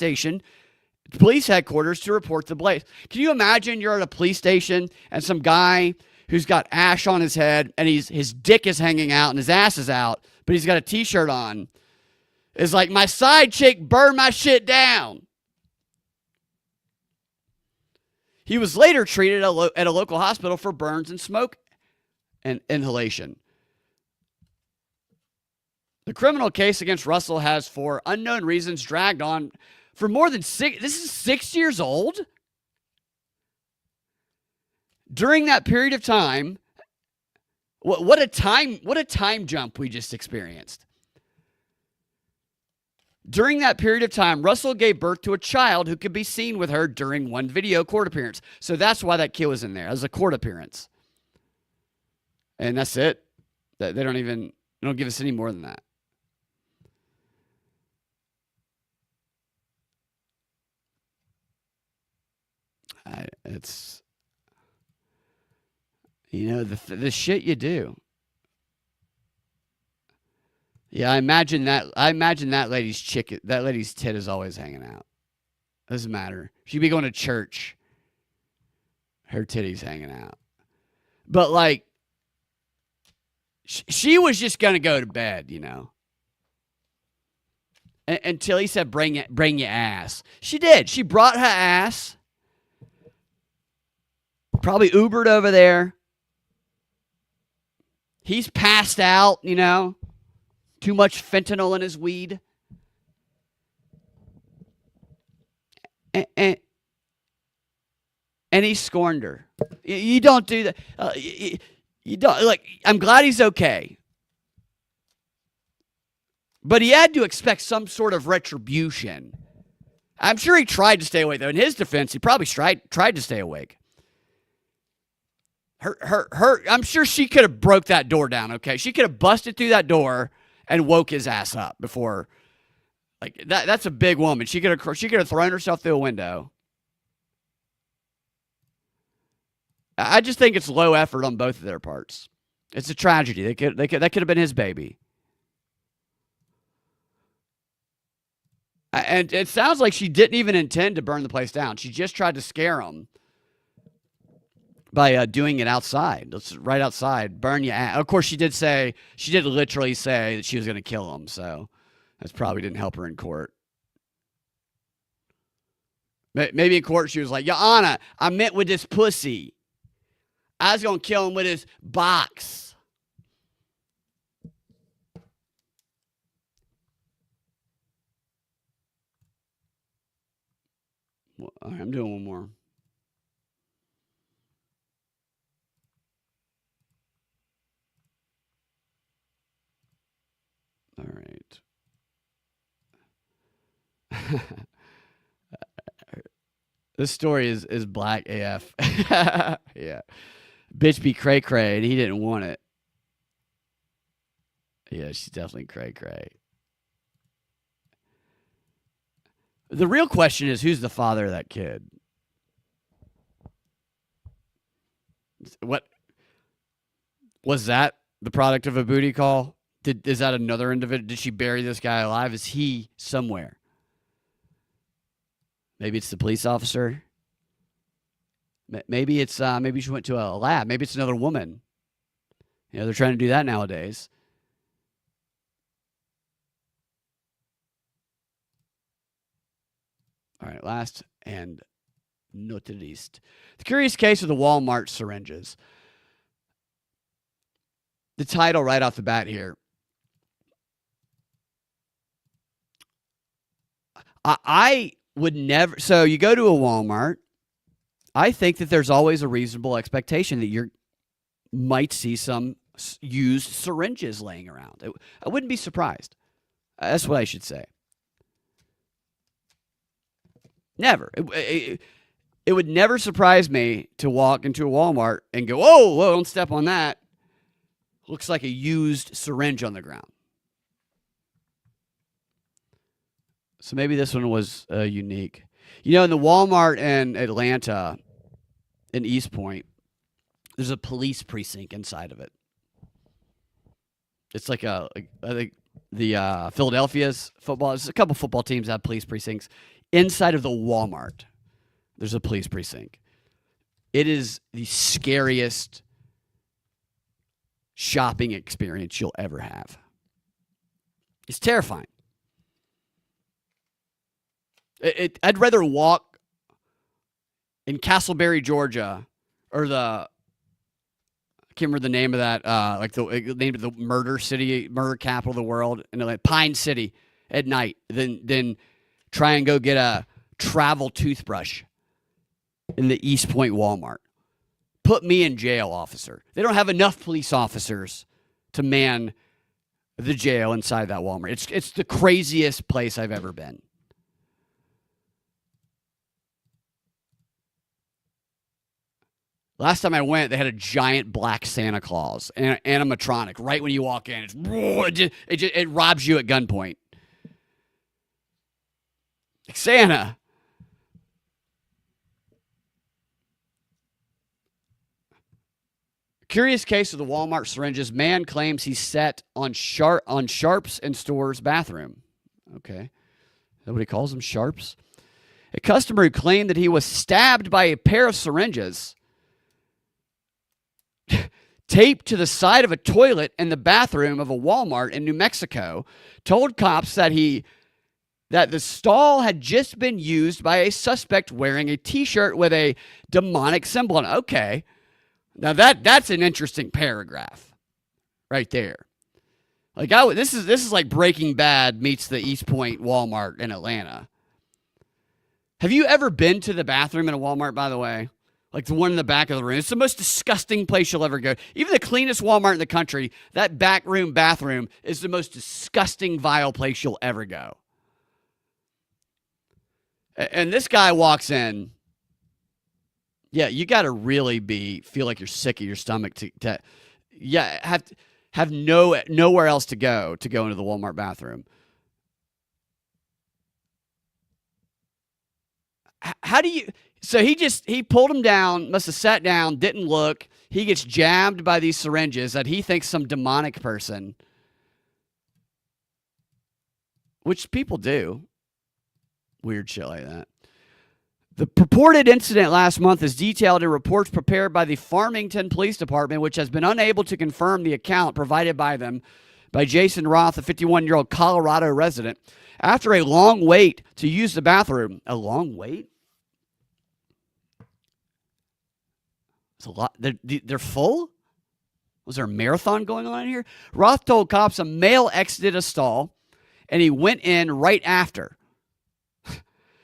headquarters to report the blaze. Can you imagine you're at a police station and some guy who's got ash on his head and his dick is hanging out and his ass is out, but he's got a t-shirt on, is like, my side chick burned my shit down. He was later treated at a local hospital for burns and smoke and inhalation. The criminal case against Russell has, for unknown reasons, dragged on for more than 6. This is 6 years old. During that period of time, what a time jump we just experienced. During that period of time, Russell gave birth to a child who could be seen with her during one video court appearance. So that's why that kid was in there, as a court appearance. And that's it. They don't give us any more than that. It's, the shit you do. Yeah, I imagine that lady's tit is always hanging out. Doesn't matter. She'd be going to church. Her titty's hanging out. But like, she was just gonna go to bed, until he said, "Bring your ass." She did. She brought her ass. Probably Ubered over there. He's passed out, Too much fentanyl in his weed. And he scorned her. You don't do that. You don't, I'm glad he's okay. But he had to expect some sort of retribution. I'm sure he tried to stay awake, though. In his defense, he probably tried to stay awake. I'm sure she could have broke that door down, okay? She could have busted through that door and woke his ass up before. That's a big woman. She could have thrown herself through a window. I just think it's low effort on both of their parts. It's a tragedy. That could have been his baby. And it sounds like she didn't even intend to burn the place down. She just tried to scare him by doing it outside. It's right outside. Burn your ass. Of course, she did literally say that she was going to kill him. So that probably didn't help her in court. Maybe in court she was like, Your Honor, I meant with this pussy. I was going to kill him with his box. Well, all right, I'm doing one more. All right. This story is black AF. Yeah. Bitch be cray cray, and he didn't want it. Yeah, she's definitely cray cray. The real question is, who's the father of that kid? What was that? The product of a booty call? Is that another individual? Did she bury this guy alive? Is he somewhere? Maybe it's the police officer. Maybe it's maybe she went to a lab. Maybe it's another woman. They're trying to do that nowadays. All right, last and not least, the curious case of the Walmart syringes. The title right off the bat here. I would never. So you go to a Walmart. I think that there's always a reasonable expectation that you might see some used syringes laying around. I wouldn't be surprised. That's what I should say. Never. It would never surprise me to walk into a Walmart and go, whoa, don't step on that. Looks like a used syringe on the ground. So maybe this one was unique. You know, in the Walmart in Atlanta, in East Point, there's a police precinct inside of it. It's like I think the Philadelphia's football. There's a couple football teams that have police precincts. Inside of the Walmart, there's a police precinct. It is the scariest shopping experience you'll ever have. It's terrifying. I'd rather walk in Castleberry, Georgia, or I can't remember the name of that, like the name of the murder capital of the world, and like Pine City at night, than try and go get a travel toothbrush in the East Point Walmart. Put me in jail, officer. They don't have enough police officers to man the jail inside that Walmart. It's the craziest place I've ever been. Last time I went, they had a giant black Santa Claus, and animatronic. Right when you walk in, it robs you at gunpoint. Like Santa. Curious case of the Walmart syringes. Man claims he's set on sharps in store's bathroom. Okay. Is that what he calls them, sharps? A customer who claimed that he was stabbed by a pair of syringes taped to the side of a toilet in the bathroom of a Walmart in New Mexico told cops that the stall had just been used by a suspect wearing a T-shirt with a demonic symbol on it. Okay. Now that's an interesting paragraph right there. Like this is like Breaking Bad meets the East Point Walmart in Atlanta. Have you ever been to the bathroom in a Walmart, by the way? Like the one in the back of the room. It's the most disgusting place you'll ever go. Even the cleanest Walmart in the country, that back room bathroom is the most disgusting, vile place you'll ever go. And this guy walks in. Yeah, you got to really feel like you're sick of your stomach to have nowhere else to go into the Walmart bathroom. How do you? So he pulled him down, must have sat down, didn't look. He gets jabbed by these syringes that he thinks some demonic person, which people do. Weird shit like that. The purported incident last month is detailed in reports prepared by the Farmington Police Department, which has been unable to confirm the account provided by Jason Roth, a 51-year-old Colorado resident. After a long wait to use the bathroom. A long wait? It's a lot. They're full? Was there a marathon going on in here? Roth told cops a male exited a stall, and he went in right after.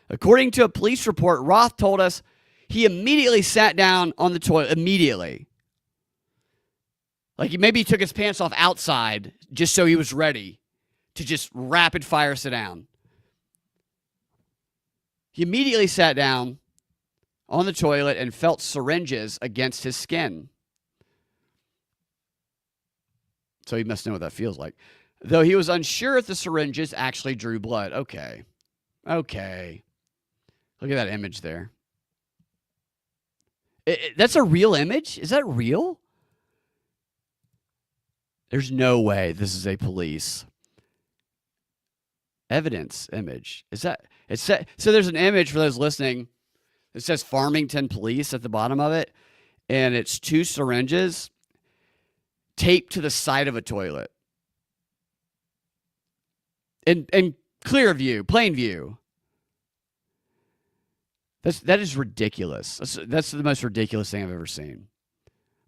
According to a police report, Roth told us he immediately sat down on the toilet. Immediately. Like maybe he took his pants off outside just so he was ready to just rapid fire sit down. He immediately sat down on the toilet and felt syringes against his skin. So he must know what that feels like. Though he was unsure if the syringes actually drew blood. Okay. Look at that image there. That's a real image? Is that real? There's no way this is a police evidence image. So there's an image for those listening. It says Farmington Police at the bottom of it, and it's two syringes taped to the side of a toilet. In clear view, plain view. That is ridiculous. That's the most ridiculous thing I've ever seen.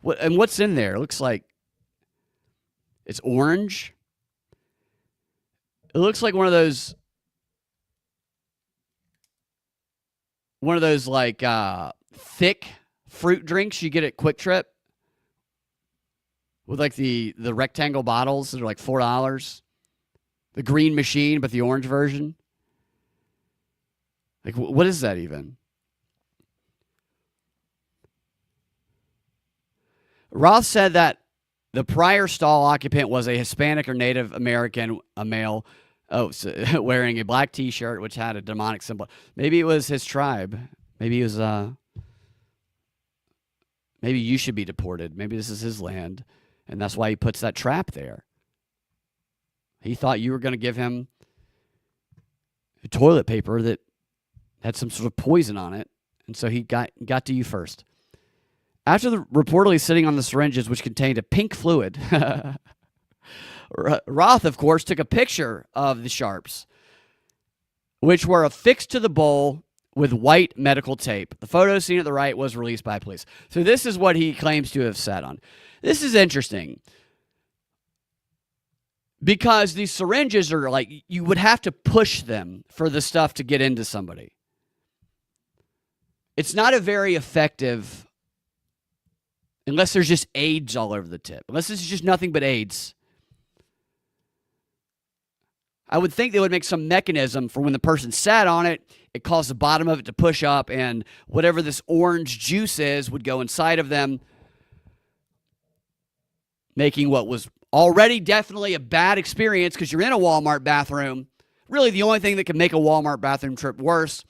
What's in there? It looks like it's orange. It looks like one of those like thick fruit drinks you get at Quick Trip with like the rectangle bottles that are like $4. The green machine, but the orange version. Like, what is that even? Roth said that the prior stall occupant was a Hispanic or Native American, a male, wearing a black T-shirt which had a demonic symbol. Maybe it was his tribe. Maybe it was. Maybe you should be deported. Maybe this is his land, and that's why he puts that trap there. He thought you were going to give him toilet paper that had some sort of poison on it, and so he got to you first. After reportedly sitting on the syringes, which contained a pink fluid, Roth, of course, took a picture of the sharps, which were affixed to the bowl with white medical tape. The photo seen at the right was released by police. So this is what he claims to have sat on. This is interesting because these syringes are like, you would have to push them for the stuff to get into somebody. It's not a very effective, unless there's just AIDS all over the tip. Unless it's just nothing but AIDS. I would think they would make some mechanism for when the person sat on it, it caused the bottom of it to push up, and whatever this orange juice is would go inside of them, making what was already definitely a bad experience because you're in a Walmart bathroom. Really, the only thing that can make a Walmart bathroom trip worse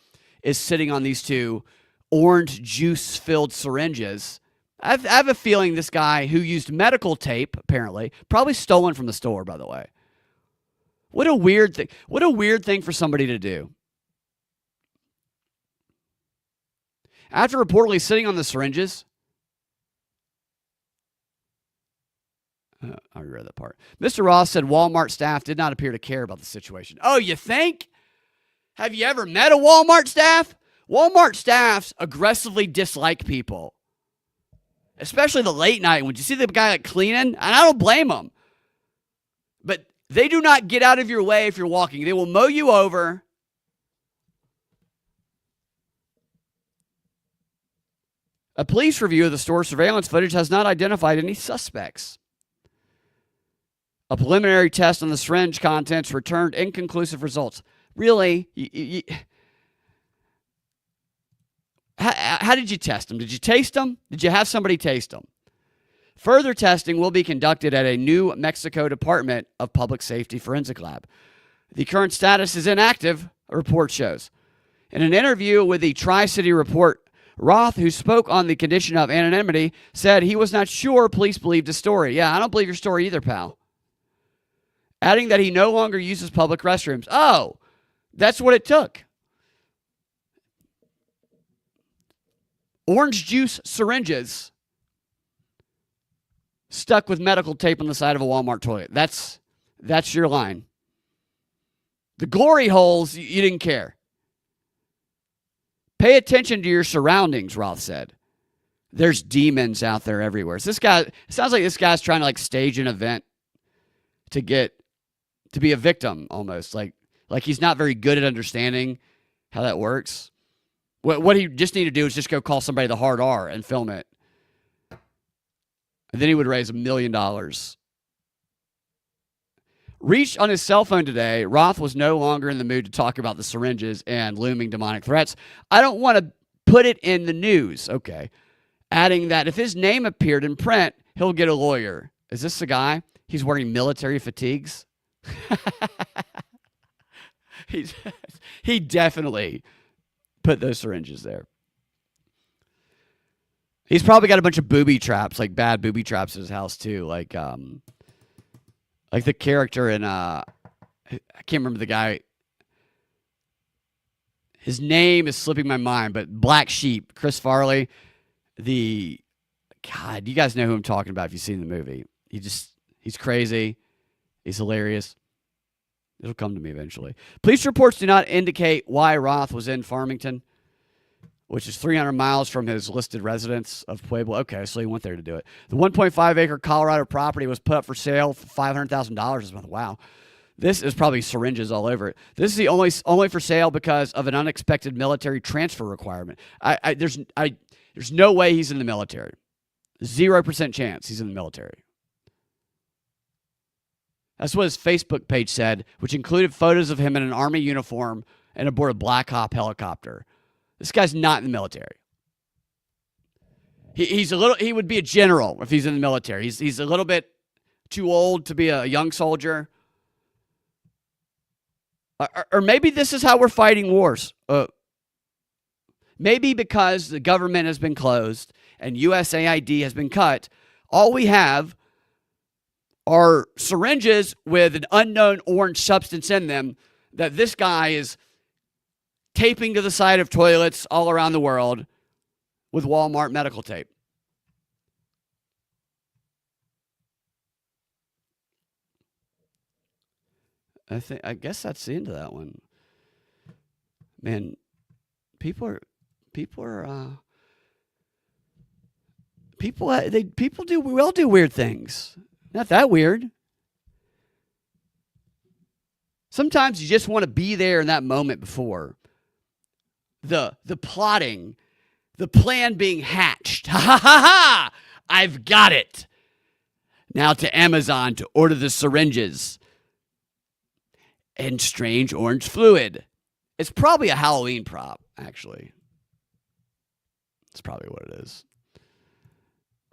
is sitting on these two orange juice-filled syringes. I have a feeling this guy who used medical tape, apparently, probably stolen from the store, by the way. What a weird thing. What a weird thing for somebody to do. After reportedly sitting on the syringes, I read that part. Mr. Ross said Walmart staff did not appear to care about the situation. Oh, you think? Have you ever met a Walmart staff? Walmart staffs aggressively dislike people. Especially the late night. When you see the guy like cleaning, and I don't blame him. But they do not get out of your way if you're walking. They will mow you over. A police review of the store surveillance footage has not identified any suspects. A preliminary test on the syringe contents returned inconclusive results. Really? How did you test them? Did you taste them? Did you have somebody taste them? Further testing will be conducted at a New Mexico Department of Public Safety forensic lab. The current status is inactive, a report shows. In an interview with the Tri-City Report, Roth, who spoke on the condition of anonymity, said he was not sure police believed his story. Yeah, I don't believe your story either, pal. Adding that he no longer uses public restrooms. Oh, that's what it took. Orange juice syringes stuck with medical tape on the side of a Walmart toilet. That's your line. The glory holes, you didn't care. Pay attention to your surroundings, Roth said. There's demons out there everywhere. So this guy, it sounds like this guy's trying to like stage an event to be a victim almost. Like he's not very good at understanding how that works. What he just need to do is just go call somebody the hard R and film it. And then he would raise $1 million. Reached on his cell phone today, Roth was no longer in the mood to talk about the syringes and looming demonic threats. I don't want to put it in the news, okay. Adding that if his name appeared in print, he'll get a lawyer. Is this the guy? He's wearing military fatigues? He definitely put those syringes there. He's probably got a bunch of booby traps, like bad booby traps in his house too. Like the character in I can't remember the guy. His name is slipping my mind, but Black Sheep, Chris Farley. You guys know who I'm talking about if you've seen the movie. He's crazy. He's hilarious. It'll come to me eventually. Police reports do not indicate why Roth was in Farmington, which is 300 miles from his listed residence of Pueblo. Okay, so he went there to do it. The 1.5-acre Colorado property was put up for sale for $500,000 this month. Wow. This is probably syringes all over it. This is the only for sale because of an unexpected military transfer requirement. There's no way he's in the military. 0% chance he's in the military. That's what his Facebook page said, which included photos of him in an Army uniform and aboard a Black Hawk helicopter. This guy's not in the military. He would be a general if he's in the military. He's a little bit too old to be a young soldier. Or maybe this is how we're fighting wars. Maybe because the government has been closed and USAID has been cut, all we have are syringes with an unknown orange substance in them that this guy is taping to the side of toilets all around the world with Walmart medical tape. I guess that's the end of that one. Man, people do weird things. Not that weird. Sometimes you just want to be there in that moment before the plotting, the plan being hatched. Ha ha ha ha! I've got it. Now to Amazon to order the syringes and strange orange fluid. It's probably a Halloween prop, actually. That's probably what it is.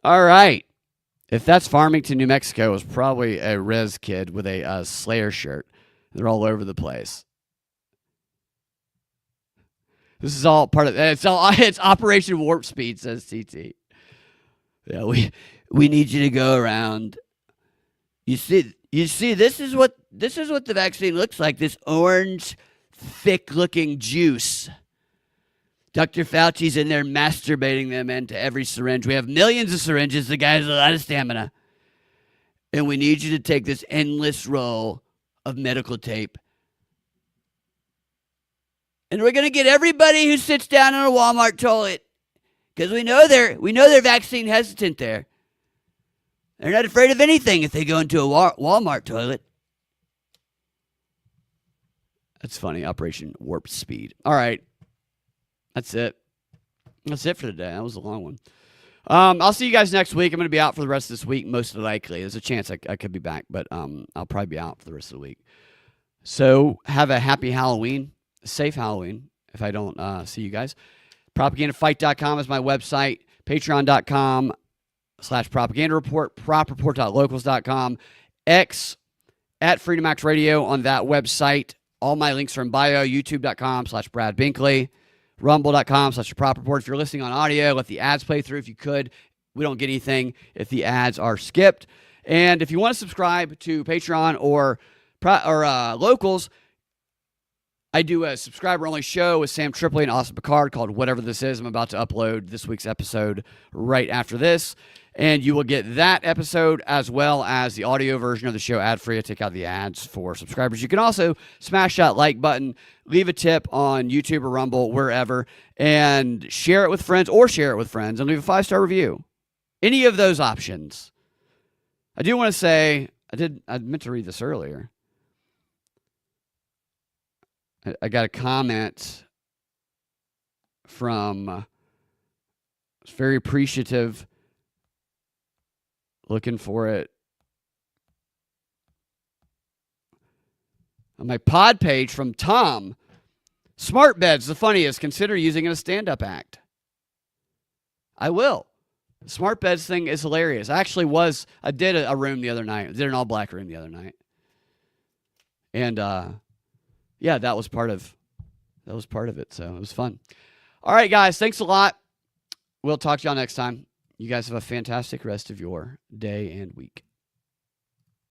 All right. If that's Farmington, New Mexico, it was probably a Rez kid with a Slayer shirt. They're all over the place. This is all part of it's Operation Warp Speed, says TT. Yeah, we need you to go around. You see, this is what the vaccine looks like. This orange, thick-looking juice. Dr. Fauci's in there masturbating them into every syringe. We have millions of syringes. The guy has a lot of stamina. And we need you to take this endless roll of medical tape. And we're going to get everybody who sits down on a Walmart toilet. Because we know they're vaccine hesitant there. They're not afraid of anything if they go into a Walmart toilet. That's funny. Operation Warp Speed. All right. That's it. That's it for today. That was a long one. I'll see you guys next week. I'm going to be out for the rest of this week, most likely. There's a chance I could be back, but I'll probably be out for the rest of the week. So have a happy Halloween, a safe Halloween, if I don't see you guys. Propagandafight.com is my website. Patreon.com/propaganda report. Propreport.locals.com. X at Freedom Act Radio on that website. All my links are in bio. YouTube.com/Brad Binkley. Rumble.com/Prop Report. If you're listening on audio, let the ads play through if you could. We don't get anything if the ads are skipped. And if you want to subscribe to Patreon or Locals, I do a subscriber-only show with Sam Tripoli and Austin Picard called Whatever This Is. I'm about to upload this week's episode right after this. And you will get that episode as well as the audio version of the show ad-free. I take out the ads for subscribers. You can also smash that like button, leave a tip on YouTube or Rumble, wherever, and share it with friends and leave a 5-star review. Any of those options. I do want to say, I meant to read this earlier. I got a comment from, it's very appreciative, looking for it on my pod page from Tom. Smart bed's the funniest. Consider using it as a stand-up act. I will. The smart beds thing is hilarious. I did a room the other night. I did an all-black room the other night. And, yeah, that was part of it. So it was fun. All right, guys. Thanks a lot. We'll talk to y'all next time. You guys have a fantastic rest of your day and week.